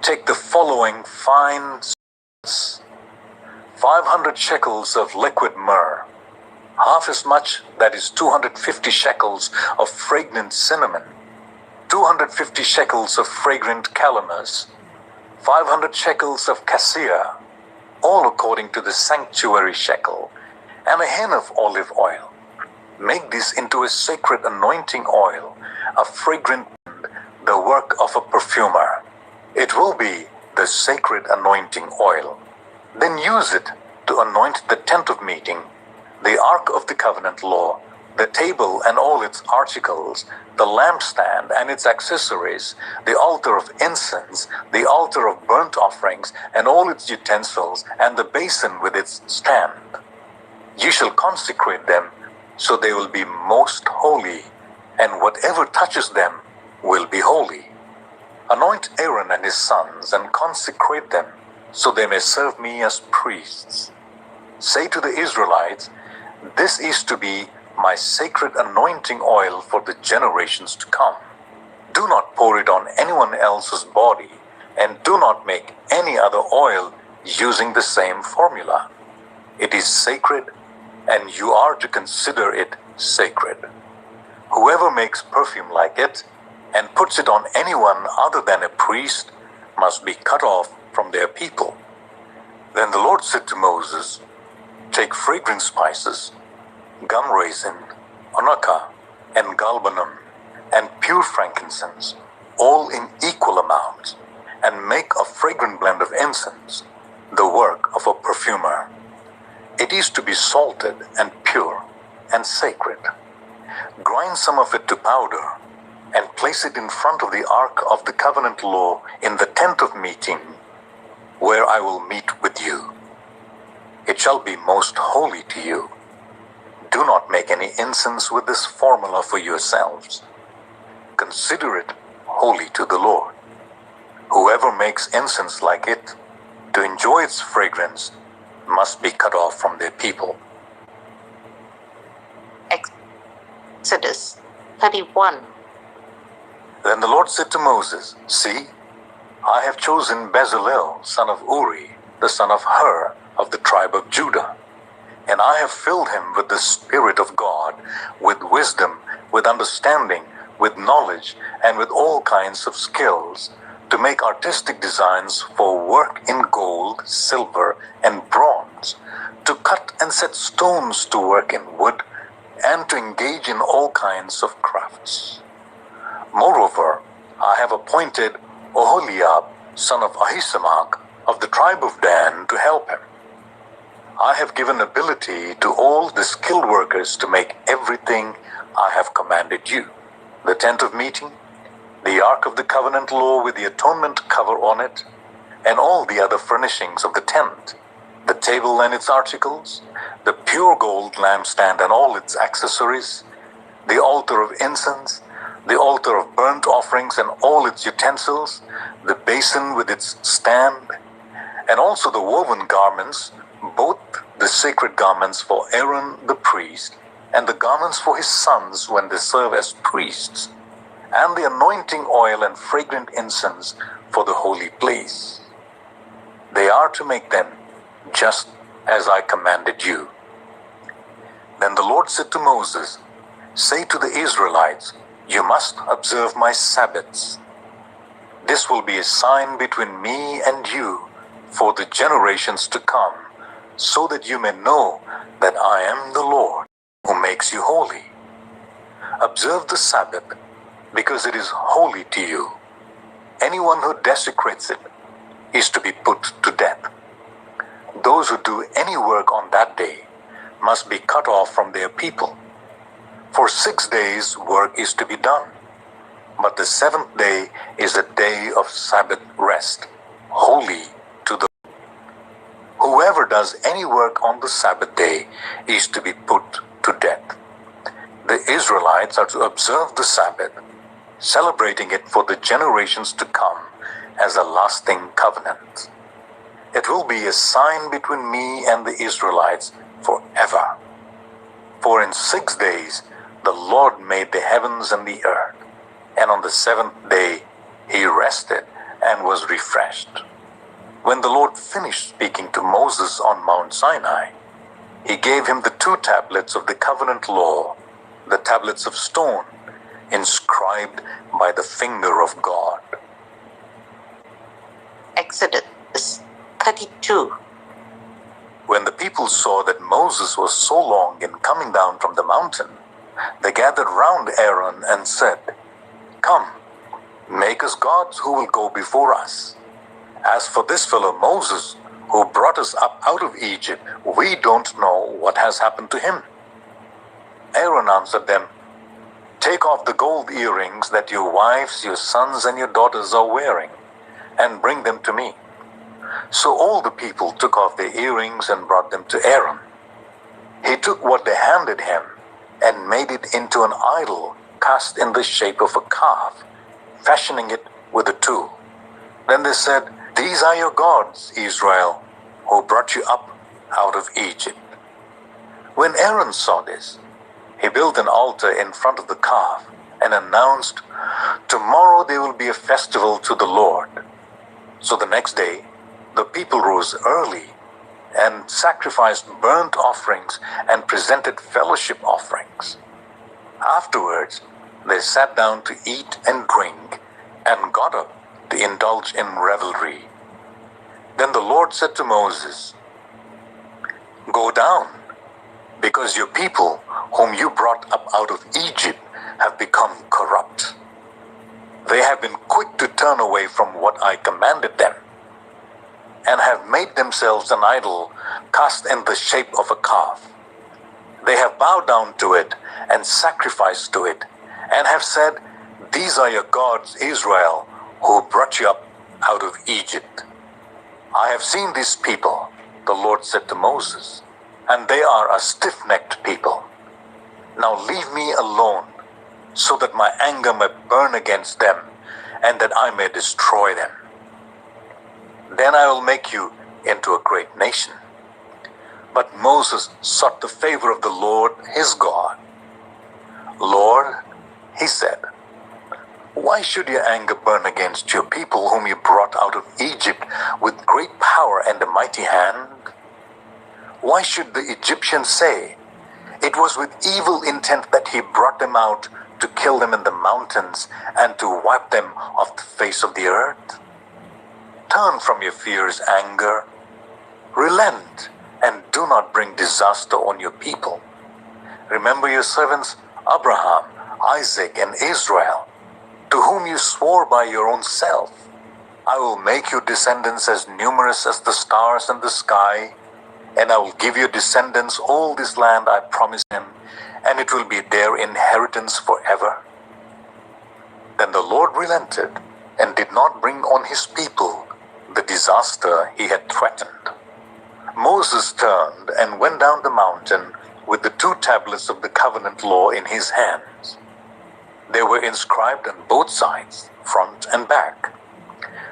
"Take the following fine 500 shekels of liquid myrrh, half as much, that is 250 shekels of fragrant cinnamon, 250 shekels of fragrant calamus, 500 shekels of cassia, all according to the sanctuary shekel, and a hin of olive oil. Make this into a sacred anointing oil, a fragrant, the work of a perfumer. It will be the sacred anointing oil. Then use it to anoint the tent of meeting, the ark of the covenant law, the table and all its articles, the lampstand and its accessories, the altar of incense, the altar of burnt offerings and all its utensils, and the basin with its stand. You shall consecrate them, so they will be most holy, and whatever touches them will be holy. Anoint Aaron and his sons and consecrate them, so they may serve me as priests. Say to the Israelites, this is to be my sacred anointing oil for the generations to come. Do not pour it on anyone else's body, and do not make any other oil using the same formula. It is sacred, and you are to consider it sacred. Whoever makes perfume like it and puts it on anyone other than a priest must be cut off from their people." Then the Lord said to Moses, "Take fragrant spices, gum raisin, onycha, and galbanum, and pure frankincense, all in equal amounts, and make a fragrant blend of incense, the work of a perfumer. It is to be salted and pure and sacred. Grind some of it to powder, and place it in front of the ark of the covenant law in the tent of meeting, where I will meet with you. It shall be most holy to you. Do not make any incense with this formula for yourselves. Consider it holy to the Lord. Whoever makes incense like it, to enjoy its fragrance, must be cut off from their people." Exodus 31. Then the Lord said to Moses, "See, I have chosen Bezalel, son of Uri, the son of Hur, of the tribe of Judah, and I have filled him with the Spirit of God, with wisdom, with understanding, with knowledge, and with all kinds of skills, to make artistic designs for work in gold, silver, and bronze, to cut and set stones to work in wood, and to engage in all kinds of crafts. Moreover, I have appointed Oholiab, son of Ahisamach, of the tribe of Dan, to help him. I have given ability to all the skilled workers to make everything I have commanded you: the tent of meeting, the ark of the covenant law with the atonement cover on it, and all the other furnishings of the tent, the table and its articles, the pure gold lampstand and all its accessories, the altar of incense, the altar of burnt offerings and all its utensils, the basin with its stand, and also the woven garments, both the sacred garments for Aaron the priest, and the garments for his sons when they serve as priests, and the anointing oil and fragrant incense for the holy place. They are to make them just as I commanded you. Then the Lord said to Moses, "Say to the Israelites, you must observe my Sabbaths. This will be a sign between me and you for the generations to come, so that you may know that I am the Lord who makes you holy. Observe the Sabbath, because it is holy to you. Anyone who desecrates it is to be put to death. Those who do any work on that day must be cut off from their people. For 6 days work is to be done, but the seventh day is a day of Sabbath rest, holy to the Lord. Whoever does any work on the Sabbath day is to be put to death. The Israelites are to observe the Sabbath, celebrating it for the generations to come as a lasting covenant. It will be a sign between me and the Israelites forever. For in 6 days the Lord made the heavens and the earth, and on the seventh day he rested and was refreshed." When the Lord finished speaking to Moses on Mount Sinai, he gave him the 2 tablets of the covenant law, the tablets of stone, inscribed by the finger of God. Exodus 32. When the people saw that Moses was so long in coming down from the mountain, they gathered round Aaron and said, "Come, make us gods who will go before us. As for this fellow Moses, who brought us up out of Egypt, we don't know what has happened to him." Aaron answered them, "Take off the gold earrings that your wives, your sons, and your daughters are wearing, and bring them to me." So all the people took off their earrings and brought them to Aaron. He took what they handed him and made it into an idol cast in the shape of a calf, fashioning it with a tool. Then they said, "These are your gods, Israel, who brought you up out of Egypt." When Aaron saw this, he built an altar in front of the calf and announced, "Tomorrow there will be a festival to the Lord." So the next day, the people rose early and sacrificed burnt offerings and presented fellowship offerings. Afterwards, they sat down to eat and drink and got up to indulge in revelry. Then the Lord said to Moses, "Go down, because your people, whom you brought up out of Egypt, have become corrupt. They have been quick to turn away from what I commanded them, and have made themselves an idol cast in the shape of a calf. They have bowed down to it and sacrificed to it, and have said, 'These are your gods, Israel, who brought you up out of Egypt.' I have seen these people," the Lord said to Moses, "and they are a stiff-necked people. Now leave me alone, so that my anger may burn against them, and that I may destroy them. Then I will make you into a great nation." But Moses sought the favor of the Lord his God. "Lord," he said, "why should your anger burn against your people whom you brought out of Egypt with great power and a mighty hand? Why should the Egyptians say, 'It was with evil intent that he brought them out to kill them in the mountains and to wipe them off the face of the earth?' Turn from your fierce anger, relent, and do not bring disaster on your people. Remember your servants Abraham, Isaac, and Israel, to whom you swore by your own self. I will make your descendants as numerous as the stars in the sky, and I will give your descendants all this land I promised them, and it will be their inheritance forever." Then the Lord relented and did not bring on his people the disaster he had threatened. Moses turned and went down the mountain with the 2 tablets of the covenant law in his hands. They were inscribed on both sides, front and back.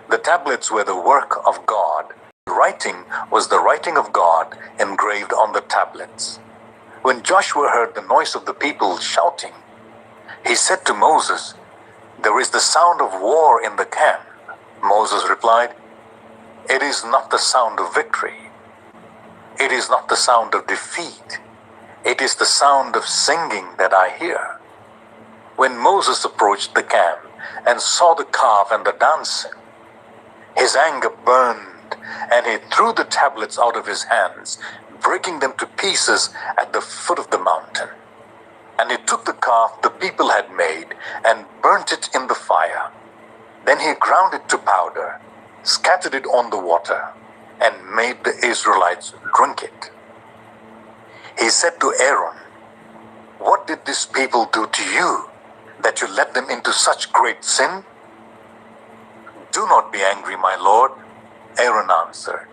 The tablets were the work of God. The writing was the writing of God engraved on the tablets. When Joshua heard the noise of the people shouting, he said to Moses, "There is the sound of war in the camp." Moses replied, "It is not the sound of victory. It is not the sound of defeat. It is the sound of singing that I hear." When Moses approached the camp and saw the calf and the dancing, his anger burned, and he threw the tablets out of his hands, breaking them to pieces at the foot of the mountain. And he took the calf the people had made and burnt it in the fire. Then he ground it to powder, scattered it on the water, and made the Israelites drink it. He said to Aaron, "What did these people do to you, that you led them into such great sin?" "Do not be angry, my Lord," Aaron answered.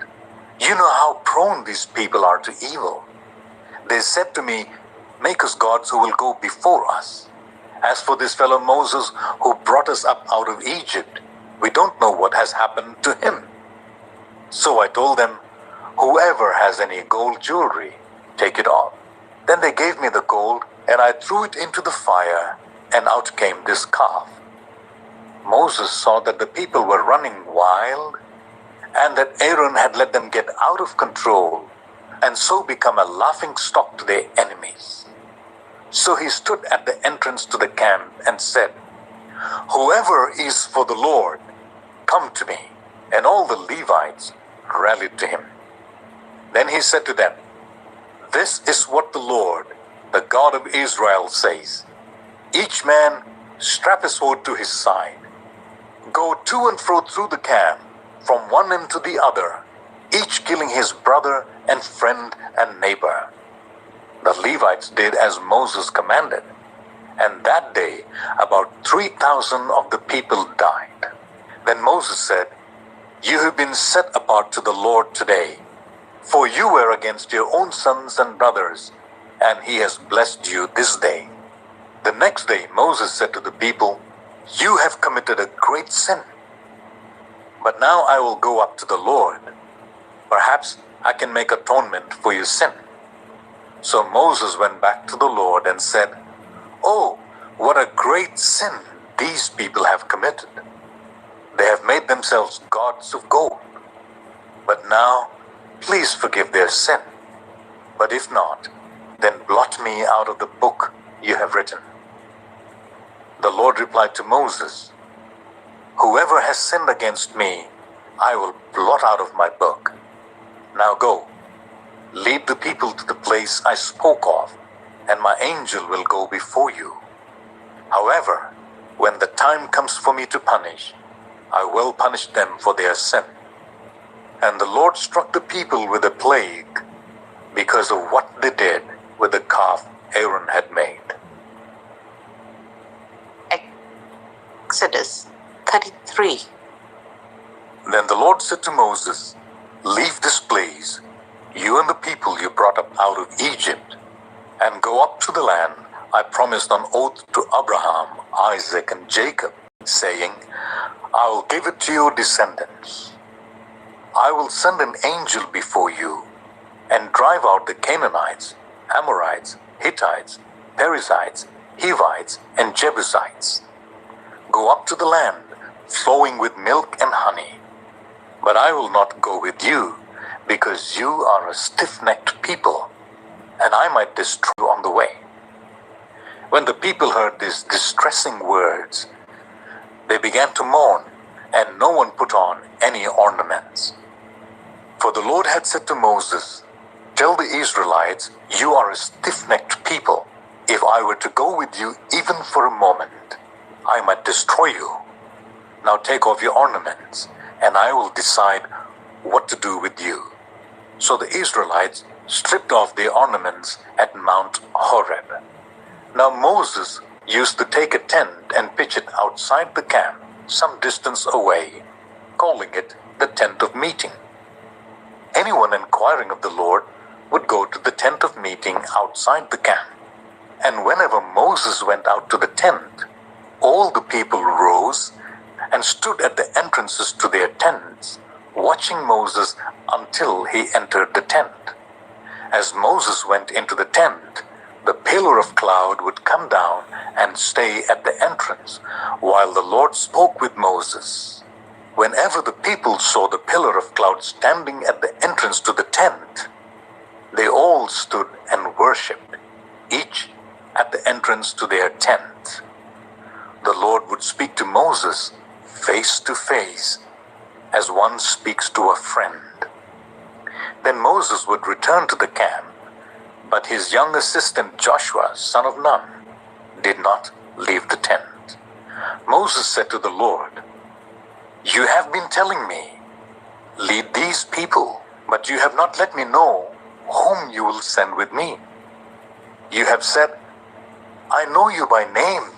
"You know how prone these people are to evil. They said to me, 'Make us gods who will go before us.' As for this fellow Moses who brought us up out of Egypt, we don't know what has happened to him." So I told them, "Whoever has any gold jewelry, take it off." Then they gave me the gold, and I threw it into the fire, and out came this calf. Moses saw that the people were running wild, and that Aaron had let them get out of control, and so become a laughing stock to their enemies. So he stood at the entrance to the camp and said, "Whoever is for the Lord, come to me." And all the Levites rallied to him. Then he said to them, "This is what the Lord, the God of Israel, says. Each man strap his sword to his side. Go to and fro through the camp, from one end to the other, each killing his brother and friend and neighbor." The Levites did as Moses commanded, and that day about 3,000 of the people died. Then Moses said, "You have been set apart to the Lord today, for you were against your own sons and brothers, and he has blessed you this day." The next day Moses said to the people, "You have committed a great sin. But now I will go up to the Lord. Perhaps I can make atonement for your sin." So Moses went back to the Lord and said, "Oh, what a great sin these people have committed. They have made themselves gods of gold. But now, please forgive their sin. But if not, then blot me out of the book you have written." The Lord replied to Moses, "Whoever has sinned against me, I will blot out of my book. Now go, lead the people to the place I spoke of, and my angel will go before you. However, when the time comes for me to punish, I will punish them for their sin." And the Lord struck the people with a plague because of what they did with the calf Aaron had made. Exodus 33. Then the Lord said to Moses, "Leave this place, you and the people you brought up out of Egypt, and go up to the land I promised on oath to Abraham, Isaac, and Jacob, saying, I will give it to your descendants. I will send an angel before you and drive out the Canaanites, Amorites, Hittites, Perizzites, Hivites, and Jebusites. Go up to the land flowing with milk and honey. But I will not go with you, because you are a stiff-necked people, and I might destroy you on the way." When the people heard these distressing words, they began to mourn, and no one put on any ornaments. For the Lord had said to Moses, "Tell the Israelites, you are a stiff-necked people. If I were to go with you even for a moment, I might destroy you. Now take off your ornaments, and I will decide what to do with you." So the Israelites stripped off their ornaments at Mount Horeb. Now Moses used to take a tent and pitch it outside the camp, some distance away, calling it the tent of meeting. anyone inquiring of the Lord would go to the tent of meeting outside the camp. And whenever Moses went out to the tent, all the people rose and stood at the entrances to their tents, watching Moses until he entered the tent. As Moses went into the tent, the pillar of cloud would come down and stay at the entrance, while the Lord spoke with Moses. Whenever the people saw the pillar of cloud standing at the entrance to the tent, they all stood and worshipped, each at the entrance to their tent. The Lord would speak to Moses face to face, as one speaks to a friend. Then Moses would return to the camp, but his young assistant Joshua, son of Nun, did not leave the tent. Moses said to the Lord, "You have been telling me, 'Lead these people,' but you have not let me know whom you will send with me. You have said, 'I know you by name,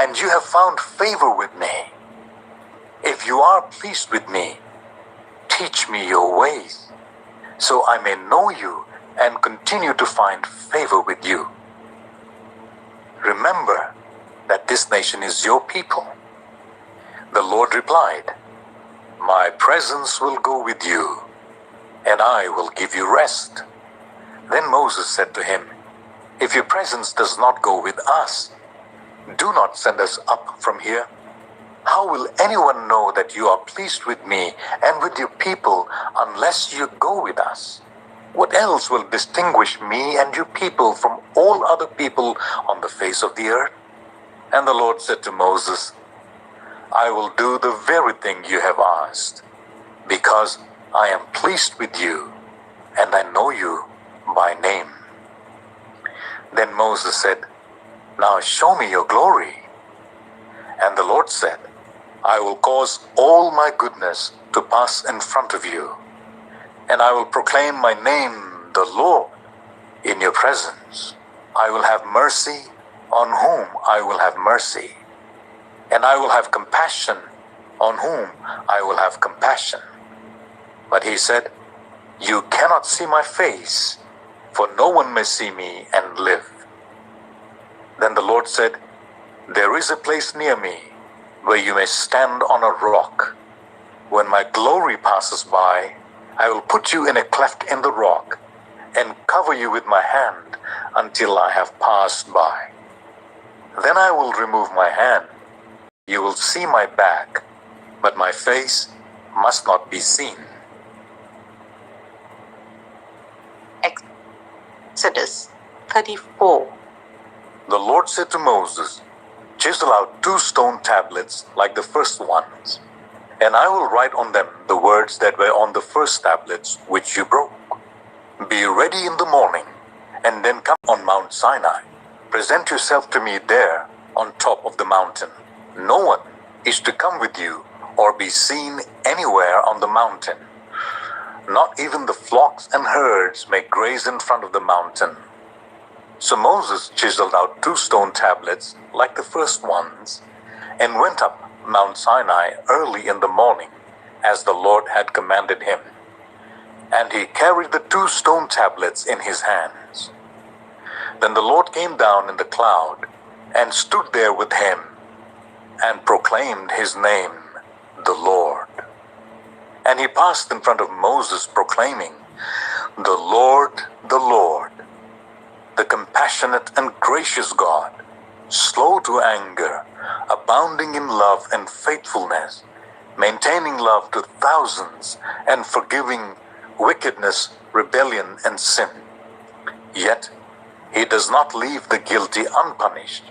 and you have found favor with me.' If you are pleased with me, teach me your ways, so I may know you and continue to find favor with you. Remember that this nation is your people." The Lord replied, "My presence will go with you, and I will give you rest." Then Moses said to him, "If your presence does not go with us, do not send us up from here. How will anyone know that you are pleased with me and with your people unless you go with us? What else will distinguish me and your people from all other people on the face of the earth?" And the Lord said to Moses, "I will do the very thing you have asked, because I am pleased with you, and I know you by name." Then Moses said, "Now show me your glory." And the Lord said, "I will cause all my goodness to pass in front of you, and I will proclaim my name, the Lord, in your presence. I will have mercy on whom I will have mercy, and I will have compassion on whom I will have compassion." But he said, "You cannot see my face, for no one may see me and live." Then the Lord said, "There is a place near me where you may stand on a rock. When my glory passes by, I will put you in a cleft in the rock and cover you with my hand until I have passed by. Then I will remove my hand. You will see my back, but my face must not be seen." Exodus 34. The Lord said to Moses, "Chisel out 2 stone tablets like the first ones, and I will write on them the words that were on the first tablets which you broke. Be ready in the morning, and then come on Mount Sinai. Present yourself to me there on top of the mountain. No one is to come with you or be seen anywhere on the mountain. Not even the flocks and herds may graze in front of the mountain." So Moses chiseled out 2 stone tablets like the first ones and went up Mount Sinai early in the morning, as the Lord had commanded him. And he carried the 2 stone tablets in his hands. Then the Lord came down in the cloud and stood there with him and proclaimed his name, the Lord. And he passed in front of Moses, proclaiming, the Lord, the compassionate and gracious God, slow to anger, abounding in love and faithfulness, maintaining love to thousands, and forgiving wickedness, rebellion, and sin. Yet he does not leave the guilty unpunished.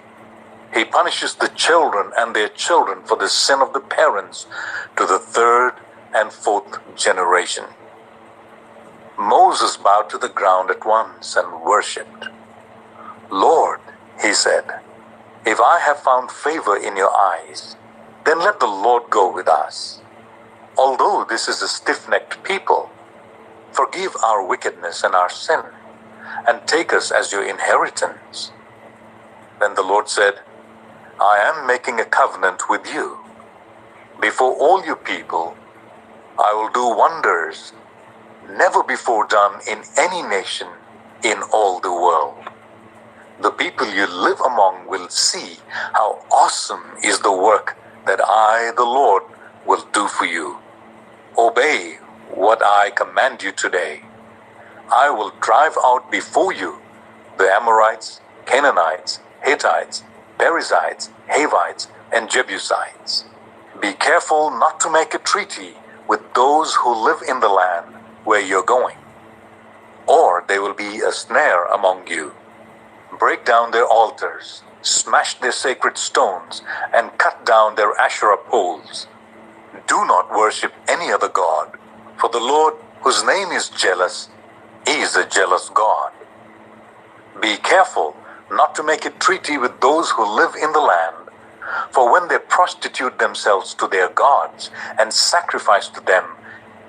He punishes the children and their children for the sin of the parents to the 3rd and 4th generation. Moses bowed to the ground at once and worshipped. "Lord," he said, "if I have found favor in your eyes, then let the Lord go with us. Although this is a stiff-necked people, forgive our wickedness and our sin, and take us as your inheritance." Then the Lord said, "I am making a covenant with you. Before all your people, I will do wonders, never before done in any nation in all the world. The people you live among will see how awesome is the work that I, the Lord, will do for you. Obey what I command you today. I will drive out before you the Amorites, Canaanites, Hittites, Perizzites, Hivites, and Jebusites. Be careful not to make a treaty with those who live in the land where you're going, or they will be a snare among you. Break down their altars, smash their sacred stones, and cut down their Asherah poles. Do not worship any other god, for the Lord, whose name is jealous, is a jealous God. Be careful not to make a treaty with those who live in the land, for when they prostitute themselves to their gods and sacrifice to them,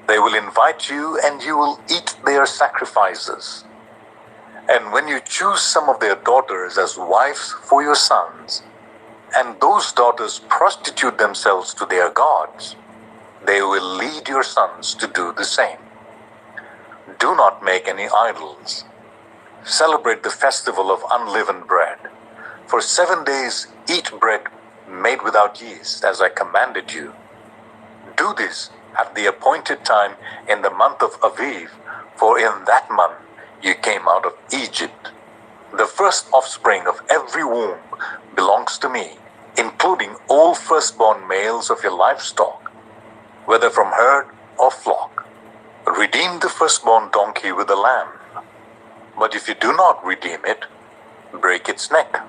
they will invite you and you will eat their sacrifices. And when you choose some of their daughters as wives for your sons, and those daughters prostitute themselves to their gods, they will lead your sons to do the same. Do not make any idols. Celebrate the festival of unleavened bread. For 7 days eat bread made without yeast, as I commanded you. Do this at the appointed time in the month of Aviv, for in that month you came out of Egypt. The first offspring of every womb belongs to me, including all firstborn males of your livestock, whether from herd or flock. Redeem the firstborn donkey with a lamb. But if you do not redeem it, break its neck.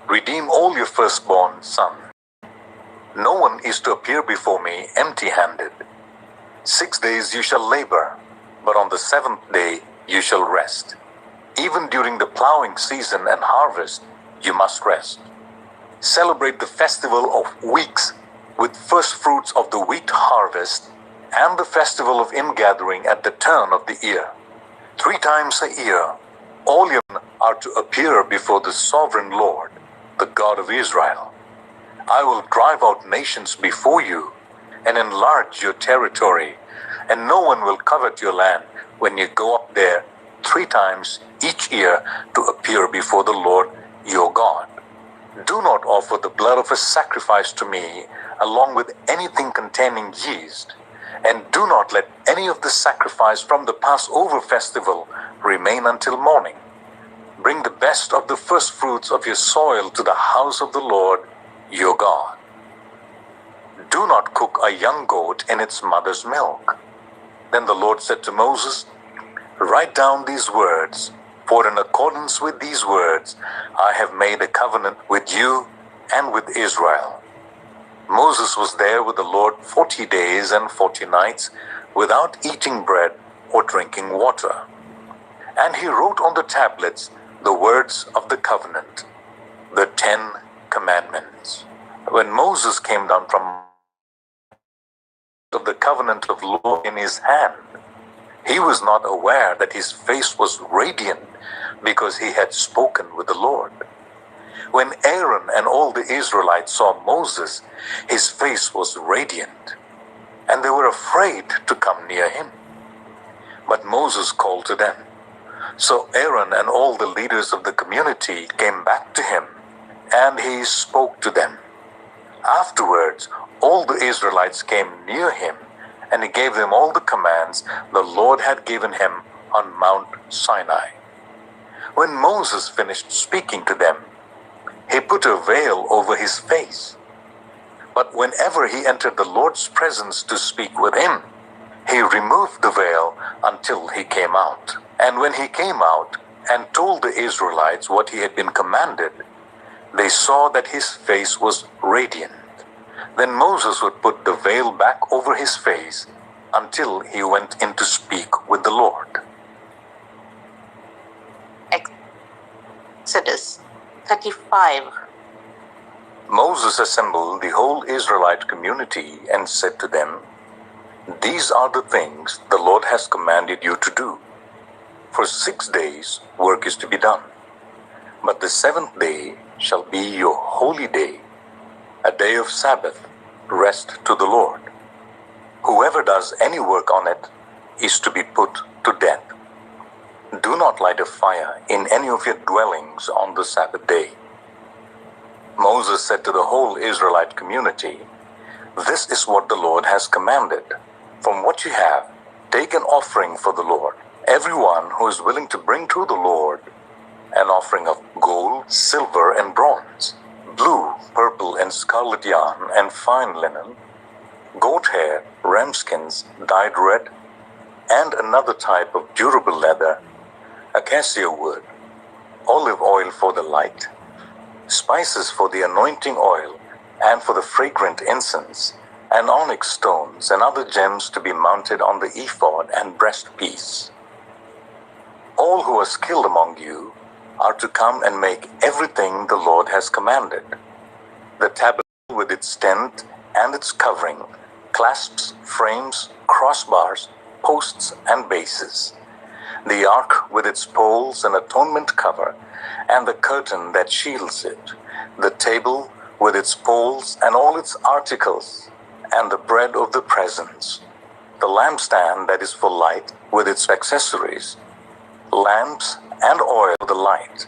Redeem all your firstborn son. No one is to appear before me empty-handed. 6 days you shall labor, but on the 7th day you shall rest. Even during the plowing season and harvest, you must rest. Celebrate the festival of weeks with first fruits of the wheat harvest and the festival of ingathering at the turn of the year. 3 times a year, all your men are to appear before the sovereign Lord, the God of Israel. I will drive out nations before you and enlarge your territory, and no one will covet your land when you go up there 3 times each year to appear before the Lord your God. Do not offer the blood of a sacrifice to me along with anything containing yeast, and do not let any of the sacrifice from the Passover festival remain until morning. Bring the best of the first fruits of your soil to the house of the Lord your God. Do not cook a young goat in its mother's milk. Then the Lord said to Moses, write down these words, for in accordance with these words I have made a covenant with you and with Israel. Moses was there with the Lord 40 days and 40 nights without eating bread or drinking water. And he wrote on the tablets the words of the covenant, the 10 commandments. When Moses came down from the covenant of law in his hand, he was not aware that his face was radiant because he had spoken with the Lord. When Aaron and all the Israelites saw Moses, his face was radiant, and they were afraid to come near him. But Moses called to them. So Aaron and all the leaders of the community came back to him, and he spoke to them. Afterwards, all the Israelites came near him, and he gave them all the commands the Lord had given him on Mount Sinai. When Moses finished speaking to them, he put a veil over his face. But whenever he entered the Lord's presence to speak with him, he removed the veil until he came out. And when he came out and told the Israelites what he had been commanded, they saw that his face was radiant. Then Moses would put the veil back over his face until he went in to speak with the Lord. Exodus 35. Moses assembled the whole Israelite community and said to them, these are the things the Lord has commanded you to do. For 6 days work is to be done, but the 7th day shall be your holy day, a day of Sabbath, rest to the Lord. Whoever does any work on it is to be put to death. Do not light a fire in any of your dwellings on the Sabbath day. Moses said to the whole Israelite community, "This is what the Lord has commanded. From what you have, take an offering for the Lord. Everyone who is willing to bring to the Lord an offering of gold, silver, and bronze, blue, purple, and scarlet yarn, and fine linen, goat hair, ram skins dyed red, and another type of durable leather, acacia wood, olive oil for the light, spices for the anointing oil and for the fragrant incense, and onyx stones and other gems to be mounted on the ephod and breastpiece. All who are skilled among you are to come and make everything the Lord has commanded: the tabernacle with its tent and its covering, clasps, frames, crossbars, posts, and bases, the ark with its poles and atonement cover, and the curtain that shields it, the table with its poles and all its articles, and the bread of the presence, the lampstand that is for light with its accessories, lamps and oil for the light,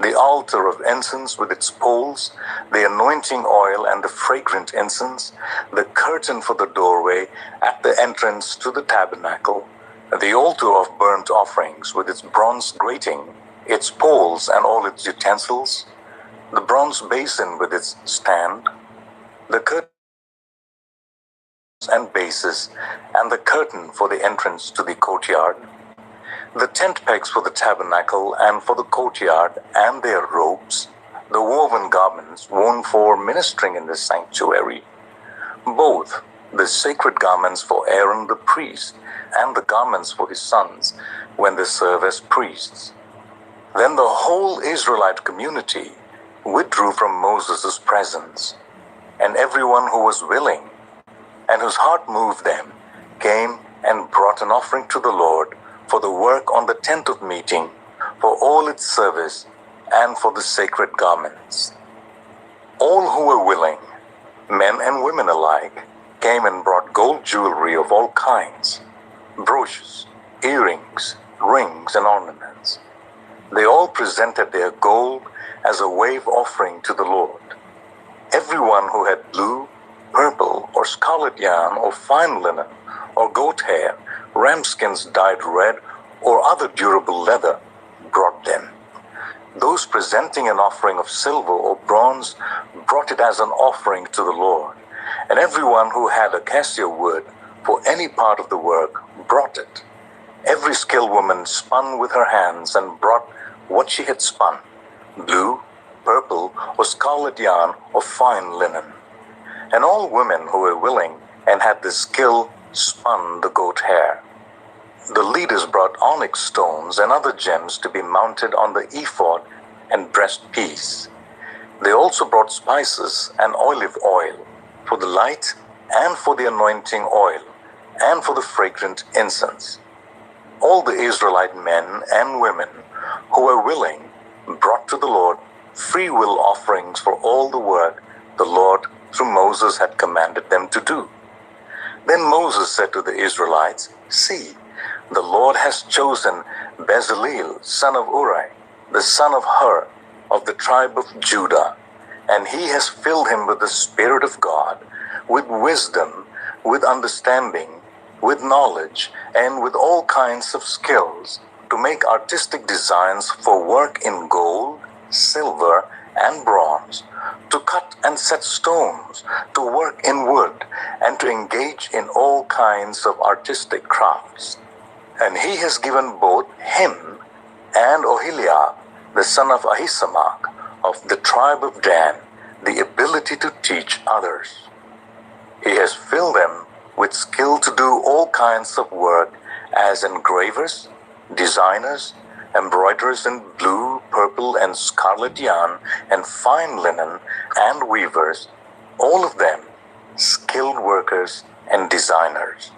the altar of incense with its poles, the anointing oil and the fragrant incense, the curtain for the doorway at the entrance to the tabernacle, the altar of burnt offerings with its bronze grating, its poles and all its utensils, the bronze basin with its stand, the curtains and bases, and the curtain for the entrance to the courtyard, the tent pegs for the tabernacle and for the courtyard and their robes, the woven garments worn for ministering in the sanctuary, both the sacred garments for Aaron the priest and the garments for his sons when they serve as priests. Then the whole Israelite community withdrew from Moses' presence, and everyone who was willing and whose heart moved them came and brought an offering to the Lord for the work on the tent of meeting, for all its service, and for the sacred garments. All who were willing, men and women alike, came and brought gold jewelry of all kinds, brooches, earrings, rings, and ornaments. They all presented their gold as a wave offering to the Lord. Everyone who had blue, purple, or scarlet yarn, or fine linen, or goat hair, ram skins dyed red, or other durable leather, brought them. Those presenting an offering of silver or bronze brought it as an offering to the Lord, and everyone who had acacia wood for any part of the work brought it. Every skilled woman spun with her hands and brought what she had spun, blue, purple, or scarlet yarn, or fine linen. And all women who were willing and had the skill spun the goat hair. The leaders brought onyx stones and other gems to be mounted on the ephod and breastpiece. They also brought spices and olive oil for the light and for the anointing oil and for the fragrant incense. All the Israelite men and women who were willing brought to the Lord free will offerings for all the work the Lord through Moses had commanded them to do. Then Moses said to the Israelites, "See, the Lord has chosen Bezaleel, son of Uri, the son of Hur, of the tribe of Judah, and he has filled him with the Spirit of God, with wisdom, with understanding, with knowledge, and with all kinds of skills, to make artistic designs for work in gold, silver, and bronze, to cut and set stones, to work in wood, and to engage in all kinds of artistic crafts. And he has given both him and Oholiab, the son of Ahisamach, of the tribe of Dan, the ability to teach others. He has filled them with skill to do all kinds of work as engravers, designers, embroiderers in blue, purple, and scarlet yarn, and fine linen, and weavers, all of them skilled workers and designers."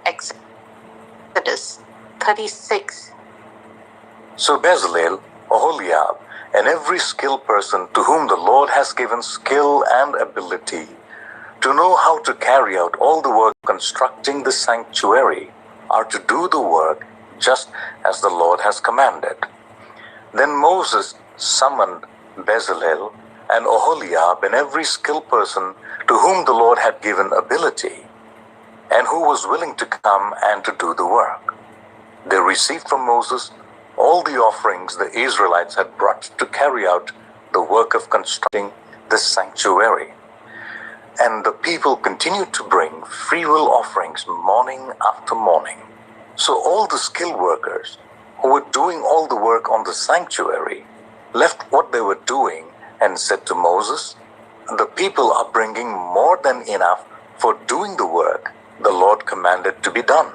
Exodus 36. So Bezaleel, Oholiab, and every skilled person to whom the Lord has given skill and ability To know how to carry out all the work constructing the sanctuary are to do the work just as the Lord has commanded. Then Moses summoned Bezalel and Oholiab and every skilled person to whom the Lord had given ability, and who was willing to come and to do the work. They received from Moses all the offerings the Israelites had brought to carry out the work of constructing the sanctuary. And the people continued to bring freewill offerings morning after morning. So all the skilled workers who were doing all the work on the sanctuary left what they were doing and said to Moses, "The people are bringing more than enough for doing the work the Lord commanded to be done."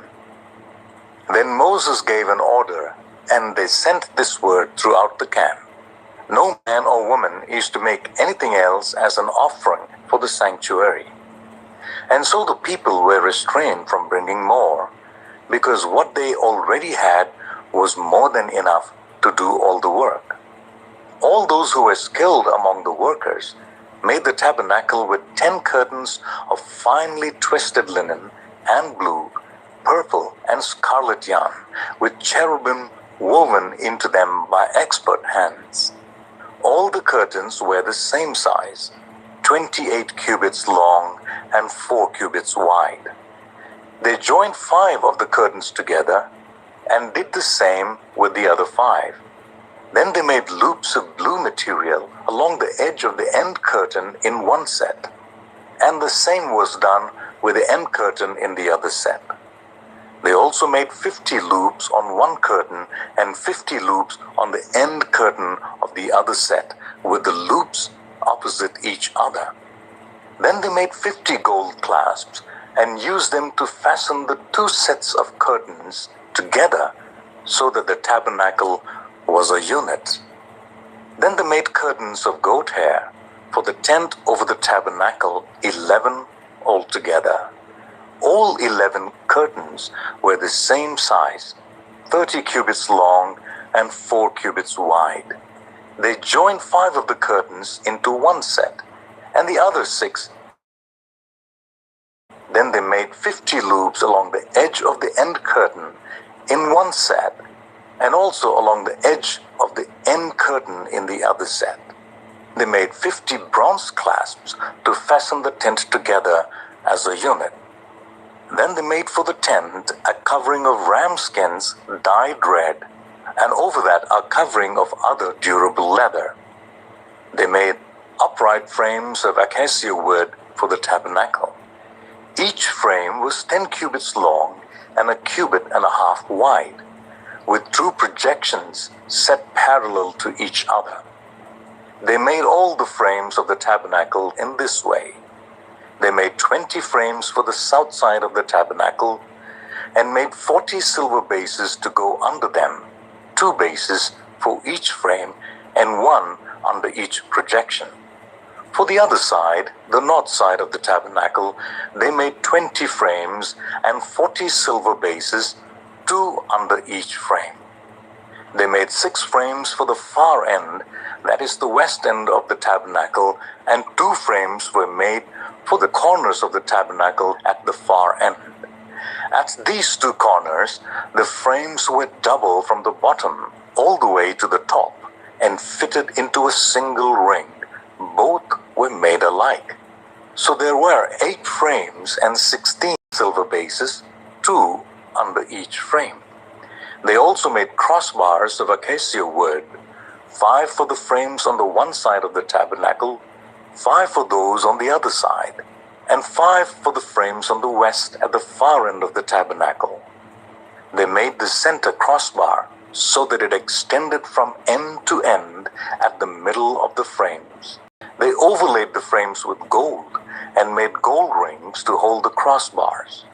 Then Moses gave an order, and they sent this word throughout the camp: "No man or woman is to make anything else as an offering for the sanctuary." And so the people were restrained from bringing more, because what they already had was more than enough to do all the work. All those who were skilled among the workers made the tabernacle with 10 curtains of finely twisted linen and blue, purple, and scarlet yarn, with cherubim woven into them by expert hands. All the curtains were the same size, 28 cubits long and 4 cubits wide. They joined 5 of the curtains together and did the same with the other 5. Then they made loops of blue material along the edge of the end curtain in one set, and the same was done with the end curtain in the other set. They also made 50 loops on one curtain and 50 loops on the end curtain of the other set, with the loops opposite each other. Then they made 50 gold clasps and used them to fasten the 2 sets of curtains together so that the tabernacle was a unit. Then they made curtains of goat hair for the tent over the tabernacle, 11 altogether. All 11 curtains were the same size, 30 cubits long and 4 cubits wide. They joined 5 of the curtains into one set, and the other 6. Then they made 50 loops along the edge of the end curtain in one set, and also along the edge of the end curtain in the other set. They made 50 bronze clasps to fasten the tent together as a unit. Then they made for the tent a covering of ram skins dyed red, and over that a covering of other durable leather. They made upright frames of acacia wood for the tabernacle. Each frame was 10 cubits long and a cubit and a half wide, with 2 projections set parallel to each other. They made all the frames of the tabernacle in this way. They made 20 frames for the south side of the tabernacle, and made 40 silver bases to go under them, 2 bases for each frame, and 1 under each projection. For the other side, the north side of the tabernacle, they made 20 frames and 40 silver bases, 2 under each frame. They made 6 frames for the far end, that is the west end of the tabernacle, and 2 frames were made for the corners of the tabernacle at the far end. At these 2 corners, the frames were double from the bottom all the way to the top, and fitted into a single ring. Both were made alike. So there were 8 frames and 16 silver bases, 2 under each frame. They also made crossbars of acacia wood, 5 for the frames on the one side of the tabernacle, 5 for those on the other side, and 5 for the frames on the west at the far end of the tabernacle. They made the center crossbar so that it extended from end to end at the middle of the frames. They overlaid the frames with gold and made gold rings to hold the crossbars.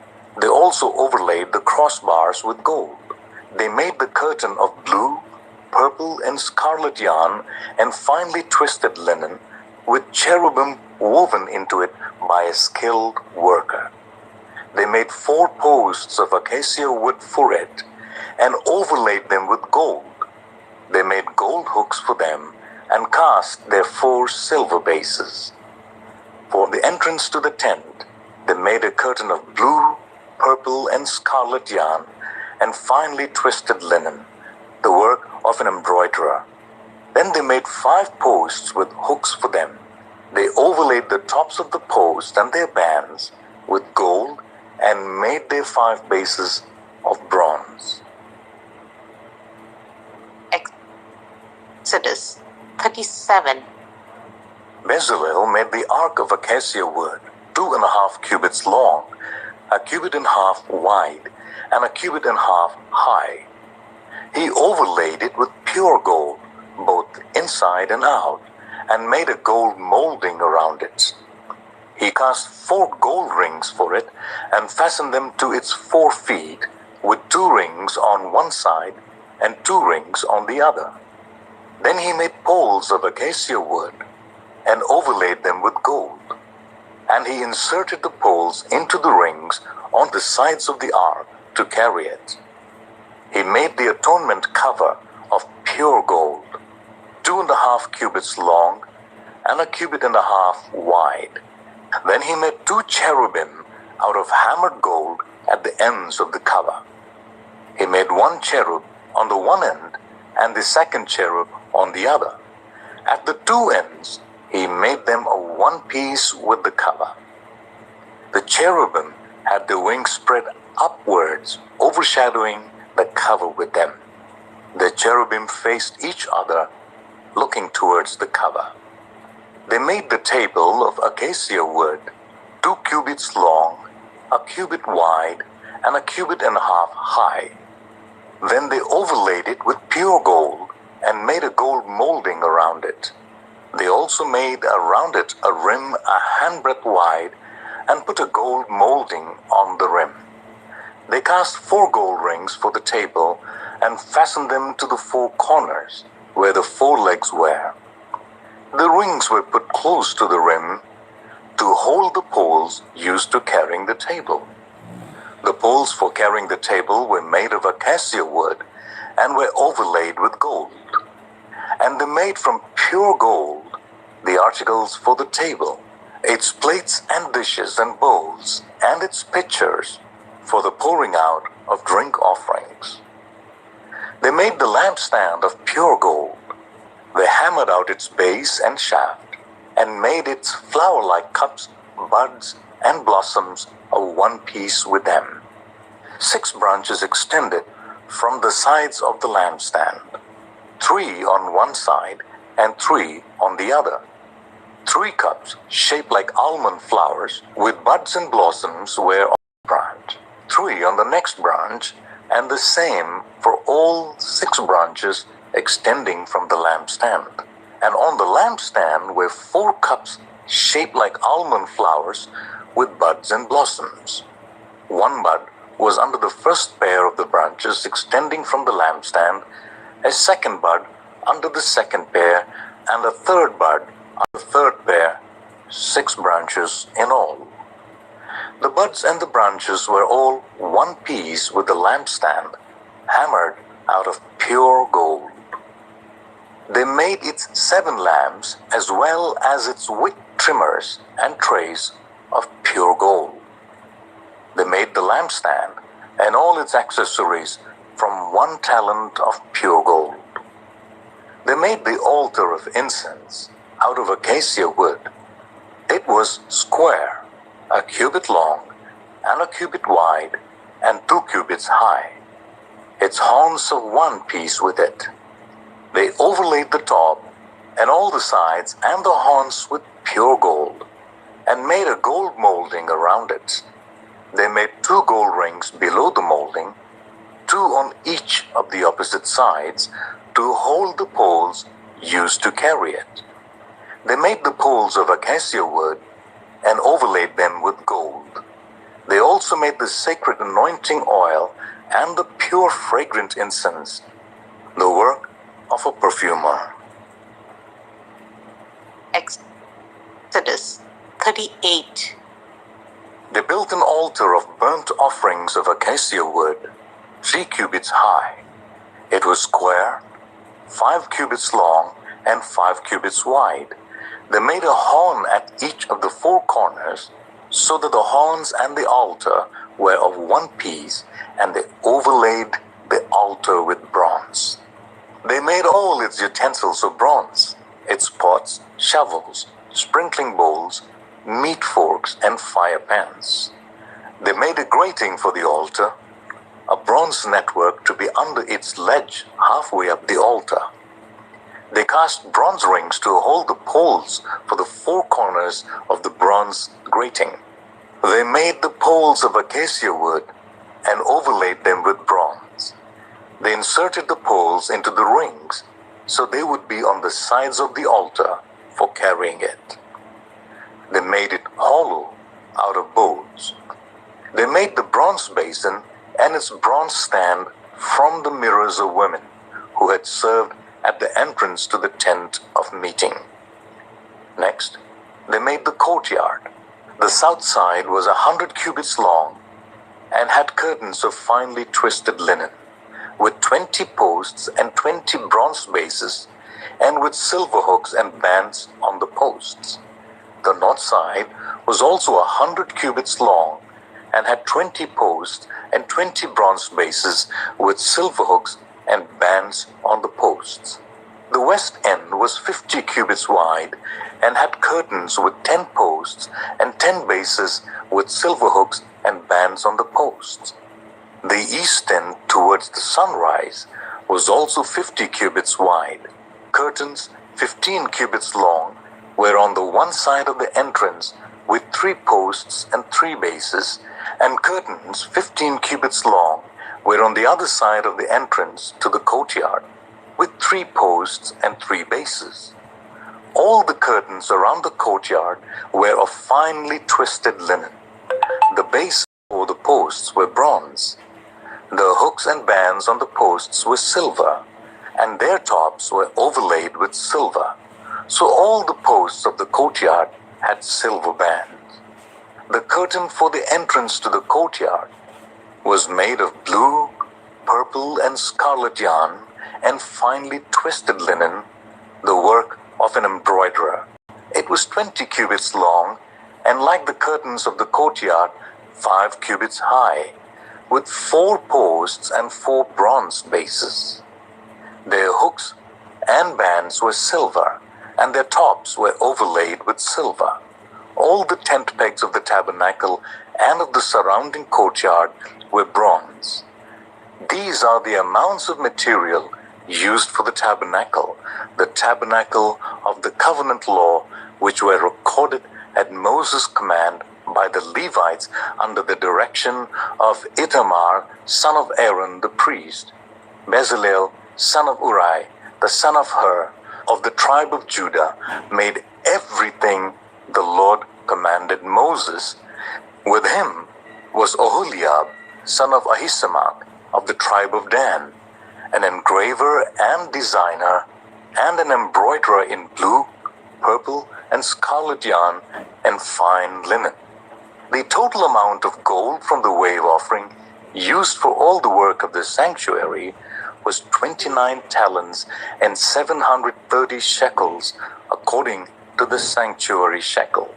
They also overlaid the crossbars with gold. They made the curtain of blue, purple, and scarlet yarn and finely twisted linen, with cherubim woven into it by a skilled worker. They made 4 posts of acacia wood for it and overlaid them with gold. They made gold hooks for them and cast their 4 silver bases. For the entrance to the tent, they made a curtain of blue, purple, and scarlet yarn and finely twisted linen, the work of an embroiderer. Then they made 5 posts with hooks for them. They overlaid the tops of the posts and their bands with gold and made their 5 bases of bronze. Exodus 37. Bezalel made the ark of acacia wood, 2.5 cubits long, 1.5 cubits wide, and 1.5 cubits high. He overlaid it with pure gold, both inside and out, and made a gold molding around it. He cast 4 gold rings for it and fastened them to its 4 feet, with 2 rings on one side and 2 rings on the other. Then he made poles of acacia wood and overlaid them with gold. And he inserted the poles into the rings on the sides of the ark to carry it. He made the atonement cover of pure gold, 2.5 cubits long and 1.5 cubits wide. Then he made 2 cherubim out of hammered gold at the ends of the cover. He made 1 cherub on the one end and the second cherub on the other. At the 2 ends, he made them a one piece with the cover. The cherubim had their wings spread upwards, overshadowing the cover with them. The cherubim faced each other, looking towards the cover. They made the table of acacia wood, 2 cubits long, 1 cubit wide, and 1.5 cubits high. Then they overlaid it with pure gold and made a gold molding around it. They also made around it a rim 1 handbreadth wide and put a gold molding on the rim. They cast 4 gold rings for the table and fastened them to the 4 corners where the 4 legs were. The rings were put close to the rim to hold the poles used to carrying the table. The poles for carrying the table were made of acacia wood and were overlaid with gold. And they made from pure gold the articles for the table, its plates and dishes and bowls, and its pitchers for the pouring out of drink offerings. They made the lampstand of pure gold. They hammered out its base and shaft, and made its flower-like cups, buds, and blossoms of one piece with them. 6 branches extended from the sides of the lampstand, 3 on one side and 3 on the other. 3 cups shaped like almond flowers with buds and blossoms were on the branch, 3 on the next branch, and the same for all 6 branches extending from the lampstand. And on the lampstand were 4 cups shaped like almond flowers with buds and blossoms. 1 bud was under the first pair of the branches extending from the lampstand, a 2nd bud under the 2nd pair, and a 3rd bud under the 3rd pair, 6 branches in all. The buds and the branches were all one piece with the lampstand, hammered out of pure gold. They made its 7 lamps as well as its wick trimmers and trays of pure gold. They made the lampstand and all its accessories from 1 talent of pure gold. They made the altar of incense out of acacia wood. It was square, 1 cubit long and 1 cubit wide and 2 cubits high. Its horns of one piece with it. They overlaid the top and all the sides and the horns with pure gold, and made a gold molding around it. They made 2 gold rings below the molding, 2 on each of the opposite sides, to hold the poles used to carry it. They made the poles of acacia wood and overlaid them with gold. They also made the sacred anointing oil and the pure fragrant incense, the work of a perfumer. Exodus 38. They built an altar of burnt offerings of acacia wood, 3 cubits high. It was square, 5 cubits long, and 5 cubits wide, They made a horn at each of the four corners, so that the horns and the altar were of one piece, and they overlaid the altar with bronze. They made all its utensils of bronze, its pots, shovels, sprinkling bowls, meat forks, and fire pans. They made a grating for the altar, a bronze network to be under its ledge halfway up the altar. They cast bronze rings to hold the poles for the four corners of the bronze grating. They made the poles of acacia wood and overlaid them with bronze. They inserted the poles into the rings so they would be on the sides of the altar for carrying it. They made it hollow out of bowls. They made the bronze basin and its bronze stand from the mirrors of women who had served at the entrance to the tent of meeting. Next, they made the courtyard. The south side was 100 cubits long and had curtains of finely twisted linen, with 20 posts and 20 bronze bases, and with silver hooks and bands on the posts. The north side was also 100 cubits long and had 20 posts and 20 bronze bases with silver hooks and bands on the posts. The west end was 50 cubits wide and had curtains with 10 posts and 10 bases with silver hooks and bands on the posts. The east end towards the sunrise was also 50 cubits wide. Curtains 15 cubits long were on the one side of the entrance with 3 posts and 3 bases, and curtains 15 cubits long were on the other side of the entrance to the courtyard, with 3 posts and 3 bases. All the curtains around the courtyard were of finely twisted linen. The base or the posts were bronze. The hooks and bands on the posts were silver, and their tops were overlaid with silver. So all the posts of the courtyard had silver bands. The curtain for the entrance to the courtyard was made of blue, purple, and scarlet yarn and finely twisted linen, the work of an embroiderer. It was 20 cubits long, and like the curtains of the courtyard, 5 cubits high, with 4 posts and 4 bronze bases. Their hooks and bands were silver, and their tops were overlaid with silver. All the tent pegs of the tabernacle and of the surrounding courtyard were bronze. These are the amounts of material used for the tabernacle of the covenant law, which were recorded at Moses' command by the Levites under the direction of Ithamar, son of Aaron the priest, Bezalel, son of Uri, the son of Hur, of the tribe of Judah, made everything the Lord commanded Moses. With him was Oholiab, son of Ahisamach, of the tribe of Dan, an engraver and designer, and an embroiderer in blue, purple, and scarlet yarn and fine linen. The total amount of gold from the wave offering used for all the work of the sanctuary was 29 talents and 730 shekels, according to the sanctuary shekel.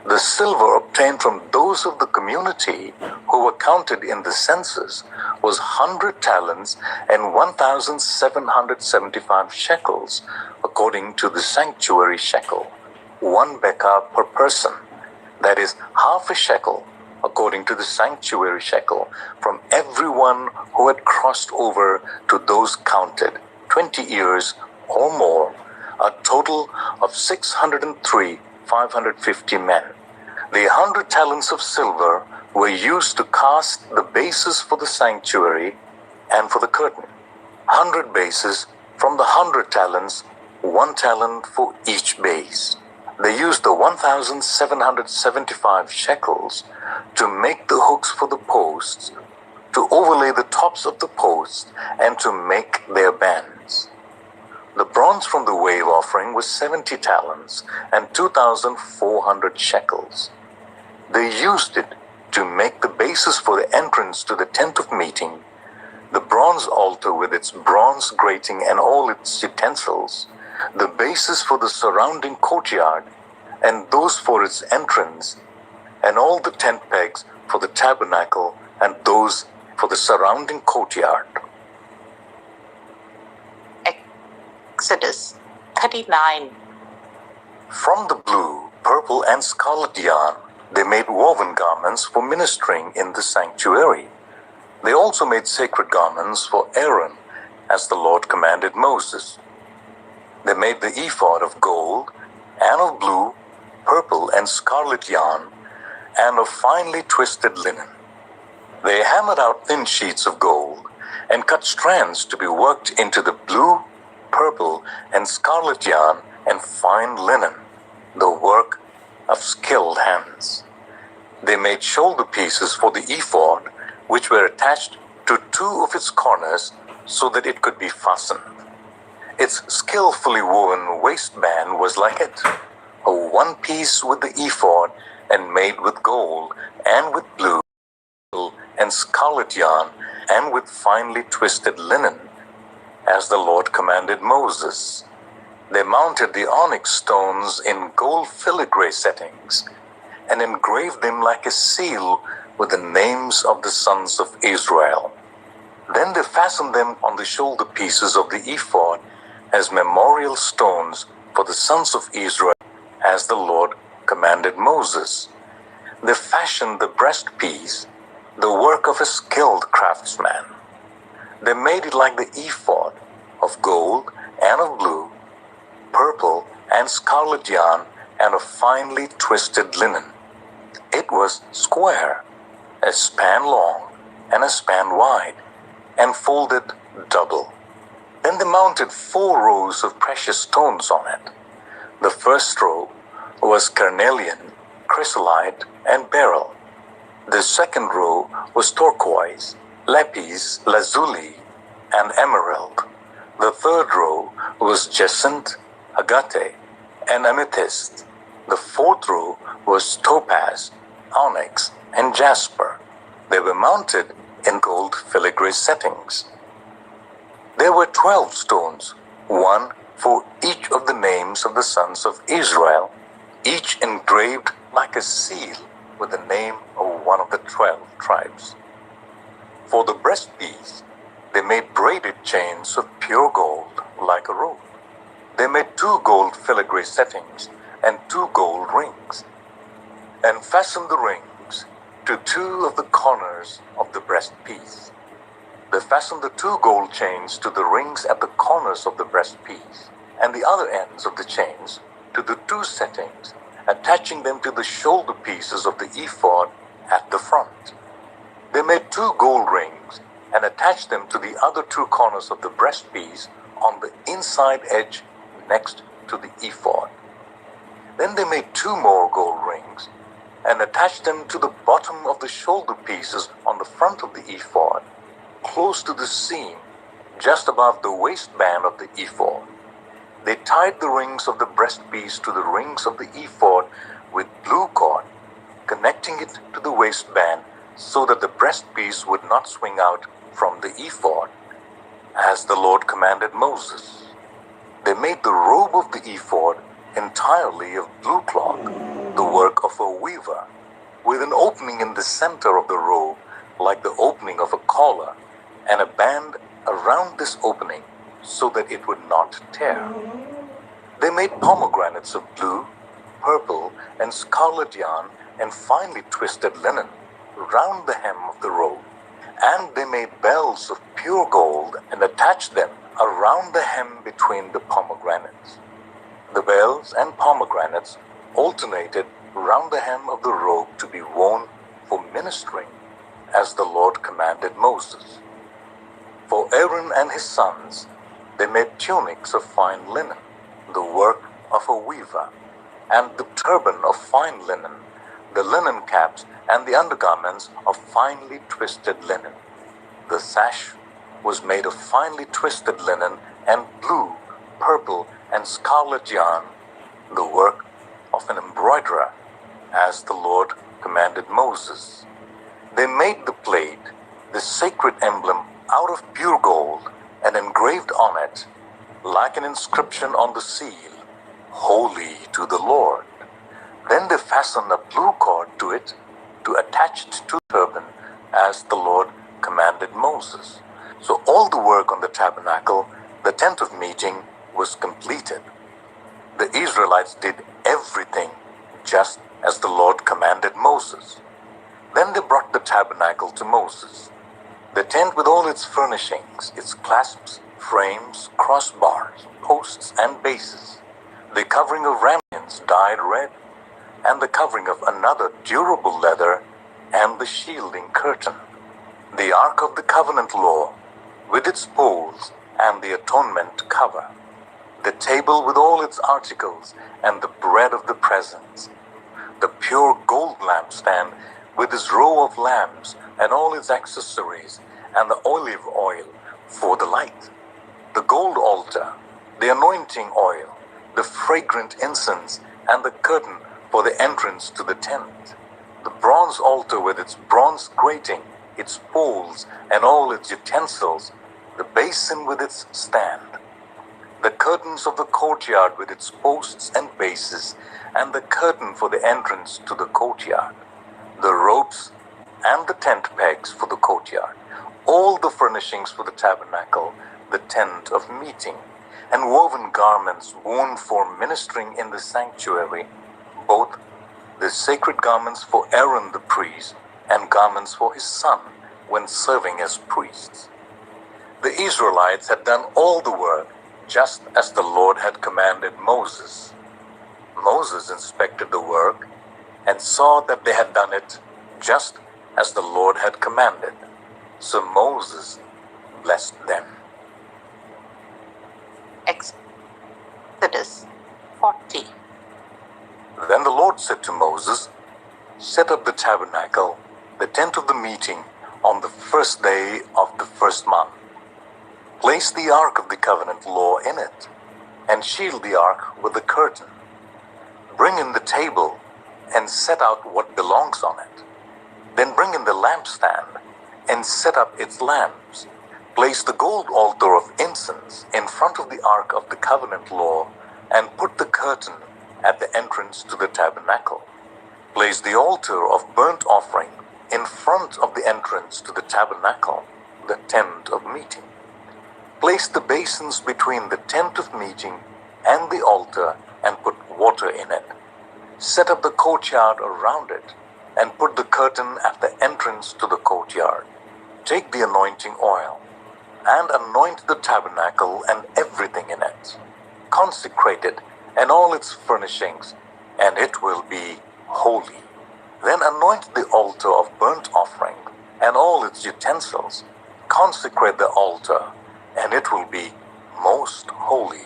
The silver obtained from those of the community who were counted in the census was 100 talents and 1,775 shekels, according to the sanctuary shekel, 1 bekah per person, that is half a shekel, according to the sanctuary shekel, from everyone who had crossed over to those counted 20 years or more, a total of 603,550 men. The 100 talents of silver were used to cast the bases for the sanctuary and for the curtain. 100 bases from the 100 talents, 1 talent for each base. They used the 1,775 shekels to make the hooks for the posts, to overlay the tops of the posts, and to make their bands. The bronze from the wave offering was 70 talents and 2,400 shekels. They used it to make the bases for the entrance to the tent of meeting, the bronze altar with its bronze grating and all its utensils, the bases for the surrounding courtyard, and those for its entrance, and all the tent pegs for the tabernacle, and those for the surrounding courtyard. Exodus 39. From the blue, purple, and scarlet yarn, they made woven garments for ministering in the sanctuary. They also made sacred garments for Aaron, as the Lord commanded Moses. They made the ephod of gold, and of blue, purple, and scarlet yarn, and of finely twisted linen. They hammered out thin sheets of gold, and cut strands to be worked into the blue, purple, and scarlet yarn and fine linen, the work of skilled hands. They made shoulder pieces for the ephod, which were attached to two of its corners so that it could be fastened. Its skillfully woven waistband was like it, a one piece with the ephod and made with gold and with blue and scarlet yarn and with finely twisted linen, as the Lord commanded Moses. They mounted the onyx stones in gold filigree settings and engraved them like a seal with the names of the sons of Israel. Then they fastened them on the shoulder pieces of the ephod as memorial stones for the sons of Israel, as the Lord commanded Moses. They fashioned the breastpiece, the work of a skilled craftsman. They made it like the ephod, of gold and of blue, purple and scarlet yarn, and of finely twisted linen. It was square, a span long and a span wide, and folded double. Then they mounted 4 rows of precious stones on it. The first row was carnelian, chrysolite, and beryl. The second row was turquoise, lapis lazuli, and emerald. The third row was jacinth, agate, and amethyst. The fourth row was topaz, onyx, and jasper. They were mounted in gold filigree settings. There were 12 stones, one for each of the names of the sons of Israel, each engraved like a seal with the name of one of the 12 tribes. For the breastpiece, they made braided chains of pure gold like a rope. They made 2 gold filigree settings and 2 gold rings, and fastened the rings to 2 of the corners of the breastpiece. They fastened the 2 gold chains to the rings at the corners of the breastpiece, and the other ends of the chains to the 2 settings, attaching them to the shoulder pieces of the ephod at the front. They made 2 gold rings and attached them to the other 2 corners of the breastpiece on the inside edge next to the ephod. Then they made 2 more gold rings and attached them to the bottom of the shoulder pieces on the front of the ephod, close to the seam, just above the waistband of the ephod. They tied the rings of the breastpiece to the rings of the ephod with blue cord, connecting it to the waistband so that the breastpiece would not swing out from the ephod, as the Lord commanded Moses. They made the robe of the ephod entirely of blue cloth, the work of a weaver, with an opening in the center of the robe like the opening of a collar, and a band around this opening so that it would not tear. They made pomegranates of blue, purple, and scarlet yarn and finely twisted linen round the hem of the robe. And they made bells of pure gold and attached them around the hem between the pomegranates. The bells and pomegranates alternated round the hem of the robe to be worn for ministering, as the Lord commanded Moses. For Aaron and his sons, they made tunics of fine linen, the work of a weaver, and the turban of fine linen, the linen caps and the undergarments of finely twisted linen. The sash was made of finely twisted linen and blue, purple, and scarlet yarn, the work of an embroiderer, as the Lord commanded Moses. They made the plate, the sacred emblem, out of pure gold, and engraved on it like an inscription on the seal, Holy to the Lord. Then they fastened a blue cord to it to attach it to the turban, as the Lord commanded Moses. So all the work on the tabernacle, the tent of meeting, was completed. The Israelites did everything just as the Lord commanded Moses. Then they brought the tabernacle to Moses. The tent with all its furnishings, its clasps, frames, crossbars, posts, and bases, the covering of rampions dyed red, and the covering of another durable leather, and the shielding curtain, the Ark of the Covenant law, with its poles and the atonement cover, the table with all its articles, and the bread of the presence, the pure gold lampstand with its row of lamps and all its accessories, and the olive oil for the light, the gold altar, the anointing oil, the fragrant incense, and the curtain for the entrance to the tent, the bronze altar with its bronze grating, its poles, and all its utensils, the basin with its stand, the curtains of the courtyard with its posts and bases, and the curtain for the entrance to the courtyard, the ropes and the tent pegs for the courtyard, all the furnishings for the tabernacle, the tent of meeting, and woven garments worn for ministering in the sanctuary, both the sacred garments for Aaron the priest and garments for his son when serving as priests. The Israelites had done all the work just as the Lord had commanded Moses. Moses inspected the work and saw that they had done it just as the Lord had commanded. So Moses blessed them. Exodus 40. Then the Lord said to Moses, "Set up the tabernacle, the tent of the meeting, on the first day of the first month. Place the ark of the covenant law in it, and shield the ark with the curtain. Bring in the table, and set out what belongs on it. Then bring in the lampstand, and set up its lamps. Place the gold altar of incense in front of the ark of the covenant law, and put the curtain at the entrance to the tabernacle. Place the altar of burnt offering in front of the entrance to the tabernacle, the tent of meeting. Place the basins between the tent of meeting and the altar, and put water in it. Set up the courtyard around it, and put the curtain at the entrance to the courtyard. Take the anointing oil, and anoint the tabernacle and everything in it. Consecrate it and all its furnishings, and it will be holy. Then anoint the altar of burnt offering and all its utensils. Consecrate the altar, and it will be most holy.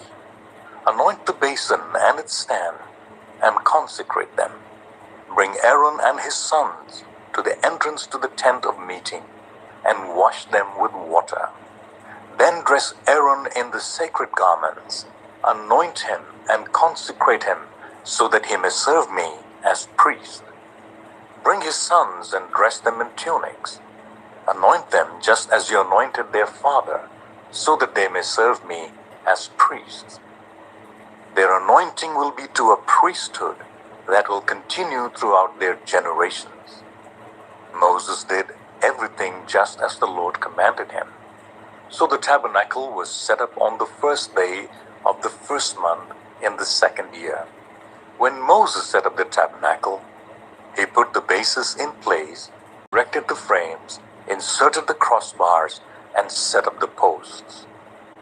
Anoint the basin and its stand, and consecrate them. Bring Aaron and his sons to the entrance to the tent of meeting, and wash them with water. Then dress Aaron in the sacred garments, anoint him and consecrate him, so that he may serve me as priest. Bring his sons and dress them in tunics. Anoint them just as you anointed their father, so that they may serve me as priests. Their anointing will be to a priesthood that will continue throughout their generations." Moses did everything just as the Lord commanded him. So the tabernacle was set up on the first day of the first month in the second year. When Moses set up the tabernacle, he put the bases in place, erected the frames, inserted the crossbars, and set up the posts.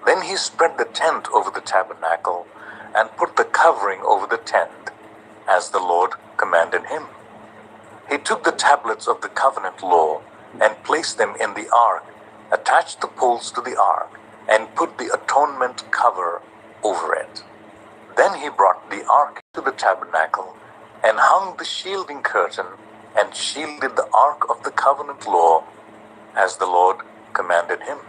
Then he spread the tent over the tabernacle and put the covering over the tent, as the Lord commanded him. He took the tablets of the covenant law and placed them in the ark, attached the poles to the ark, and put the atonement cover over it. Then he brought the ark to the tabernacle and hung the shielding curtain and shielded the ark of the covenant law, as the Lord commanded him.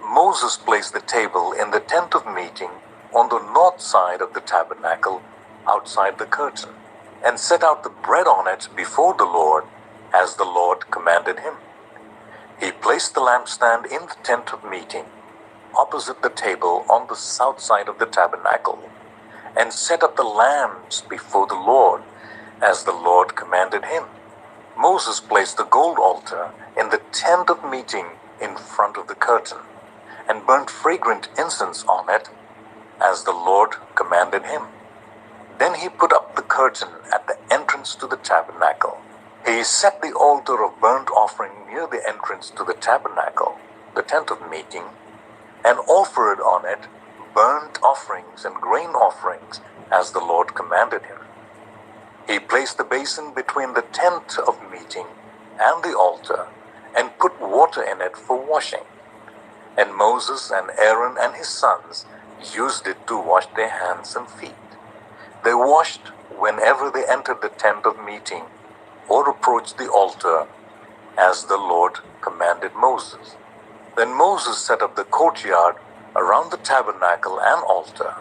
Moses placed the table in the tent of meeting on the north side of the tabernacle, outside the curtain, and set out the bread on it before the Lord, as the Lord commanded him. He placed the lampstand in the tent of meeting, opposite the table on the south side of the tabernacle, and set up the lamps before the Lord, as the Lord commanded him. Moses placed the gold altar in the tent of meeting in front of the curtain, and burnt fragrant incense on it, as the Lord commanded him. Then he put up the curtain at the entrance to the tabernacle. He set the altar of burnt offering near the entrance to the tabernacle, the tent of meeting, and offered on it burnt offerings and grain offerings, as the Lord commanded him. He placed the basin between the tent of meeting and the altar, and put water in it for washing. And Moses and Aaron and his sons used it to wash their hands and feet. They washed whenever they entered the tent of meeting or approached the altar, as the Lord commanded Moses. Then Moses set up the courtyard around the tabernacle and altar,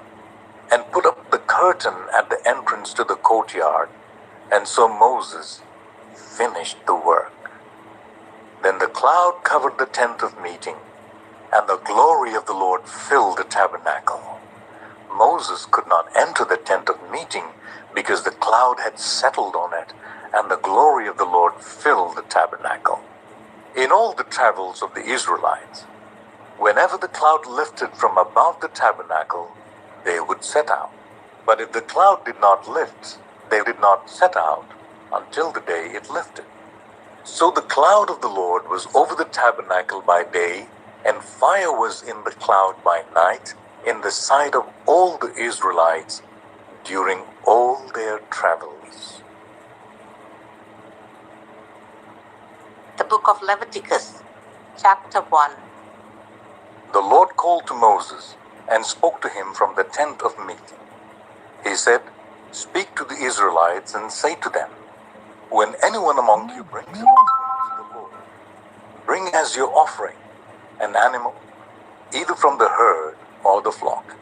and put up the curtain at the entrance to the courtyard, and so Moses finished the work. Then the cloud covered the tent of meeting, and the glory of the Lord filled the tabernacle. Moses could not enter the tent of meeting, because the cloud had settled on it, and the glory of the Lord filled the tabernacle. In all the travels of the Israelites, whenever the cloud lifted from above the tabernacle, they would set out. But if the cloud did not lift, they did not set out until the day it lifted. So the cloud of the Lord was over the tabernacle by day, and fire was in the cloud by night, in the sight of all the Israelites during all their travels. The book of Leviticus, chapter 1. The Lord called to Moses and spoke to him from the tent of meeting. He said, "Speak to the Israelites and say to them, when anyone among you brings an offering to the Lord, bring as your offering an animal, either from the herd or the flock.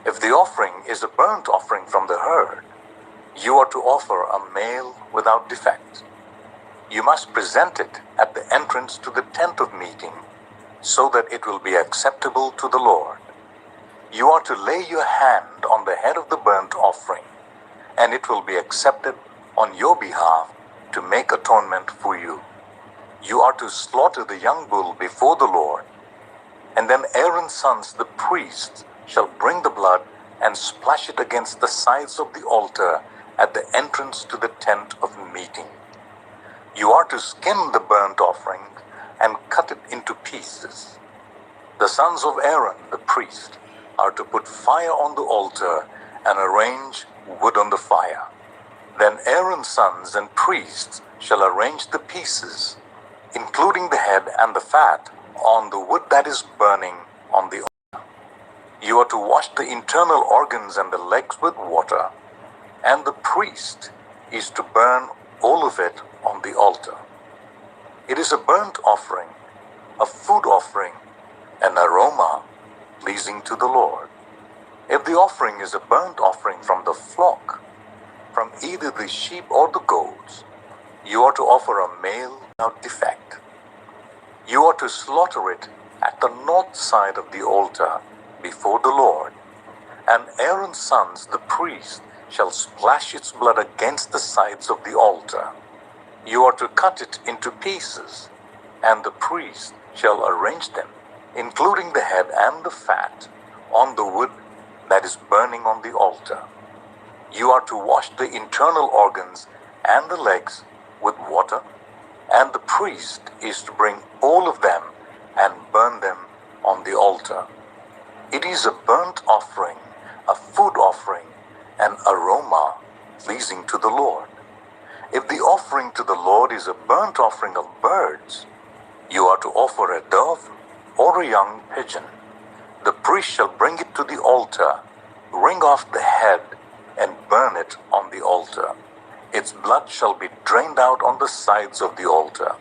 If the offering is a burnt offering from the herd, you are to offer a male without defect. You must present it at the entrance to the tent of meeting, so that it will be acceptable to the Lord. You are to lay your hand on the head of the burnt offering, and it will be accepted on your behalf to make atonement for you. You are to slaughter the young bull before the Lord, and then Aaron's sons, the priests, shall bring the blood and splash it against the sides of the altar at the entrance to the tent of meeting. You are to skin the burnt offering and cut it into pieces. The sons of Aaron, the priest, are to put fire on the altar and arrange wood on the fire. Then Aaron's sons and priests shall arrange the pieces, including the head and the fat, on the wood that is burning on the altar. You are to wash the internal organs and the legs with water, and the priest is to burn all of it on the altar. It is a burnt offering, a food offering, an aroma pleasing to the Lord. If the offering is a burnt offering from the flock, from either the sheep or the goats, you are to offer a male without defect. You are to slaughter it at the north side of the altar before the Lord, and Aaron's sons, the priest, shall splash its blood against the sides of the altar. You are to cut it into pieces, and the priest shall arrange them, including the head and the fat, on the wood that is burning on the altar. You are to wash the internal organs and the legs with water, and the priest is to bring all of them and burn them on the altar. It is a burnt offering, a food offering, an aroma pleasing to the Lord. If the offering to the Lord is a burnt offering of birds, you are to offer a dove or a young pigeon. The priest shall bring it to the altar, wring off the head, and burn it on the altar. Its blood shall be drained out on the sides of the altar.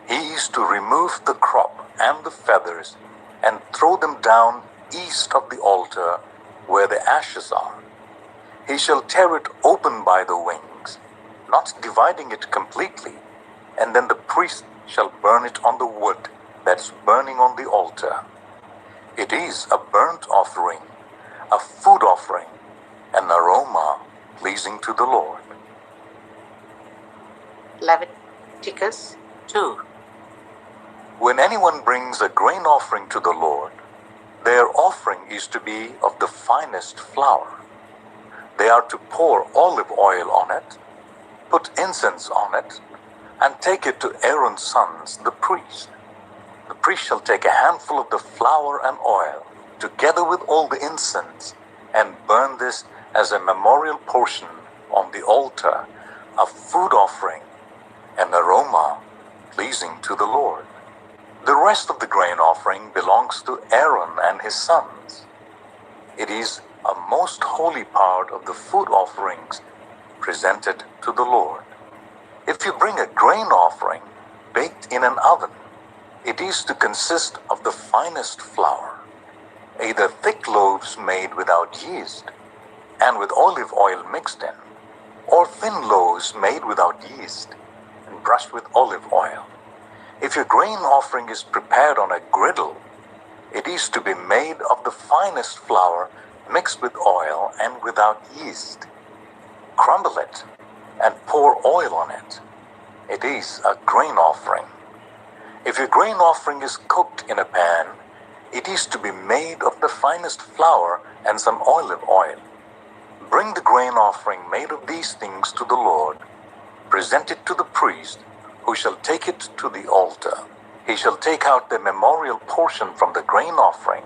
He is to remove the crop and the feathers and throw them down east of the altar where the ashes are. He shall tear it open by the wings, not dividing it completely, and then the priest shall burn it on the wood that is burning on the altar. It is a burnt offering, a food offering, an aroma pleasing to the Lord. Leviticus 2. When anyone brings a grain offering to the Lord, their offering is to be of the finest flour. They are to pour olive oil on it, put incense on it, and take it to Aaron's sons, the priest. The priest shall take a handful of the flour and oil, together with all the incense, and burn this as a memorial portion on the altar, a food offering, an aroma pleasing to the Lord. The rest of the grain offering belongs to Aaron and his sons. It is a most holy part of the food offerings presented to the Lord. If you bring a grain offering baked in an oven, it is to consist of the finest flour, either thick loaves made without yeast and with olive oil mixed in, or thin loaves made without yeast and brushed with olive oil. If your grain offering is prepared on a griddle, it is to be made of the finest flour mixed with oil and without yeast. Crumble it and pour oil on it. It is a grain offering. If your grain offering is cooked in a pan, it is to be made of the finest flour and some olive oil. Bring the grain offering made of these things to the Lord. Present it to the priest, who shall take it to the altar. He shall take out the memorial portion from the grain offering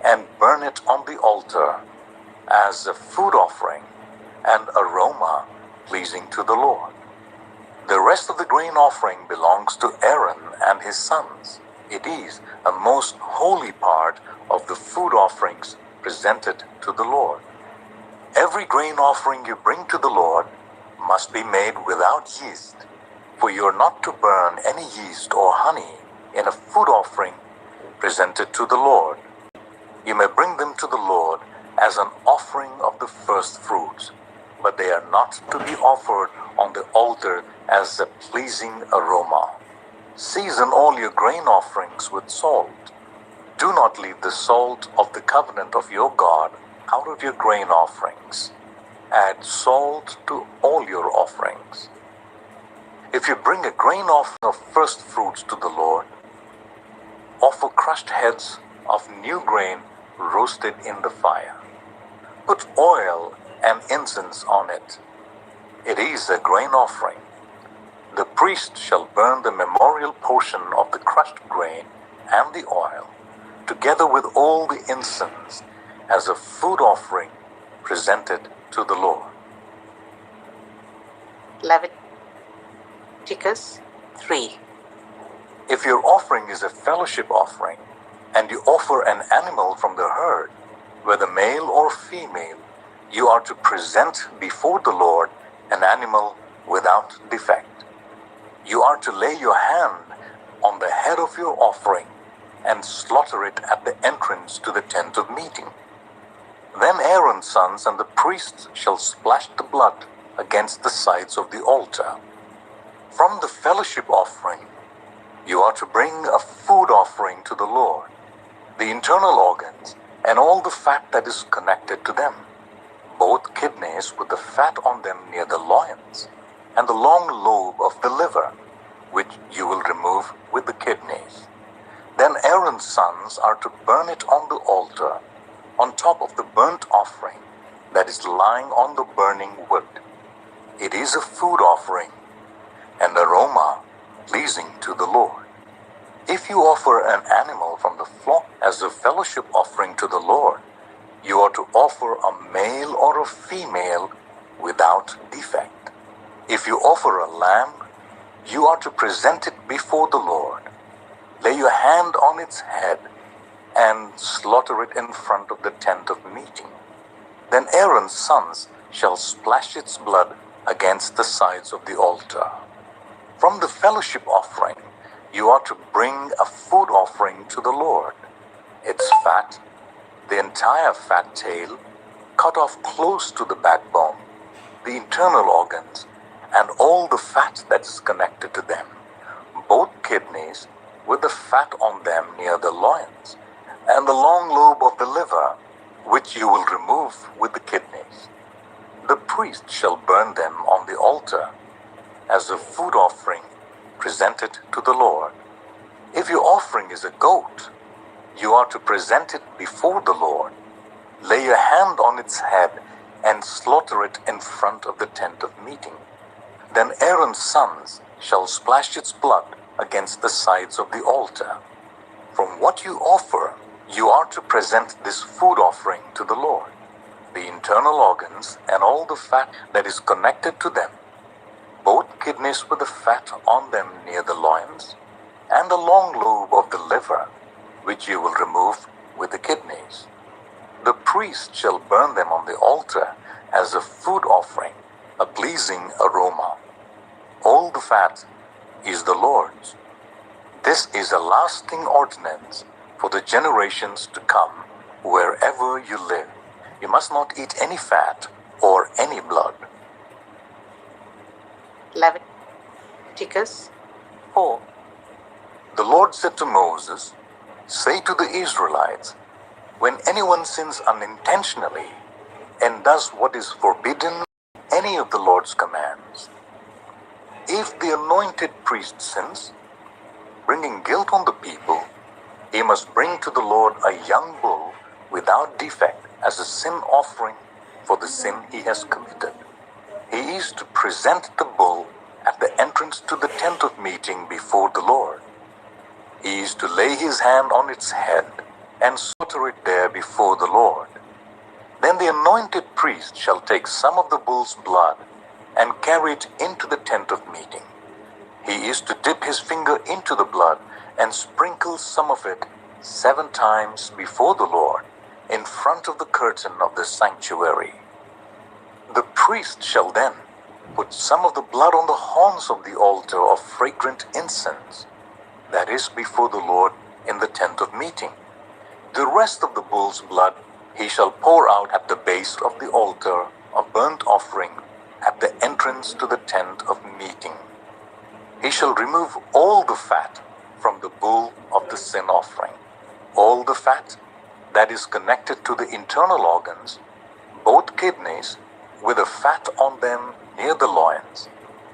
and burn it on the altar as a food offering, an aroma pleasing to the Lord. The rest of the grain offering belongs to Aaron and his sons. It is a most holy part of the food offerings presented to the Lord. Every grain offering you bring to the Lord must be made without yeast, for you are not to burn any yeast or honey in a food offering presented to the Lord. You may bring them to the Lord as an offering of the first fruits, but they are not to be offered on the altar as a pleasing aroma. Season all your grain offerings with salt. Do not leave the salt of the covenant of your God out of your grain offerings. Add salt to all your offerings. If you bring a grain offering of first fruits to the Lord, offer crushed heads of new grain roasted in the fire. Put oil and incense on it. It is a grain offering. The priest shall burn the memorial portion of the crushed grain and the oil, together with all the incense, as a food offering presented to the Lord. Leviticus 3. If your offering is a fellowship offering, and you offer an animal from the herd, whether male or female, you are to present before the Lord an animal without defect. You are to lay your hand on the head of your offering and slaughter it at the entrance to the tent of meeting. Then Aaron's sons and the priests shall splash the blood against the sides of the altar. From the fellowship offering, you are to bring a food offering to the Lord, the internal organs and all the fat that is connected to them, both kidneys with the fat on them near the loins, and the long lobe of the liver, which you will remove with the kidneys. Then Aaron's sons are to burn it on the altar, on top of the burnt offering that is lying on the burning wood. It is a food offering, an aroma pleasing to the Lord. If you offer an animal from the flock as a fellowship offering to the Lord, you are to offer a male or a female without defect. If you offer a lamb, you are to present it before the Lord. Lay your hand on its head and slaughter it in front of the tent of meeting. Then Aaron's sons shall splash its blood against the sides of the altar. From the fellowship offering, you are to bring a food offering to the Lord. Its fat, the entire fat tail, cut off close to the backbone, the internal organs, and all the fat that is connected to them, both kidneys with the fat on them near the loins, and the long lobe of the liver, which you will remove with the kidneys. The priest shall burn them on the altar as a food offering presented to the Lord. If your offering is a goat, you are to present it before the Lord. Lay your hand on its head and slaughter it in front of the tent of meeting. Then Aaron's sons shall splash its blood against the sides of the altar. From what you offer, you are to present this food offering to the Lord: the internal organs and all the fat that is connected to them, both kidneys with the fat on them near the loins, and the long lobe of the liver, which you will remove with the kidneys. The priest shall burn them on the altar as a food offering, a pleasing aroma. All the fat is the Lord's. This is a lasting ordinance for the generations to come, wherever you live. You must not eat any fat or any blood. Leviticus 4. The Lord said to Moses, "Say to the Israelites, when anyone sins unintentionally and does what is forbidden in any of the Lord's commands, if the anointed priest sins, bringing guilt on the people, he must bring to the Lord a young bull without defect as a sin offering for the sin he has committed. He is to present the bull at the entrance to the tent of meeting before the Lord. He is to lay his hand on its head and slaughter it there before the Lord. Then the anointed priest shall take some of the bull's blood and carry it into the tent of meeting. He is to dip his finger into the blood and sprinkle some of it 7 times before the Lord in front of the curtain of the sanctuary. The priest shall then put some of the blood on the horns of the altar of fragrant incense, that is before the Lord in the tent of meeting. The rest of the bull's blood he shall pour out at the base of the altar of burnt offering at the entrance to the tent of meeting. He shall remove all the fat from the bull of the sin offering, all the fat that is connected to the internal organs, both kidneys with the fat on them near the loins,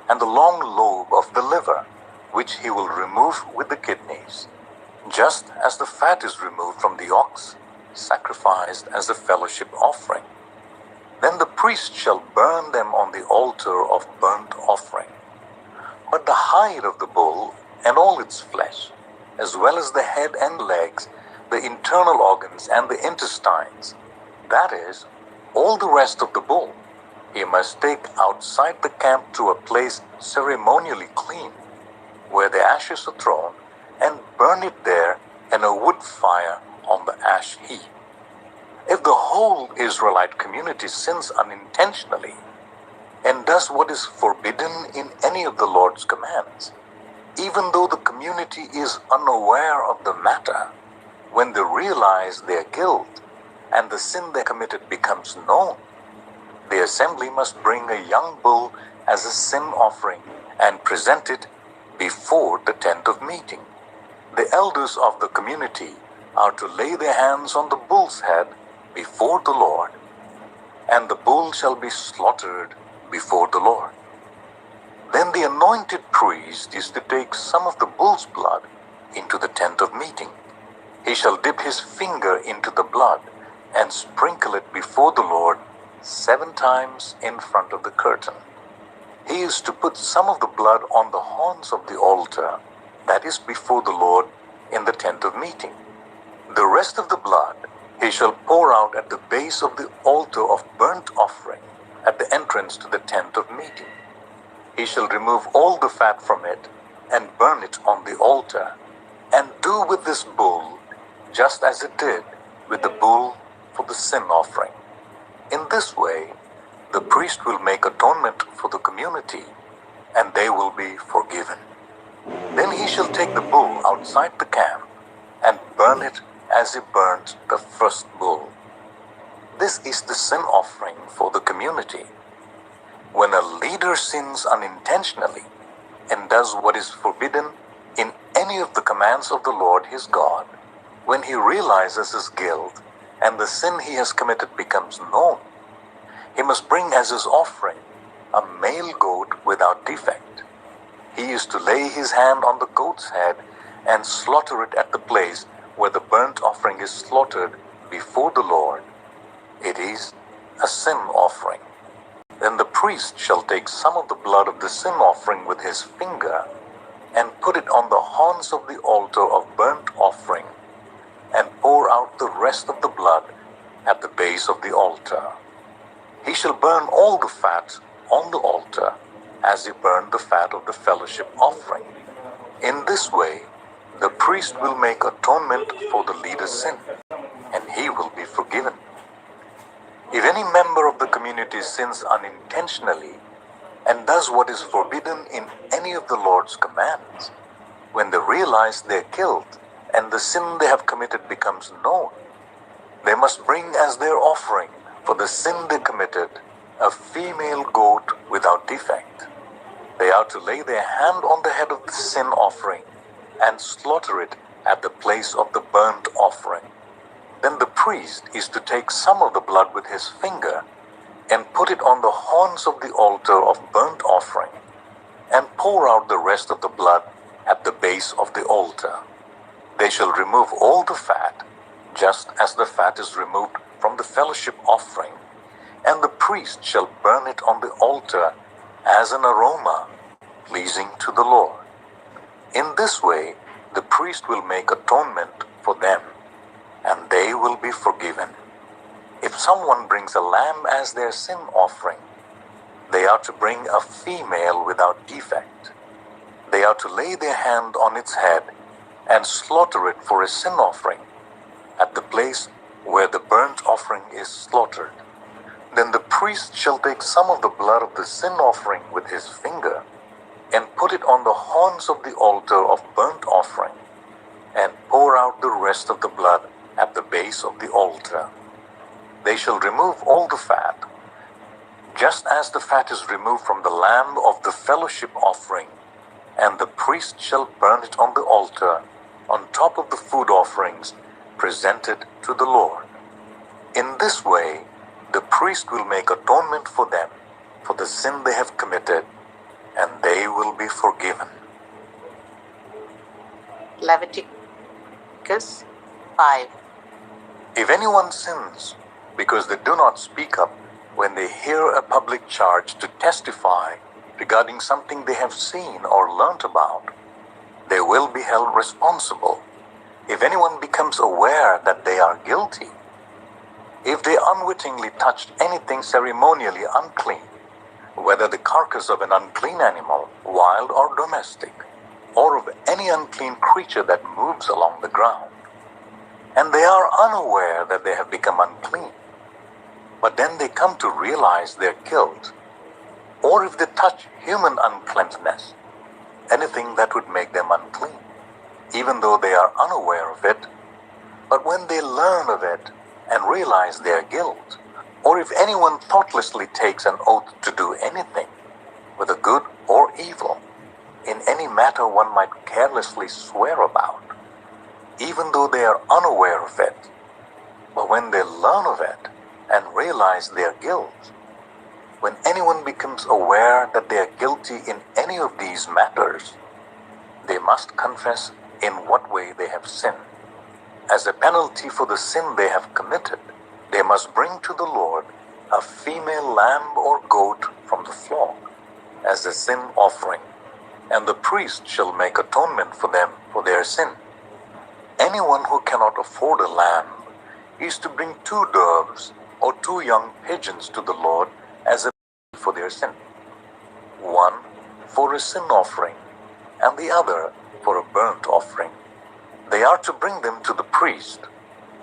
and the long lobe of the liver, which he will remove with the kidneys, just as the fat is removed from the ox sacrificed as a fellowship offering. Then the priest shall burn them on the altar of burnt offering. But the hide of the bull and all its flesh, as well as the head and legs, the internal organs and the intestines, that is, all the rest of the bull, he must take outside the camp to a place ceremonially clean, where the ashes are thrown, and burn it there in a wood fire on the ash heap. If the whole Israelite community sins unintentionally and does what is forbidden in any of the Lord's commands, even though the community is unaware of the matter, when they realize their guilt and the sin they committed becomes known, the assembly must bring a young bull as a sin offering and present it before the tent of meeting. The elders of the community are to lay their hands on the bull's head before the Lord, and the bull shall be slaughtered before the Lord. Then the anointed priest is to take some of the bull's blood into the tent of meeting. He shall dip his finger into the blood and sprinkle it before the Lord 7 times in front of the curtain. He is to put some of the blood on the horns of the altar, that is before the Lord in the tent of meeting. The rest of the blood he shall pour out at the base of the altar of burnt offering at the entrance to the tent of meeting. He shall remove all the fat from it and burn it on the altar, and do with this bull just as it did with the bull for the sin offering. In this way, the priest will make atonement for the community, and they will be forgiven. Then he shall take the bull outside the camp and burn it as he burnt the first bull. This is the sin offering for the community. When a leader sins unintentionally and does what is forbidden in any of the commands of the Lord his God, When he realizes his guilt and the sin he has committed becomes known, he must bring as his offering a male goat without defect. He is to lay his hand on the goat's head and slaughter it at the place where the burnt offering is slaughtered before the Lord. It is a sin offering. Then the priest shall take some of the blood of the sin offering with his finger and put it on the horns of the altar of burnt offering and pour out the rest of the blood at the base of the altar. He shall burn all the fat on the altar as he burned the fat of the fellowship offering. In this way, the priest will make atonement for the leader's sin, and he will be forgiven. If any member of the community sins unintentionally and does what is forbidden in any of the Lord's commands, when they realize their guilt and the sin they have committed becomes known, they must bring as their offering for the sin they committed a female goat without defect. They are to lay their hand on the head of the sin offering and slaughter it at the place of the burnt offering. Then the priest is to take some of the blood with his finger and put it on the horns of the altar of burnt offering and pour out the rest of the blood at the base of the altar. They shall remove all the fat, just as the fat is removed from the fellowship offering, and the priest shall burn it on the altar as an aroma pleasing to the Lord. In this way, the priest will make atonement for them, and they will be forgiven. If someone brings a lamb as their sin offering, they are to bring a female without defect. They are to lay their hand on its head and slaughter it for a sin offering at the place where the burnt offering is slaughtered. Then the priest shall take some of the blood of the sin offering with his finger and put it on the horns of the altar of burnt offering and pour out the rest of the blood at the base of the altar. They shall remove all the fat, just as the fat is removed from the lamb of the fellowship offering, and the priest shall burn it on the altar on top of the food offerings presented to the Lord. In this way, the priest will make atonement for them for the sin they have committed, and they will be forgiven. Leviticus 5. If anyone sins because they do not speak up when they hear a public charge to testify regarding something they have seen or learnt about, they will be held responsible. If anyone becomes aware that they are guilty, if they unwittingly touched anything ceremonially unclean, whether the carcass of an unclean animal, wild or domestic, or of any unclean creature that moves along the ground, and they are unaware that they have become unclean, but then they come to realize their guilt, or if they touch human uncleanness, anything that would make them unclean, even though they are unaware of it, but when they learn of it and realize their guilt, or if anyone thoughtlessly takes an oath to do anything, whether good or evil, in any matter one might carelessly swear about, even though they are unaware of it, but when they learn of it and realize their guilt, when anyone becomes aware that they are guilty in any of these matters, they must confess in what way they have sinned. As a penalty for the sin they have committed, they must bring to the Lord a female lamb or goat from the flock as a sin offering, and the priest shall make atonement for them for their sin. Anyone who cannot afford a lamb is to bring 2 doves or 2 young pigeons to the Lord as a penalty for their sin, one for a sin offering and the other for a burnt offering. They are to bring them to the priest,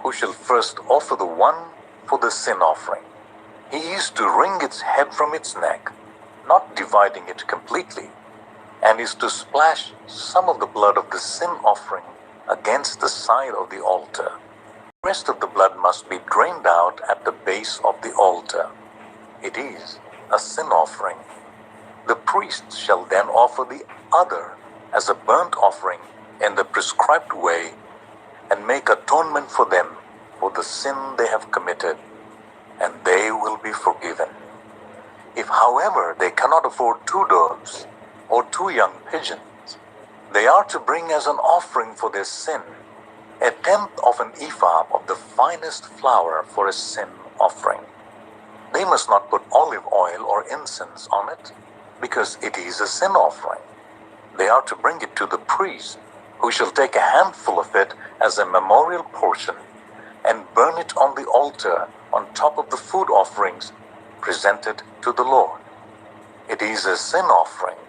who shall first offer the one for the sin offering. He is to wring its head from its neck, not dividing it completely, and is to splash some of the blood of the sin offering against the side of the altar. The rest of the blood must be drained out at the base of the altar. It is a sin offering. The priest shall then offer the other as a burnt offering in the prescribed way, and make atonement for them for the sin they have committed, and they will be forgiven. If, however, they cannot afford 2 doves or 2 young pigeons, they are to bring as an offering for their sin 1/10 of an ephah of the finest flour for a sin offering. They must not put olive oil or incense on it, because it is a sin offering. They are to bring it to the priest, who shall take a handful of it as a memorial portion and burn it on the altar on top of the food offerings presented to the Lord. It is a sin offering.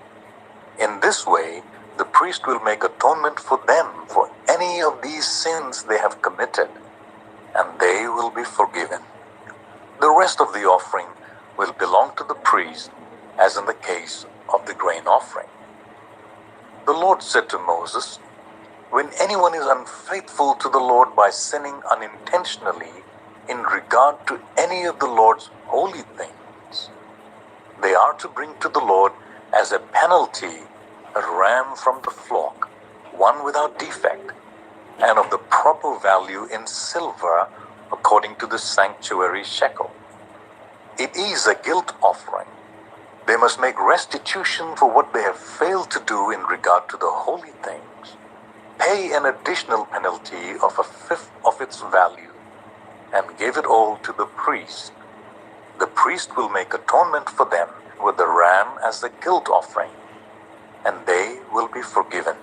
In this way, the priest will make atonement for them for any of these sins they have committed, and they will be forgiven. The rest of the offering will belong to the priest, as in the case of the grain offering. The Lord said to Moses, "When anyone is unfaithful to the Lord by sinning unintentionally in regard to any of the Lord's holy things, they are to bring to the Lord as a penalty a ram from the flock, one without defect, and of the proper value in silver according to the sanctuary shekel. It is a guilt offering. They must make restitution for what they have failed to do in regard to the holy things, pay an additional penalty of 1/5 of its value, and give it all to the priest. The priest will make atonement for them with the ram as a guilt offering, and they will be forgiven.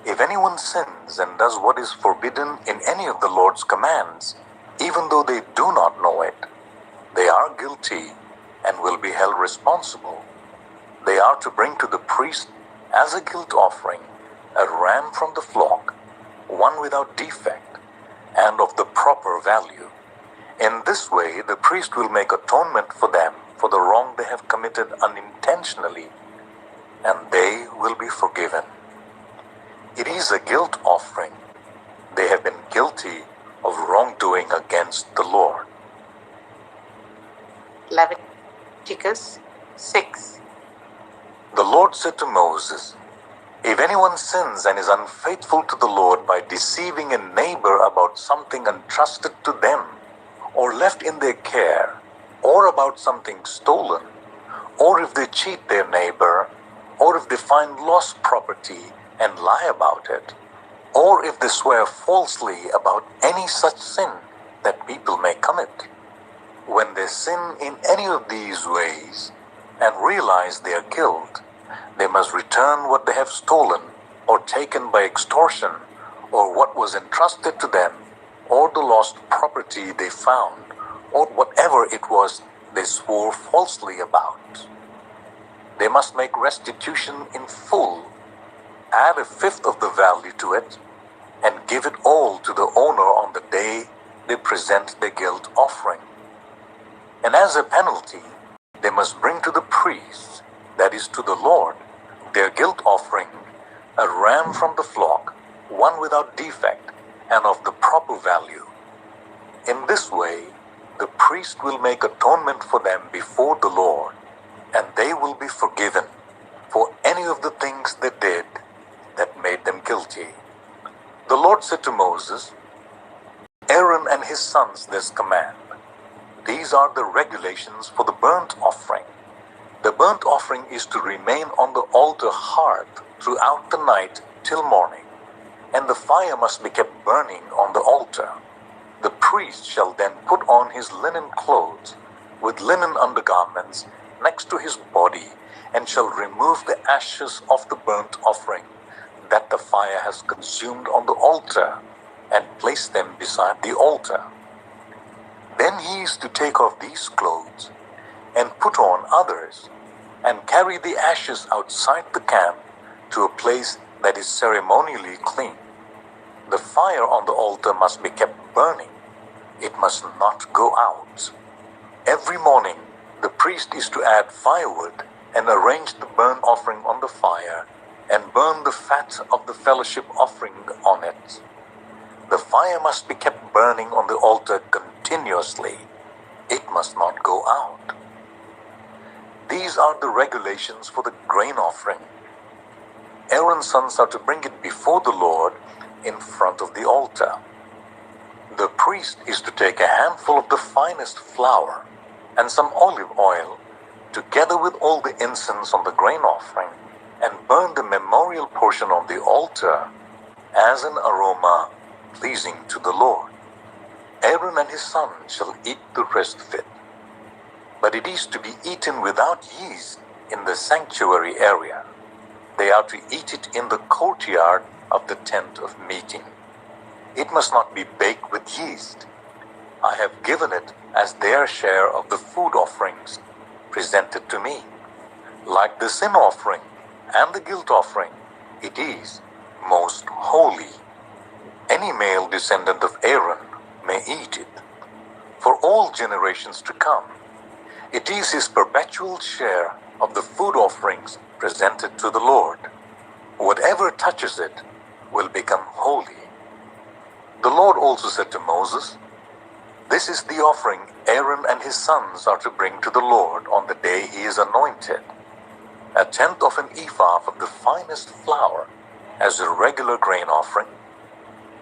If anyone sins and does what is forbidden in any of the Lord's commands, even though they do not know it, they are guilty and will be held responsible. They are to bring to the priest as a guilt offering a ram from the flock, one without defect, and of the proper value. In this way, the priest will make atonement for them for the wrong they have committed unintentionally, and they will be forgiven. It is a guilt offering. They have been guilty of wrongdoing against the Lord." Leviticus 6. The Lord said to Moses, "If anyone sins and is unfaithful to the Lord by deceiving a neighbor about something entrusted to them, or left in their care, or about something stolen, or if they cheat their neighbor, or if they find lost property and lie about it, or if they swear falsely about any such sin that people may commit, when they sin in any of these ways and realize their guilt, they must return what they have stolen or taken by extortion, or what was entrusted to them, or the lost property they found, or whatever it was they swore falsely about. They must make restitution in full, add 1/5 of the value to it, and give it all to the owner on the day they present their guilt offering. And as a penalty, they must bring to the priest, that is to the Lord, their guilt offering, a ram from the flock, one without defect, and of the proper value. In this way, the priest will make atonement for them before the Lord, and they will be forgiven for any of the things they did that made them guilty." The Lord said to Moses, "Aaron and his sons this command. These are the regulations for the burnt offering. The burnt offering is to remain on the altar hearth throughout the night till morning, and the fire must be kept burning on the altar. The priest shall then put on his linen clothes with linen undergarments next to his body, and shall remove the ashes of the burnt offering that the fire has consumed on the altar, and place them beside the altar. Then he is to take off these clothes and put on others, and carry the ashes outside the camp to a place that is ceremonially clean. The fire on the altar must be kept burning. It must not go out. Every morning, the priest is to add firewood and arrange the burnt offering on the fire, and burn the fat of the fellowship offering on it. The fire must be kept burning on the altar continuously. It must not go out. These are the regulations for the grain offering. Aaron's sons are to bring it before the Lord in front of the altar. The priest is to take a handful of the finest flour and some olive oil, together with all the incense on the grain offering, and burn the memorial portion on the altar as an aroma pleasing to the Lord. Aaron and his son shall eat the rest of it, but it is to be eaten without yeast in the sanctuary area. They are to eat it in the courtyard of the tent of meeting. It must not be baked with yeast. I have given it as their share of the food offerings presented to me. Like the sin offering and the guilt offering, it is most holy. Any male descendant of Aaron may eat it for all generations to come. It is his perpetual share of the food offerings presented to the Lord. Whatever touches it will become holy. The Lord also said to Moses, "This is the offering Aaron and his sons are to bring to the Lord on the day he is anointed: 1/10 of an ephah of the finest flour as a regular grain offering,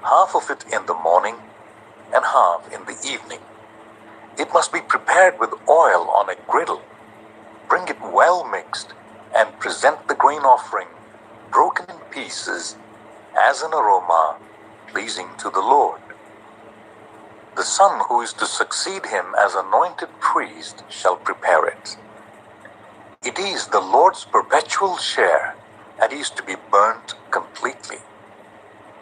half of it in the morning and half in the evening. It must be prepared with oil on a griddle. Bring it well mixed and present the grain offering broken in pieces as an aroma pleasing to the Lord. The son who is to succeed him as anointed priest shall prepare it. It is the Lord's perpetual share and is to be burnt completely.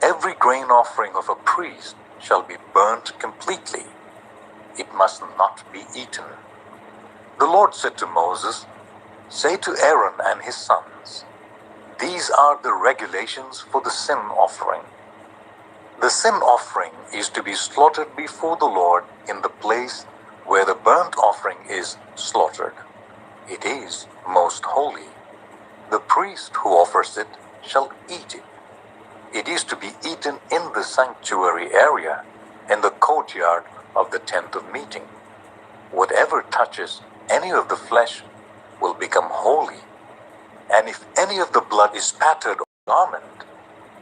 Every grain offering of a priest shall be burnt completely. It must not be eaten." The Lord said to Moses, "Say to Aaron and his sons, these are the regulations for the sin offering. The sin offering is to be slaughtered before the Lord in the place where the burnt offering is slaughtered. It is most holy. The priest who offers it shall eat it. It is to be eaten in the sanctuary area, in the courtyard of the tent of meeting. Whatever touches any of the flesh will become holy. And if any of the blood is spattered on the garment,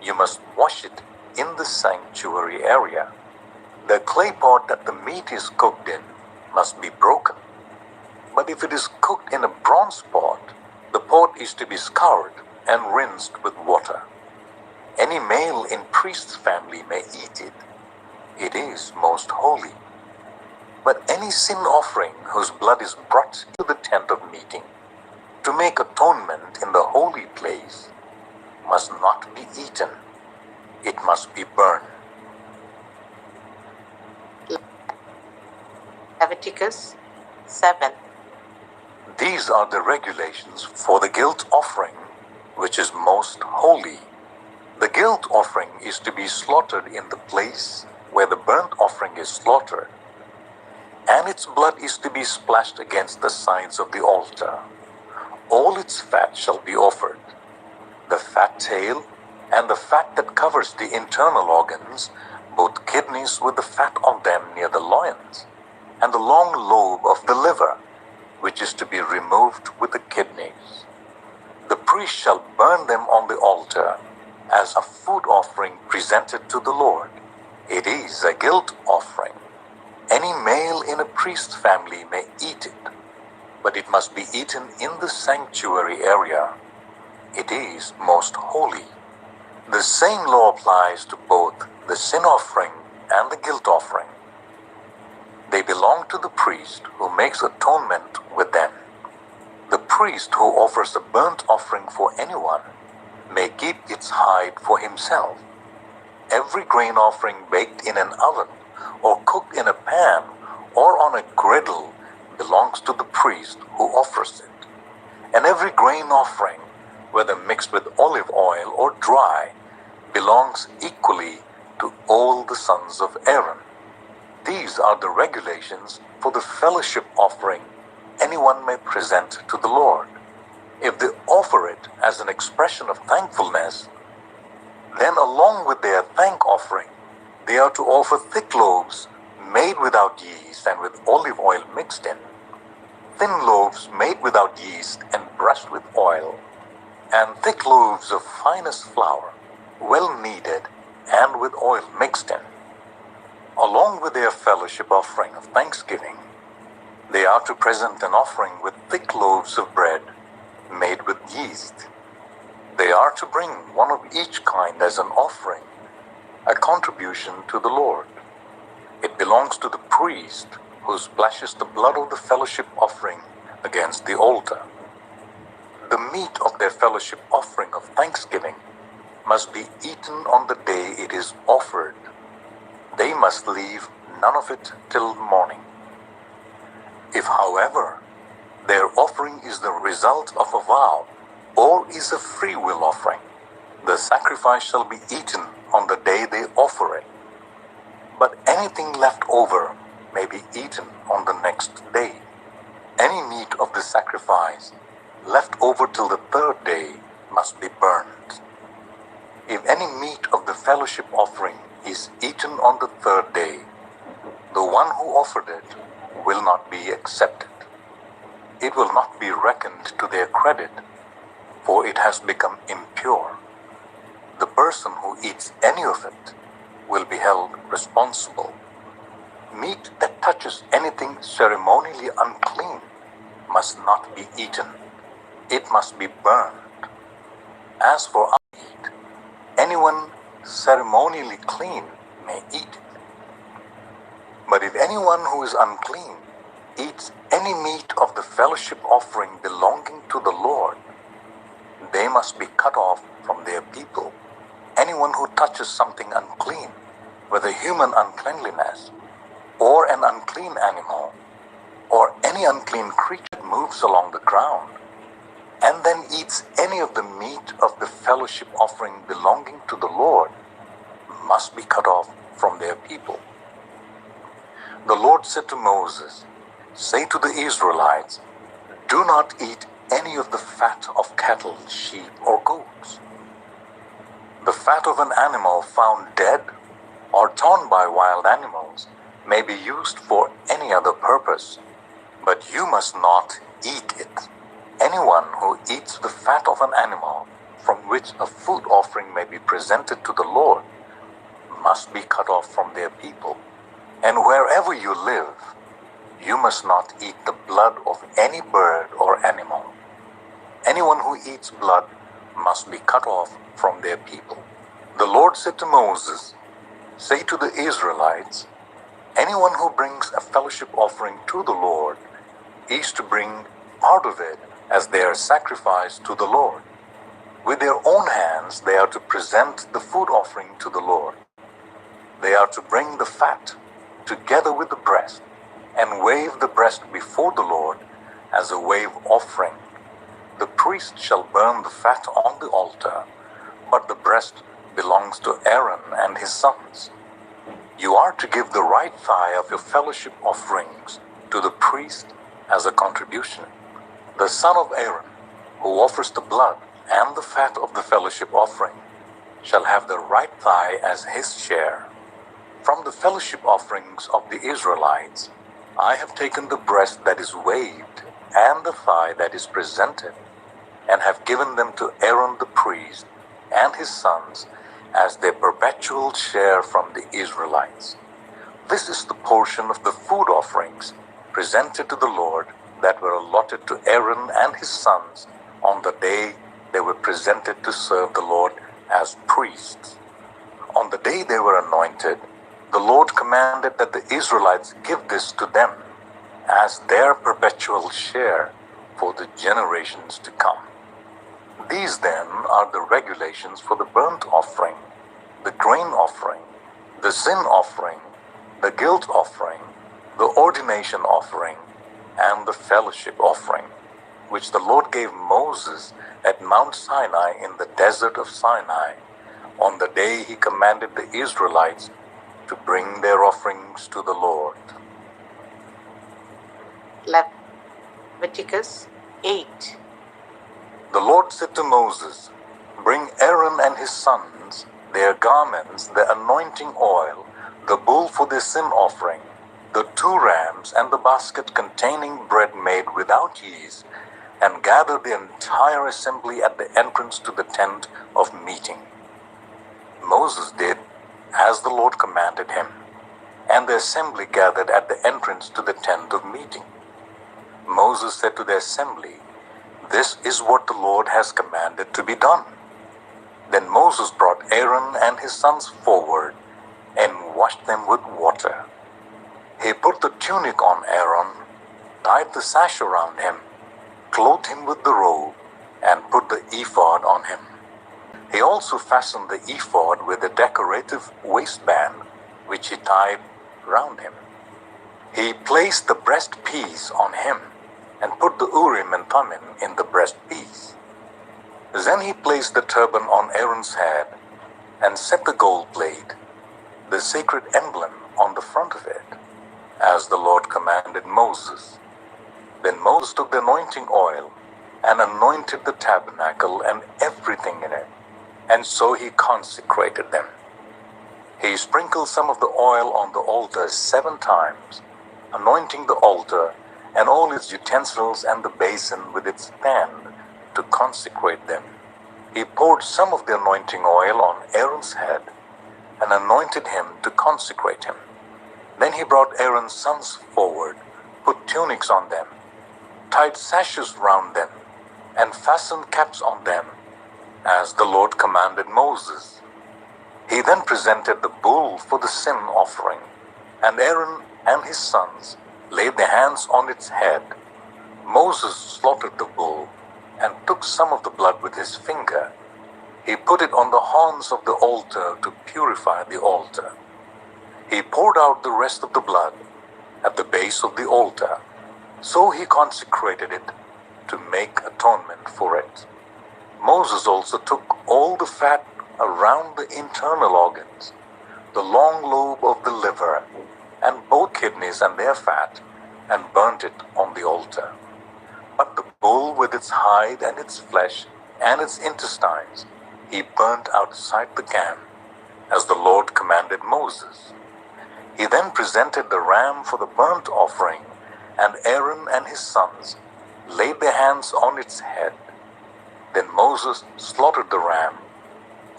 you must wash it in the sanctuary area. The clay pot that the meat is cooked in must be broken. But if it is cooked in a bronze pot, the pot is to be scoured and rinsed with water. Any male in priest's family may eat it. It is most holy. But any sin offering whose blood is brought to the tent of meeting to make atonement in the holy place must not be eaten. It must be burned." Leviticus 7. These are the regulations for the guilt offering, which is most holy. The guilt offering is to be slaughtered in the place where the burnt offering is slaughtered, and its blood is to be splashed against the sides of the altar. All its fat shall be offered, the fat tail and the fat that covers the internal organs, both kidneys with the fat on them near the loins, and the long lobe of the liver, which is to be removed with the kidneys. The priest shall burn them on the altar as a food offering presented to the Lord. It is a guilt offering. Any male in a priest's family may eat it, but it must be eaten in the sanctuary area. It is most holy. The same law applies to both the sin offering and the guilt offering. They belong to the priest who makes atonement with them. The priest who offers a burnt offering for anyone may keep its hide for himself. Every grain offering baked in an oven or cooked in a pan or on a griddle belongs to the priest who offers it. And every grain offering, whether mixed with olive oil or dry, belongs equally to all the sons of Aaron. These are the regulations for the fellowship offering anyone may present to the Lord. If they offer it as an expression of thankfulness, then along with their thank offering, they are to offer thick loaves made without yeast and with olive oil mixed in, thin loaves made without yeast and brushed with oil, and thick loaves of finest flour, well kneaded and with oil mixed in. Along with their fellowship offering of thanksgiving, they are to present an offering with thick loaves of bread made with yeast. They are to bring one of each kind as an offering, a contribution to the Lord. It belongs to the priest who splashes the blood of the fellowship offering against the altar. The meat of their fellowship offering of thanksgiving must be eaten on the day it is offered. They must leave none of it till morning. If, however, their offering is the result of a vow or is a free will offering, the sacrifice shall be eaten on the day they offer it. But anything left over may be eaten on the next day. Any meat of the sacrifice left over till the third day must be burned. If any meat of the fellowship offering is eaten on the third day, the one who offered it will not be accepted. It will not be reckoned to their credit, for it has become impure. The person who eats any of it will be held responsible. Meat that touches anything ceremonially unclean must not be eaten. It must be burned. As for our meat, anyone ceremonially clean may eat it. But if anyone who is unclean eats any meat of the fellowship offering belonging to the Lord, they must be cut off from their people. Anyone who touches something unclean, whether human uncleanliness, or an unclean animal, or any unclean creature that moves along the ground, and then eats any of the meat of the fellowship offering belonging to the Lord, must be cut off from their people. The Lord said to Moses, "Say to the Israelites, do not eat any of the fat of cattle, sheep, or goats. The fat of an animal found dead or torn by wild animals may be used for any other purpose, but you must not eat it. Anyone who eats the fat of an animal from which a food offering may be presented to the Lord must be cut off from their people. And wherever you live, you must not eat the blood of any bird or animal. Anyone who eats blood must be cut off from their people." The Lord said to Moses, "Say to the Israelites, anyone who brings a fellowship offering to the Lord is to bring part of it as their sacrifice to the Lord. With their own hands they are to present the food offering to the Lord. They are to bring the fat together with the breast and wave the breast before the Lord as a wave offering. The priest shall burn the fat on the altar, but the breast belongs to Aaron and his sons. You are to give the right thigh of your fellowship offerings to the priest as a contribution. The son of Aaron, who offers the blood and the fat of the fellowship offering, shall have the right thigh as his share. From the fellowship offerings of the Israelites, I have taken the breast that is waved and the thigh that is presented, and have given them to Aaron the priest and his sons as their perpetual share from the Israelites. This is the portion of the food offerings presented to the Lord that were allotted to Aaron and his sons on the day they were presented to serve the Lord as priests. On the day they were anointed, the Lord commanded that the Israelites give this to them as their perpetual share for the generations to come. These then are the regulations for the burnt offering, the grain offering, the sin offering, the guilt offering, the ordination offering, and the fellowship offering, which the Lord gave Moses at Mount Sinai in the desert of Sinai, on the day he commanded the Israelites to bring their offerings to the Lord. Leviticus 8. The Lord said to Moses, "Bring Aaron and his sons, their garments, the anointing oil, the bull for their sin offering, the 2 rams, and the basket containing bread made without yeast, and gather the entire assembly at the entrance to the tent of meeting." Moses did as the Lord commanded him, and the assembly gathered at the entrance to the tent of meeting. Moses said to the assembly, "This is what the Lord has commanded to be done." Then Moses brought Aaron and his sons forward and washed them with water. He put the tunic on Aaron, tied the sash around him, clothed him with the robe, and put the ephod on him. He also fastened the ephod with a decorative waistband, which he tied round him. He placed the breastpiece on him and put the Urim and Thummim in the breastpiece. Then he placed the turban on Aaron's head and set the gold plate, the sacred emblem, on the front of it, as the Lord commanded Moses. Then Moses took the anointing oil and anointed the tabernacle and everything in it, and so he consecrated them. He sprinkled some of the oil on the altar 7 times, anointing the altar and all its utensils and the basin with its stand to consecrate them. He poured some of the anointing oil on Aaron's head and anointed him to consecrate him. Then he brought Aaron's sons forward, put tunics on them, tied sashes round them, and fastened caps on them, as the Lord commanded Moses. He then presented the bull for the sin offering, and Aaron and his sons laid their hands on its head. Moses slaughtered the bull and took some of the blood with his finger. He put it on the horns of the altar to purify the altar. He poured out the rest of the blood at the base of the altar. So he consecrated it to make atonement for it. Moses also took all the fat around the internal organs, the long lobe of the liver, and both kidneys and their fat, and burnt it on the altar. But the bull with its hide and its flesh and its intestines he burnt outside the camp, as the Lord commanded Moses. He then presented the ram for the burnt offering, and Aaron and his sons laid their hands on its head. Then Moses slaughtered the ram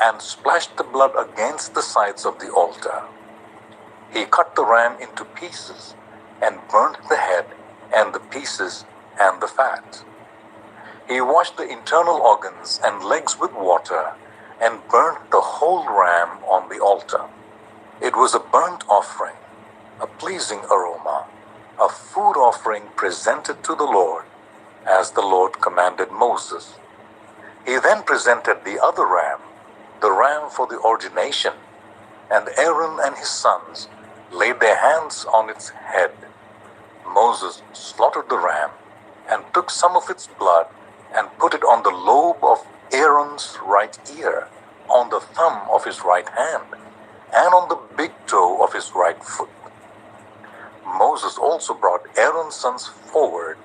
and splashed the blood against the sides of the altar. He cut the ram into pieces and burnt the head and the pieces and the fat. He washed the internal organs and legs with water and burnt the whole ram on the altar. It was a burnt offering, a pleasing aroma, a food offering presented to the Lord, as the Lord commanded Moses. He then presented the other ram, the ram for the ordination, and Aaron and his sons laid their hands on its head. Moses slaughtered the ram and took some of its blood and put it on the lobe of Aaron's right ear, on the thumb of his right hand, and on the big toe of his right foot. Moses also brought Aaron's sons forward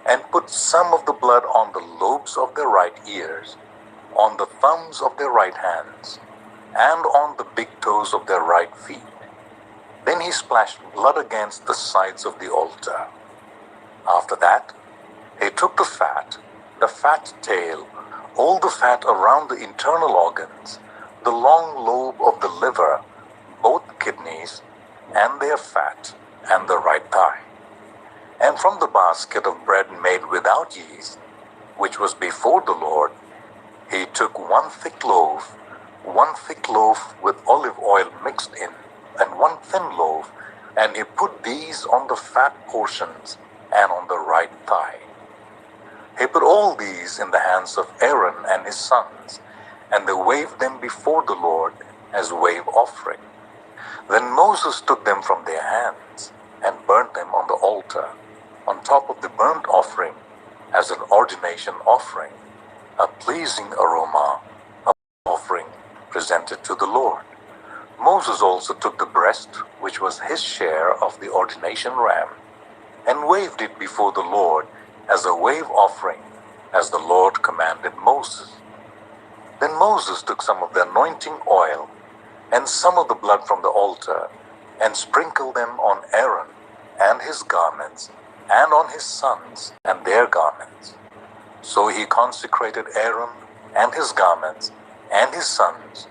and put some of the blood on the lobes of their right ears, on the thumbs of their right hands, and on the big toes of their right feet. Then he splashed blood against the sides of the altar. After that, he took the fat tail, all the fat around the internal organs, the long lobe of the liver, both kidneys, and their fat, and the right thigh. And from the basket of bread made without yeast, which was before the Lord, he took one thick loaf with olive oil mixed in, and one thin loaf, and he put these on the fat portions and on the right thigh. He put all these in the hands of Aaron and his sons, and they waved them before the Lord as wave offering. Then Moses took them from their hands and burnt them on the altar, on top of the burnt offering, as an ordination offering, a pleasing aroma, an offering presented to the Lord. Moses also took the breast, which was his share of the ordination ram, and waved it before the Lord as a wave offering, as the Lord commanded Moses. Then Moses took some of the anointing oil and some of the blood from the altar, and sprinkled them on Aaron and his garments, and on his sons and their garments. So he consecrated Aaron and his garments, and his sons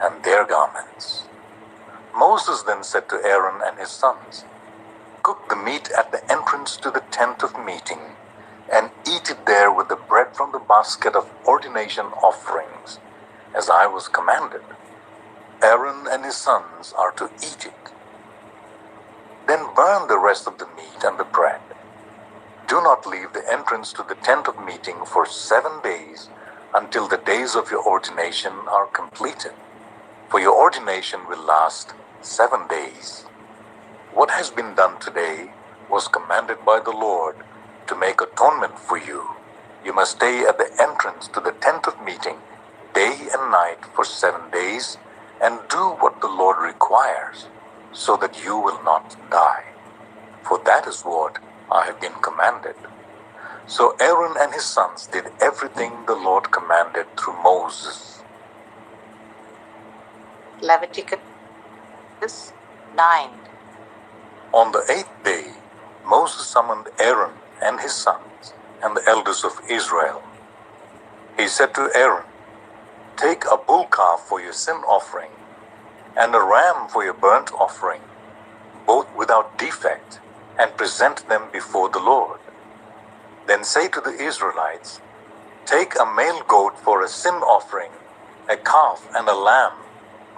and their garments. Moses then said to Aaron and his sons, "Cook the meat at the entrance to the tent of meeting, and eat it there with the bread from the basket of ordination offerings, as I was commanded. Aaron and his sons are to eat it. Then burn the rest of the meat and the bread. Do not leave the entrance to the tent of meeting for 7 days until the days of your ordination are completed, for your ordination will last 7 days. What has been done today was commanded by the Lord to make atonement for you. You must stay at the entrance to the tent of meeting day and night for 7 days and do what the Lord requires, so that you will not die. For that is what I have been commanded." So Aaron and his sons did everything the Lord commanded through Moses. Leviticus 9. On the 8th day, Moses summoned Aaron and his sons and the elders of Israel. He said to Aaron, "Take a bull calf for your sin offering and a ram for your burnt offering, both without defect, and present them before the Lord. Then say to the Israelites, 'Take a male goat for a sin offering, a calf and a lamb,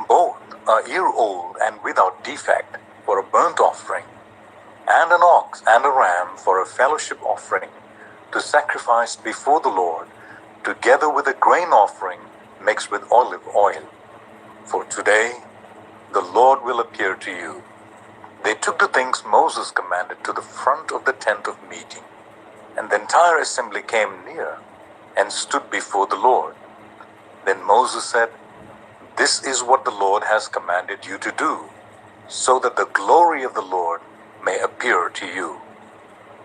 both a year old and without defect, for a burnt offering, and an ox and a ram for a fellowship offering, to sacrifice before the Lord, together with a grain offering mixed with olive oil. For today the Lord will appear to you.'" They took the things Moses commanded to the front of the tent of meeting, and the entire assembly came near and stood before the Lord. Then Moses said, "This is what the Lord has commanded you to do, so that the glory of the Lord may appear to you."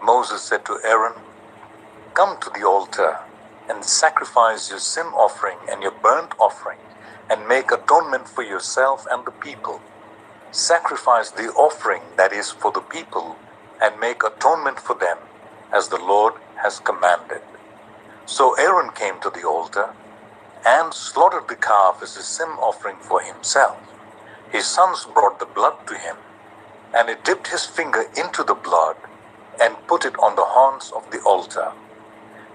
Moses said to Aaron, "Come to the altar and sacrifice your sin offering and your burnt offering, and make atonement for yourself and the people. Sacrifice the offering that is for the people, and make atonement for them, as the Lord has commanded." So Aaron came to the altar and slaughtered the calf as a sin offering for himself. His sons brought the blood to him, and he dipped his finger into the blood and put it on the horns of the altar.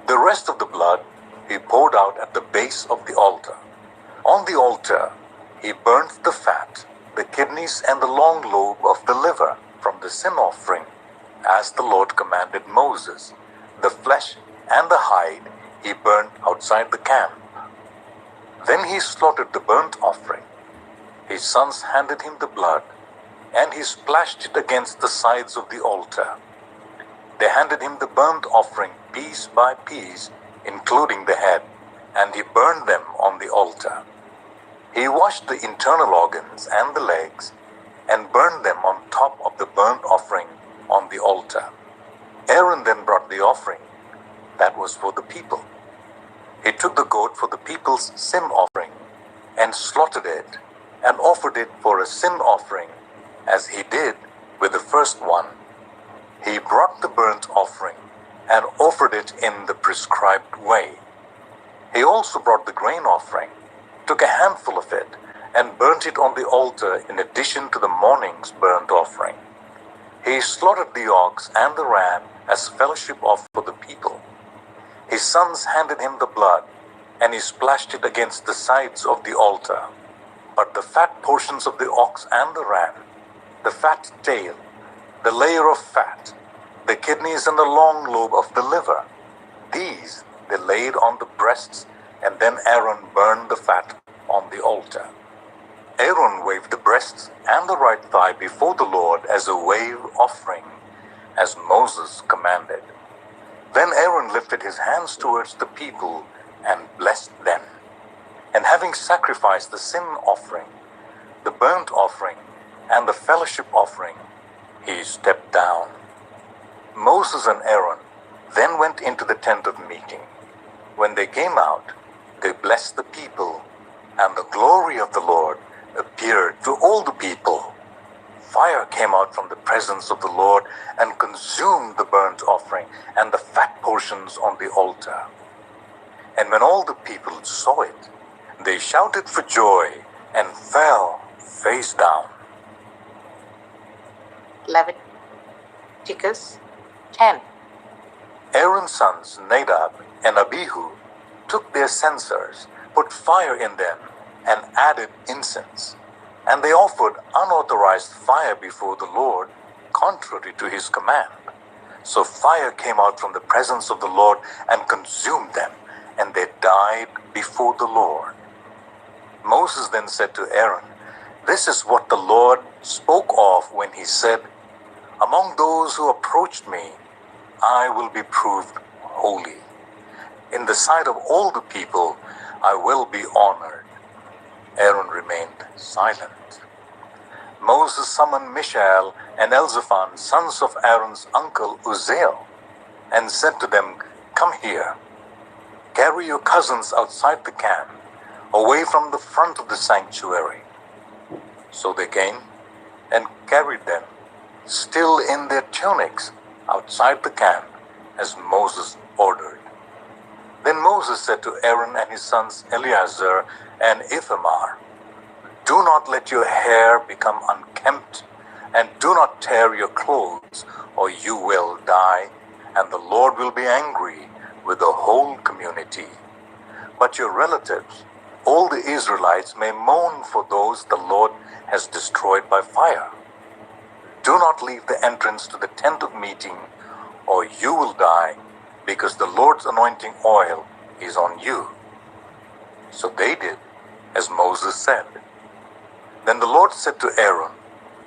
The rest of the blood he poured out at the base of the altar. On the altar he burnt the fat, the kidneys and the long lobe of the liver from the sin offering, as the Lord commanded Moses. The flesh and the hide he burnt outside the camp. Then he slaughtered the burnt offering. His sons handed him the blood, and he splashed it against the sides of the altar. They handed him the burnt offering piece by piece, including the head, and he burned them on the altar. He washed the internal organs and the legs and burned them on top of the burnt offering on the altar. Aaron then brought the offering that was for the people. He took the goat for the people's sin offering and slaughtered it and offered it for a sin offering, as he did with the first one. He brought the burnt offering and offered it in the prescribed way. He also brought the grain offering, took a handful of it, and burnt it on the altar in addition to the morning's burnt offering. He slaughtered the ox and the ram as fellowship offering for the people. His sons handed him the blood, and he splashed it against the sides of the altar. But the fat portions of the ox and the ram, the fat tail, the layer of fat, the kidneys and the long lobe of the liver, these they laid on the breasts, and then Aaron burned the fat on the altar. Aaron waved the breasts and the right thigh before the Lord as a wave offering, as Moses commanded. Then Aaron lifted his hands towards the people and blessed them. And having sacrificed the sin offering, the burnt offering, and the fellowship offering, he stepped down. Moses and Aaron then went into the tent of meeting. When they came out, they blessed the people, and the glory of the Lord appeared to all the people. Fire came out from the presence of the Lord and consumed the burnt offering and the fat portions on the altar. And when all the people saw it, they shouted for joy and fell face down. Leviticus 10. Aaron's sons Nadab and Abihu took their censers, put fire in them, and added incense. And they offered unauthorized fire before the Lord, contrary to his command. So fire came out from the presence of the Lord and consumed them, and they died before the Lord. Moses then said to Aaron, "This is what the Lord spoke of when he said, 'Among those who approached me, I will be proved holy. In the sight of all the people, I will be honored.'" Aaron remained silent. Moses summoned Mishael and Elzaphan, sons of Aaron's uncle Uzziel, and said to them, "Come here. Carry your cousins outside the camp, away from the front of the sanctuary." So they came and carried them, still in their tunics, outside the camp, as Moses ordered. Then Moses said to Aaron and his sons Eleazar and Ithamar, "Do not let your hair become unkempt, and do not tear your clothes, or you will die, and the Lord will be angry with the whole community. But your relatives, all the Israelites, may mourn for those the Lord has destroyed by fire. Do not leave the entrance to the tent of meeting, or you will die, because the Lord's anointing oil is on you." So they did as Moses said. Then the Lord said to Aaron,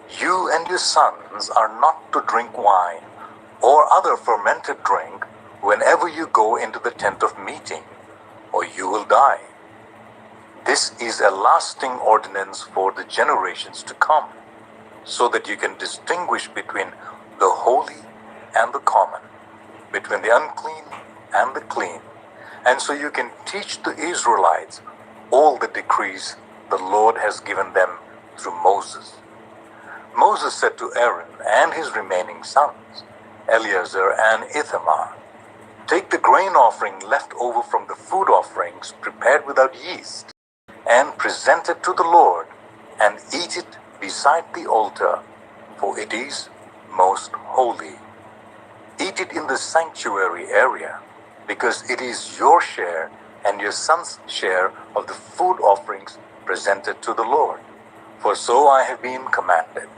"You and your sons are not to drink wine or other fermented drink whenever you go into the tent of meeting, or you will die. This is a lasting ordinance for the generations to come, so that you can distinguish between the holy and the common, between the unclean and the clean, and so you can teach the Israelites all the decrees the Lord has given them through Moses." Moses said to Aaron and his remaining sons, Eleazar and Ithamar, "Take the grain offering left over from the food offerings prepared without yeast, and present it to the Lord, and eat it beside the altar, for it is most holy. Eat it in the sanctuary area, because it is your share and your son's share of the food offerings presented to the Lord, for so I have been commanded.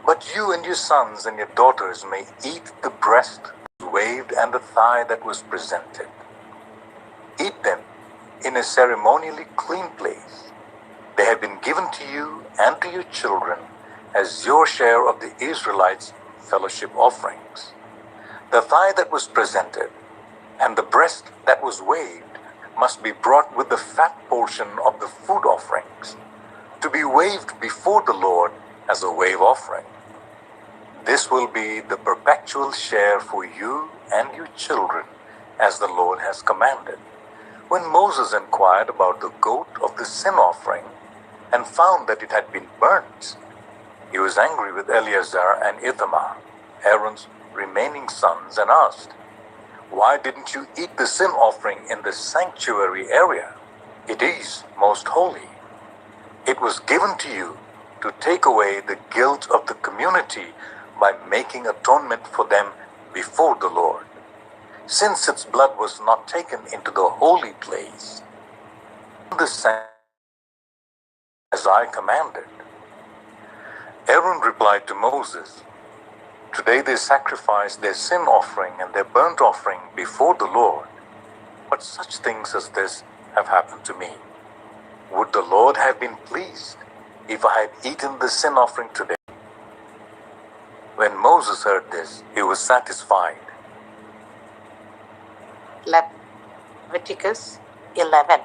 But you and your sons and your daughters may eat the breast waved and the thigh that was presented. Eat them in a ceremonially clean place. They have been given to you and to your children as your share of the Israelites' fellowship offerings. The thigh that was presented and the breast that was waved must be brought with the fat portion of the food offerings, to be waved before the Lord as a wave offering. This will be the perpetual share for you and your children, as the Lord has commanded." When Moses inquired about the goat of the sin offering and found that it had been burnt, he was angry with Eleazar and Ithamar, Aaron's remaining sons, and asked, "Why didn't you eat the sin offering in the sanctuary area? It is most holy. It was given to you to take away the guilt of the community by making atonement for them before the Lord, since its blood was not taken into the holy place, the same as I commanded." Aaron replied to Moses, "Today they sacrifice their sin offering and their burnt offering before the Lord, but such things as this have happened to me. Would the Lord have been pleased if I had eaten the sin offering today?" When Moses heard this, he was satisfied. Leviticus 11.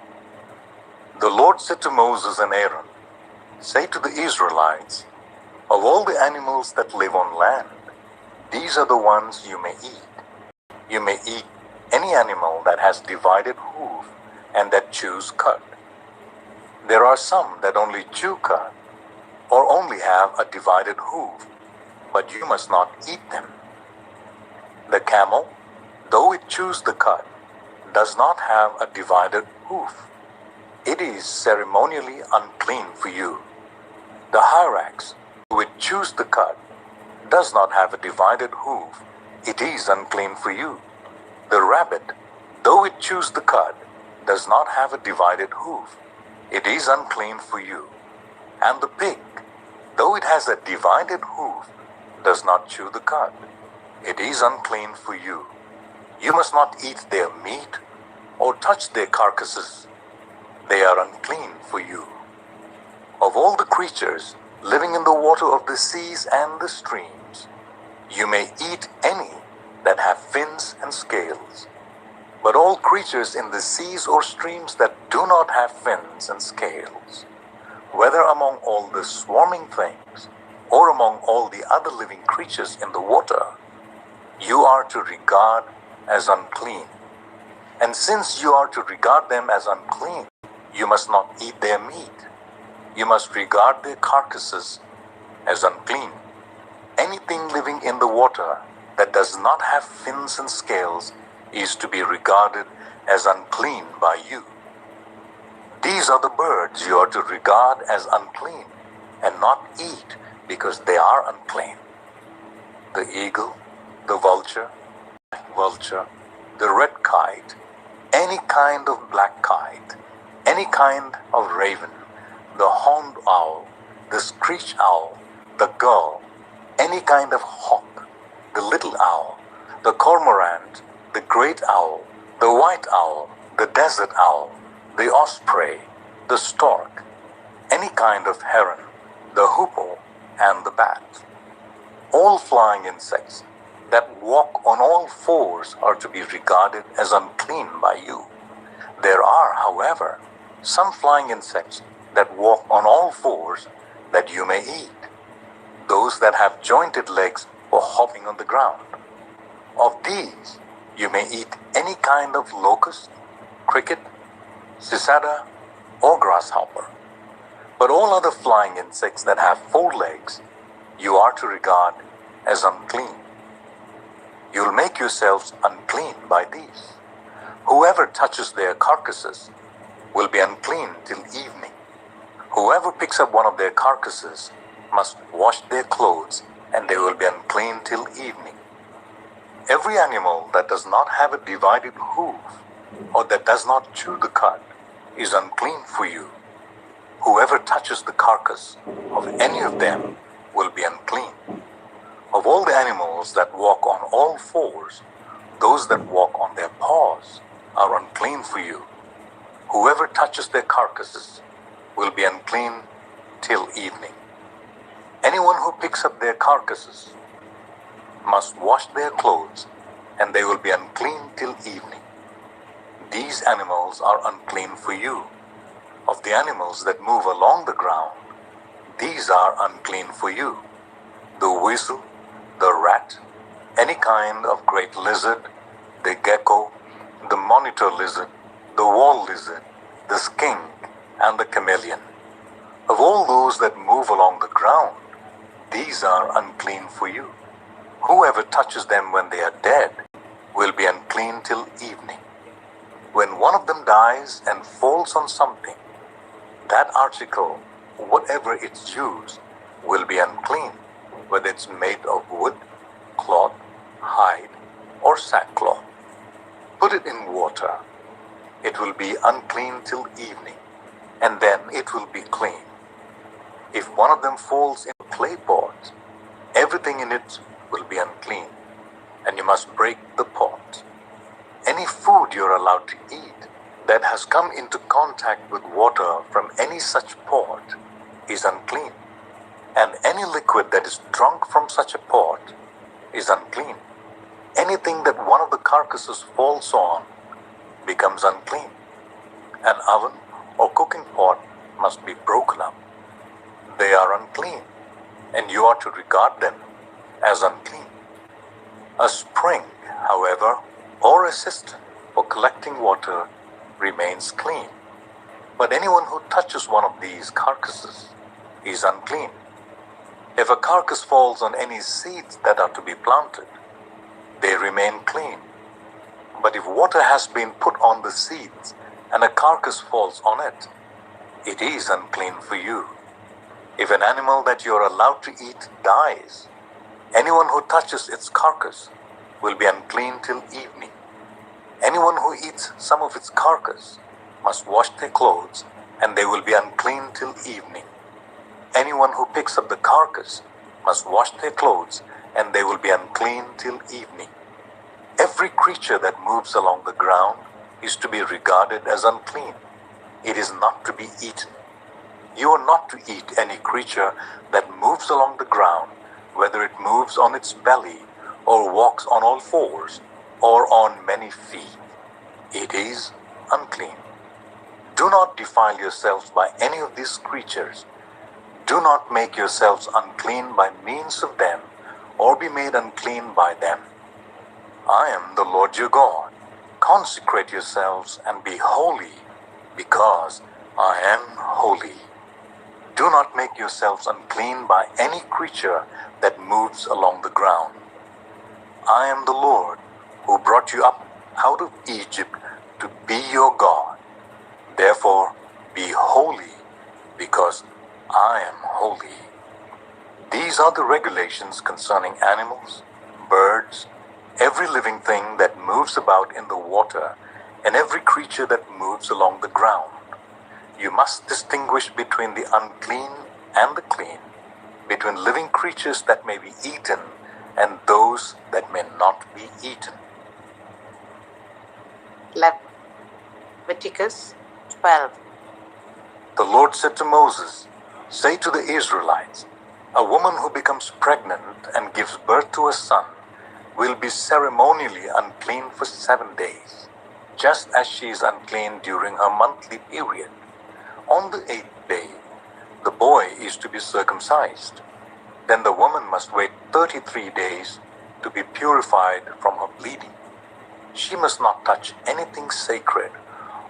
The Lord said to Moses and Aaron, "Say to the Israelites, of all the animals that live on land, these are the ones you may eat. You may eat any animal that has divided hoof and that chews cud. There are some that only chew cud, or only have a divided hoof, but you must not eat them. The camel, though it chews the cud, does not have a divided hoof. It is ceremonially unclean for you. The hyrax, Though it chews the cud, does not have a divided hoof, it is unclean for you. The rabbit, though it chews the cud, does not have a divided hoof, it is unclean for you. And the pig, though it has a divided hoof, does not chew the cud, it is unclean for you. You must not eat their meat or touch their carcasses, they are unclean for you. Of all the creatures living in the water of the seas and the streams, you may eat any that have fins and scales. But all creatures in the seas or streams that do not have fins and scales, whether among all the swarming things or among all the other living creatures in the water, you are to regard as unclean. And since you are to regard them as unclean, you must not eat their meat. You must regard their carcasses as unclean. Anything living in the water that does not have fins and scales is to be regarded as unclean by you. These are the birds you are to regard as unclean and not eat because they are unclean: the eagle, the vulture, the red kite, any kind of black kite, any kind of raven, the horned owl, the screech owl, the gull, any kind of hawk, the little owl, the cormorant, the great owl, the white owl, the desert owl, the osprey, the stork, any kind of heron, the hoopoe, and the bat. All flying insects that walk on all fours are to be regarded as unclean by you. There are, however, some flying insects that walk on all fours that you may eat, those that have jointed legs for hopping on the ground. Of these, you may eat any kind of locust, cricket, cicada, or grasshopper. But all other flying insects that have 4 legs, you are to regard as unclean. You'll make yourselves unclean by these. Whoever touches their carcasses will be unclean till evening. Whoever picks up one of their carcasses must wash their clothes, and they will be unclean till evening. Every animal that does not have a divided hoof, or that does not chew the cud, is unclean for you. Whoever touches the carcass of any of them will be unclean. Of all the animals that walk on all fours, those that walk on their paws are unclean for you. Whoever touches their carcasses will be unclean till evening. Anyone who picks up their carcasses must wash their clothes, and they will be unclean till evening. These animals are unclean for you. Of the animals that move along the ground, these are unclean for you: the weasel, the rat, any kind of great lizard, the gecko, the monitor lizard, the wall lizard, the skink, and the chameleon. Of all those that move along the ground, these are unclean for you. Whoever touches them when they are dead will be unclean till evening. When one of them dies and falls on something, that article, whatever its use, will be unclean, whether it's made of wood, cloth, hide, or sackcloth. Put it in water. It will be unclean till evening, and then it will be clean. If one of them falls in a clay pot, everything in it will be unclean, and you must break the pot. Any food you're allowed to eat that has come into contact with water from any such pot is unclean, and any liquid that is drunk from such a pot is unclean. Anything that one of the carcasses falls on becomes unclean. An oven or cooking pot must be broken up. They are unclean, and you are to regard them as unclean. A spring, however, or a cistern for collecting water remains clean. But anyone who touches one of these carcasses is unclean. If a carcass falls on any seeds that are to be planted, they remain clean. But if water has been put on the seeds and a carcass falls on it, it is unclean for you. If an animal that you are allowed to eat dies, anyone who touches its carcass will be unclean till evening. Anyone who eats some of its carcass must wash their clothes, and they will be unclean till evening. Anyone who picks up the carcass must wash their clothes, and they will be unclean till evening. Every creature that moves along the ground is to be regarded as unclean. It is not to be eaten. You are not to eat any creature that moves along the ground, whether it moves on its belly, or walks on all fours, or on many feet. It is unclean. Do not defile yourselves by any of these creatures. Do not make yourselves unclean by means of them, or be made unclean by them. I am the Lord your God. Consecrate yourselves and be holy, because I am holy. Do not make yourselves unclean by any creature that moves along the ground. I am the Lord who brought you up out of Egypt to be your God. Therefore, be holy, because I am holy. These are the regulations concerning animals, birds, every living thing that moves about in the water, and every creature that moves along the ground. You must distinguish between the unclean and the clean, between living creatures that may be eaten and those that may not be eaten. Leviticus 12. The Lord said to Moses, "Say to the Israelites, a woman who becomes pregnant and gives birth to a son will be ceremonially unclean for 7 days, just as she is unclean during her monthly period. On the 8th day, the boy is to be circumcised. Then the woman must wait 33 days to be purified from her bleeding. She must not touch anything sacred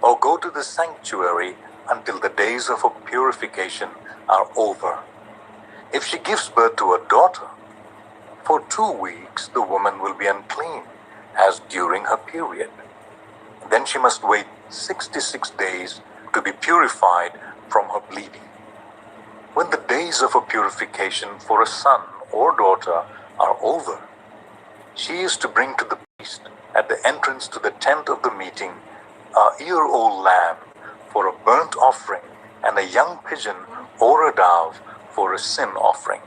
or go to the sanctuary until the days of her purification are over. If she gives birth to a daughter, for 2 weeks the woman will be unclean, as during her period. Then she must wait 66 days to be purified from her bleeding. When the days of her purification for a son or daughter are over, she is to bring to the priest at the entrance to the tent of the meeting a year-old lamb for a burnt offering and a young pigeon or a dove for a sin offering.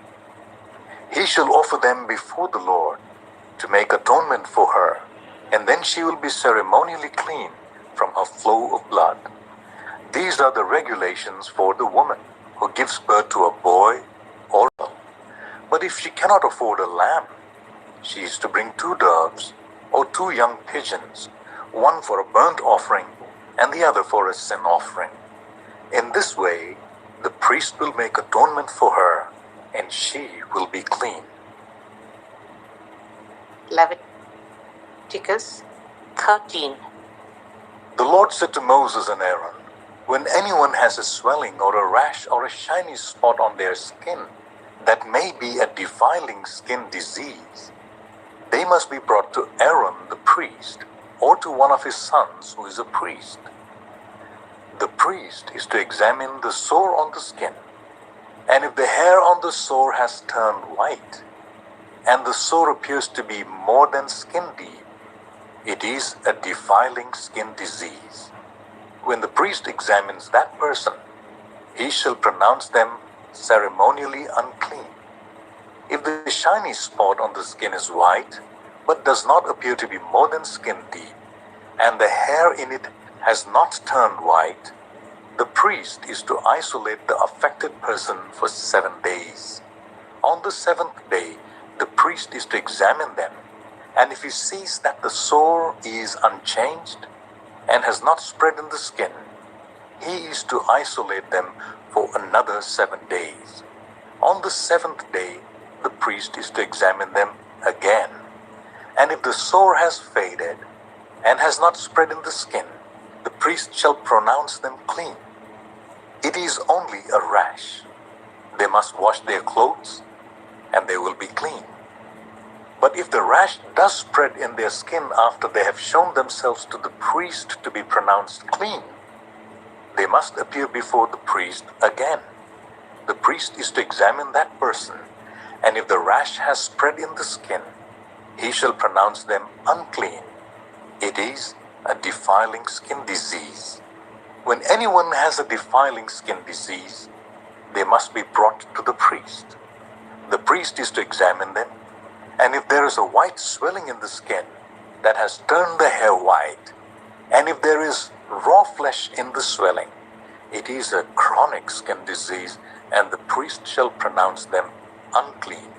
He shall offer them before the Lord to make atonement for her, and then she will be ceremonially clean from her flow of blood. These are the regulations for the woman who gives birth to a boy or a girl. But if she cannot afford a lamb, she is to bring 2 doves or 2 young pigeons, one for a burnt offering and the other for a sin offering. In this way, the priest will make atonement for her, and she will be clean." Leviticus 13. The Lord said to Moses and Aaron, "When anyone has a swelling or a rash or a shiny spot on their skin that may be a defiling skin disease, they must be brought to Aaron the priest or to one of his sons who is a priest. The priest is to examine the sore on the skin, and if the hair on the sore has turned white, and the sore appears to be more than skin deep, it is a defiling skin disease. When the priest examines that person, he shall pronounce them ceremonially unclean. If the shiny spot on the skin is white, but does not appear to be more than skin deep, and the hair in it has not turned white, the priest is to isolate the affected person for 7 days. On the 7th day, the priest is to examine them, and if he sees that the sore is unchanged and has not spread in the skin, he is to isolate them for another 7 days. On the 7th day, the priest is to examine them again, and if the sore has faded and has not spread in the skin, the priest shall pronounce them clean. It is only a rash. They must wash their clothes, and they will be clean. But if the rash does spread in their skin after they have shown themselves to the priest to be pronounced clean, they must appear before the priest again. The priest is to examine that person, and if the rash has spread in the skin, he shall pronounce them unclean. It is a defiling skin disease. When anyone has a defiling skin disease, they must be brought to the priest. The priest is to examine them, and if there is a white swelling in the skin that has turned the hair white, and if there is raw flesh in the swelling, it is a chronic skin disease, and the priest shall pronounce them unclean.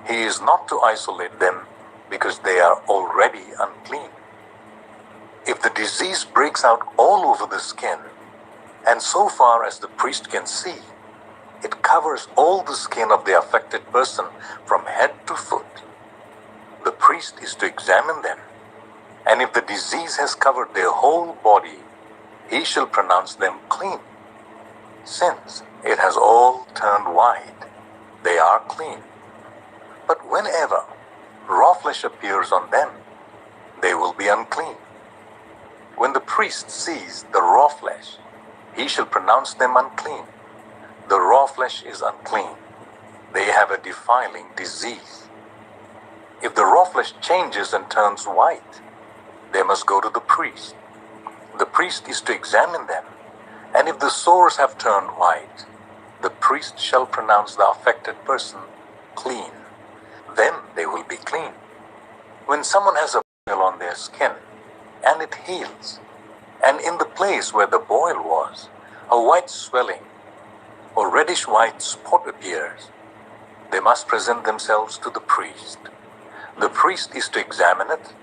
He is not to isolate them because they are already unclean. If the disease breaks out all over the skin, and so far as the priest can see, it covers all the skin of the affected person from head to foot, the priest is to examine them, and if the disease has covered their whole body, he shall pronounce them clean. Since it has all turned white, they are clean. But whenever raw flesh appears on them, they will be unclean. When the priest sees the raw flesh, he shall pronounce them unclean. The raw flesh is unclean. They have a defiling disease. If the raw flesh changes and turns white, they must go to the priest. The priest is to examine them, and if the sores have turned white, the priest shall pronounce the affected person clean. Then they will be clean. When someone has a boil on their skin, and it heals, and in the place where the boil was, a white swelling or reddish white spot appears, they must present themselves to the priest. The priest is to examine it,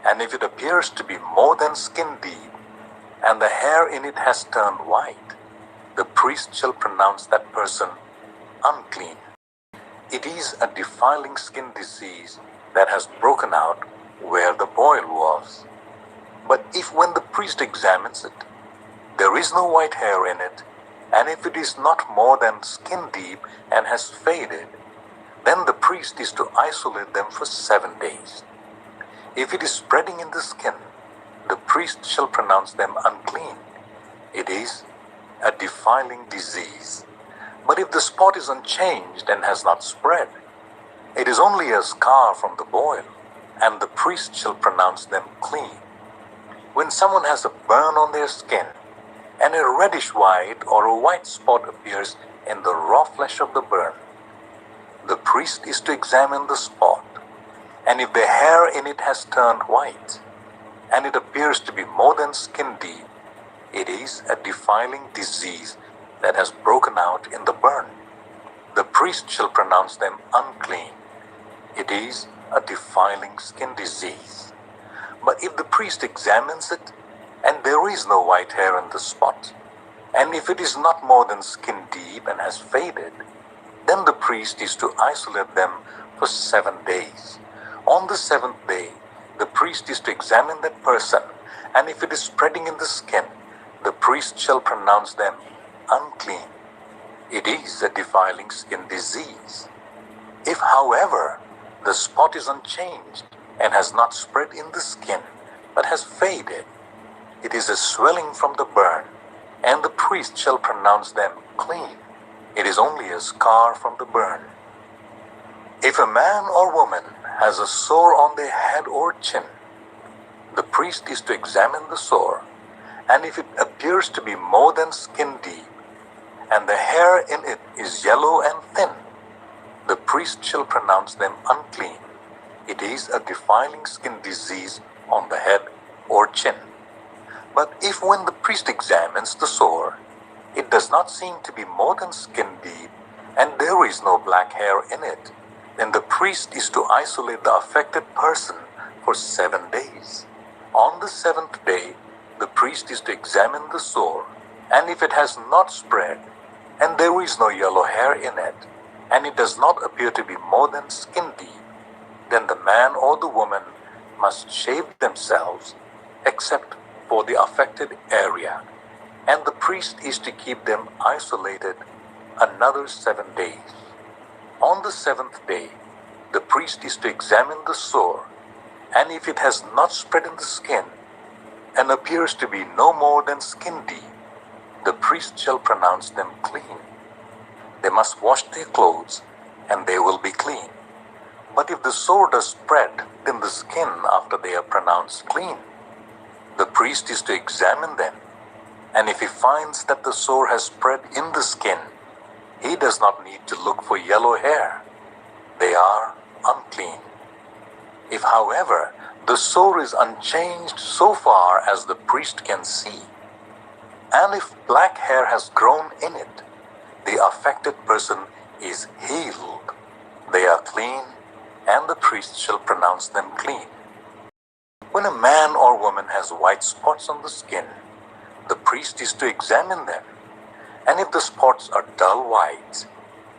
and if it appears to be more than skin deep, and the hair in it has turned white, the priest shall pronounce that person unclean. It is a defiling skin disease that has broken out where the boil was. But if when the priest examines it, there is no white hair in it, and if it is not more than skin deep and has faded, then the priest is to isolate them for 7 days. If it is spreading in the skin, the priest shall pronounce them unclean. It is a defiling disease. But if the spot is unchanged and has not spread, it is only a scar from the boil, and the priest shall pronounce them clean. When someone has a burn on their skin, and a reddish white or a white spot appears in the raw flesh of the burn, the priest is to examine the spot, and if the hair in it has turned white, and it appears to be more than skin deep, it is a defiling disease that has broken out in the burn. The priest shall pronounce them unclean. It is a defiling skin disease. But if the priest examines it, and there is no white hair in the spot, and if it is not more than skin deep and has faded, then the priest is to isolate them for 7 days. On the 7th day, the priest is to examine that person, and if it is spreading in the skin, the priest shall pronounce them unclean. It is a defiling skin disease. If, however, the spot is unchanged and has not spread in the skin, but has faded, it is a swelling from the burn, and the priest shall pronounce them clean. It is only a scar from the burn. If a man or woman has a sore on their head or chin, the priest is to examine the sore, and if it appears to be more than skin deep, and the hair in it is yellow and thin, the priest shall pronounce them unclean. It is a defiling skin disease on the head or chin. But if when the priest examines the sore, it does not seem to be more than skin deep, and there is no black hair in it, then the priest is to isolate the affected person for 7 days. On the 7th day, the priest is to examine the sore, and if it has not spread, and there is no yellow hair in it, and it does not appear to be more than skin deep, then the man or the woman must shave themselves, except for the affected area, and the priest is to keep them isolated another 7 days. On the 7th day, the priest is to examine the sore, and if it has not spread in the skin, and appears to be no more than skin deep, the priest shall pronounce them clean. They must wash their clothes, and they will be clean. But if the sore does spread in the skin after they are pronounced clean, the priest is to examine them, and if he finds that the sore has spread in the skin, he does not need to look for yellow hair. They are unclean. If, however, the sore is unchanged so far as the priest can see, and if black hair has grown in it, the affected person is healed. They are clean, and the priest shall pronounce them clean. When a man or woman has white spots on the skin, the priest is to examine them, and if the spots are dull white,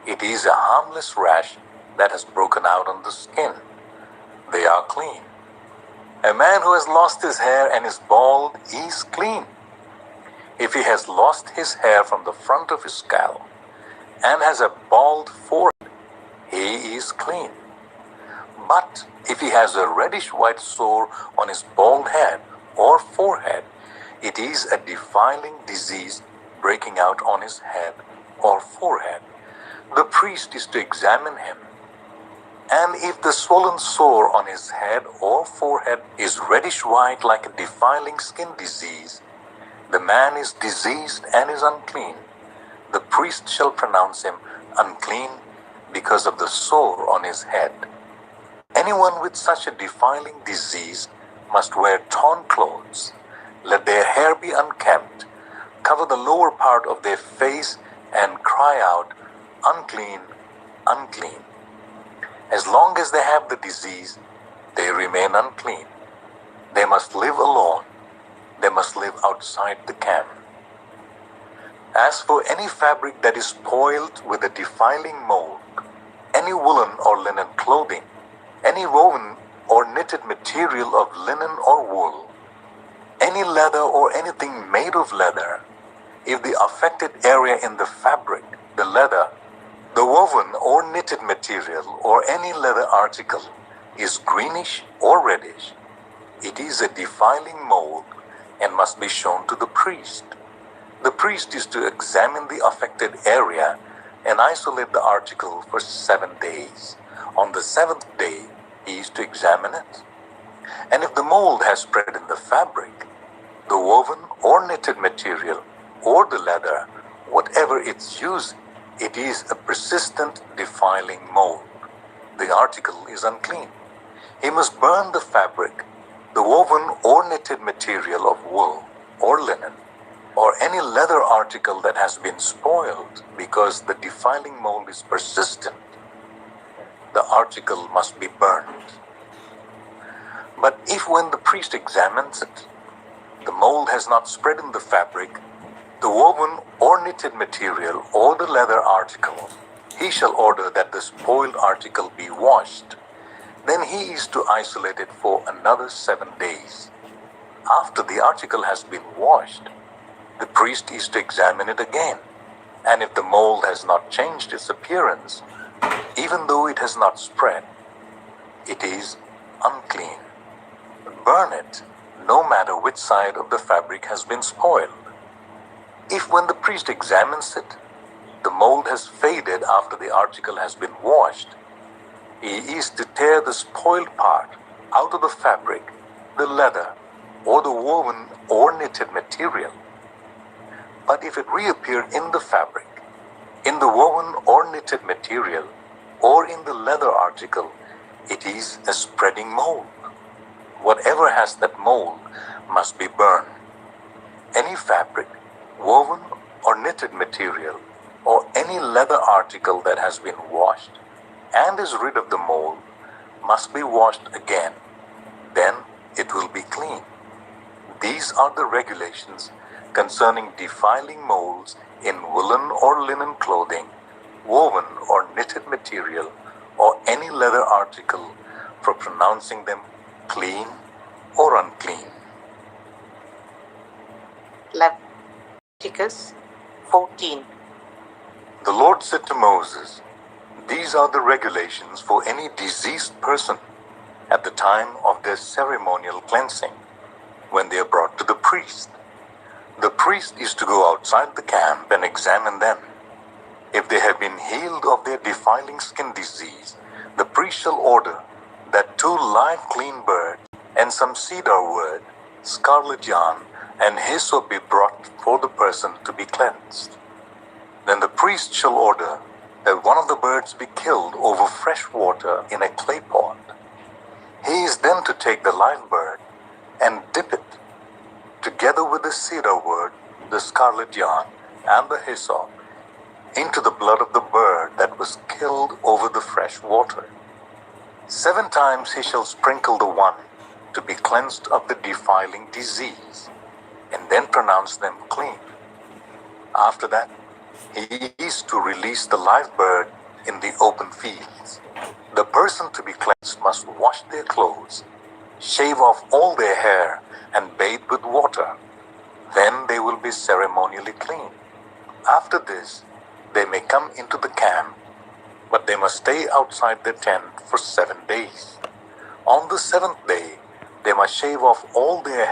it is a harmless rash that has broken out on the skin. They are clean. A man who has lost his hair and is bald is clean. If he has lost his hair from the front of his scalp and has a bald forehead, he is clean. But if he has a reddish white sore on his bald head or forehead, it is a defiling disease breaking out on his head or forehead. The priest is to examine him. And if the swollen sore on his head or forehead is reddish white like a defiling skin disease, the man is diseased and is unclean. The priest shall pronounce him unclean because of the sore on his head. Anyone with such a defiling disease must wear torn clothes. Let their hair be unkempt, cover the lower part of their face, and cry out, "Unclean, unclean." As long as they have the disease, they remain unclean. They must live alone. They must live outside the camp. As for any fabric that is spoiled with a defiling mold, any woolen or linen clothing, any woven or knitted material of linen or wool, any leather or anything made of leather, if the affected area in the fabric, the leather, the woven or knitted material, or any leather article is greenish or reddish, it is a defiling mold and must be shown to the priest. The priest is to examine the affected area and isolate the article for 7 days. On the 7th day, he is to examine it. And if the mold has spread in the fabric, the woven or knitted material, or the leather, whatever its use, it is a persistent defiling mold. The article is unclean. He must burn the fabric, the woven or knitted material of wool or linen, or any leather article that has been spoiled because the defiling mold is persistent. The article must be burned. But if when the priest examines it, the mold has not spread in the fabric, the woven or knitted material, or the leather article, he shall order that the spoiled article be washed. Then he is to isolate it for another 7 days. After the article has been washed, the priest is to examine it again. And if the mold has not changed its appearance, even though it has not spread, it is unclean. Burn it, no matter which side of the fabric has been spoiled. If when the priest examines it, the mold has faded after the article has been washed, he is to tear the spoiled part out of the fabric, the leather, or the woven or knitted material. But if it reappeared in the fabric, in the woven or knitted material, or in the leather article, it is a spreading mold. Whatever has that mold must be burned. Any fabric, woven or knitted material, or any leather article that has been washed and is rid of the mold must be washed again. Then it will be clean. These are the regulations concerning defiling molds in woolen or linen clothing, woven or knitted material, or any leather article, for pronouncing them clean or unclean. Leviticus 14. The Lord said to Moses, "These are the regulations for any diseased person at the time of their ceremonial cleansing, when they are brought to the priest. The priest is to go outside the camp and examine them. If they have been healed of their defiling skin disease, the priest shall order that 2 live clean birds and some cedar wood, scarlet yarn, and hyssop be brought for the person to be cleansed. Then the priest shall order that one of the birds be killed over fresh water in a clay pot. He is then to take the live bird and dip it, together with the cedar wood, the scarlet yarn, and the hyssop, into the blood of the bird that was killed over the fresh water. 7 times he shall sprinkle the one to be cleansed of the defiling disease, and then pronounce them clean. After that, he is to release the live bird in the open fields. The person to be cleansed must wash their clothes, shave off all their hair, and bathe with water. Then they will be ceremonially clean. After this, they may come into the camp, but they must stay outside the tent for 7 days. On the 7th day, they must shave off all their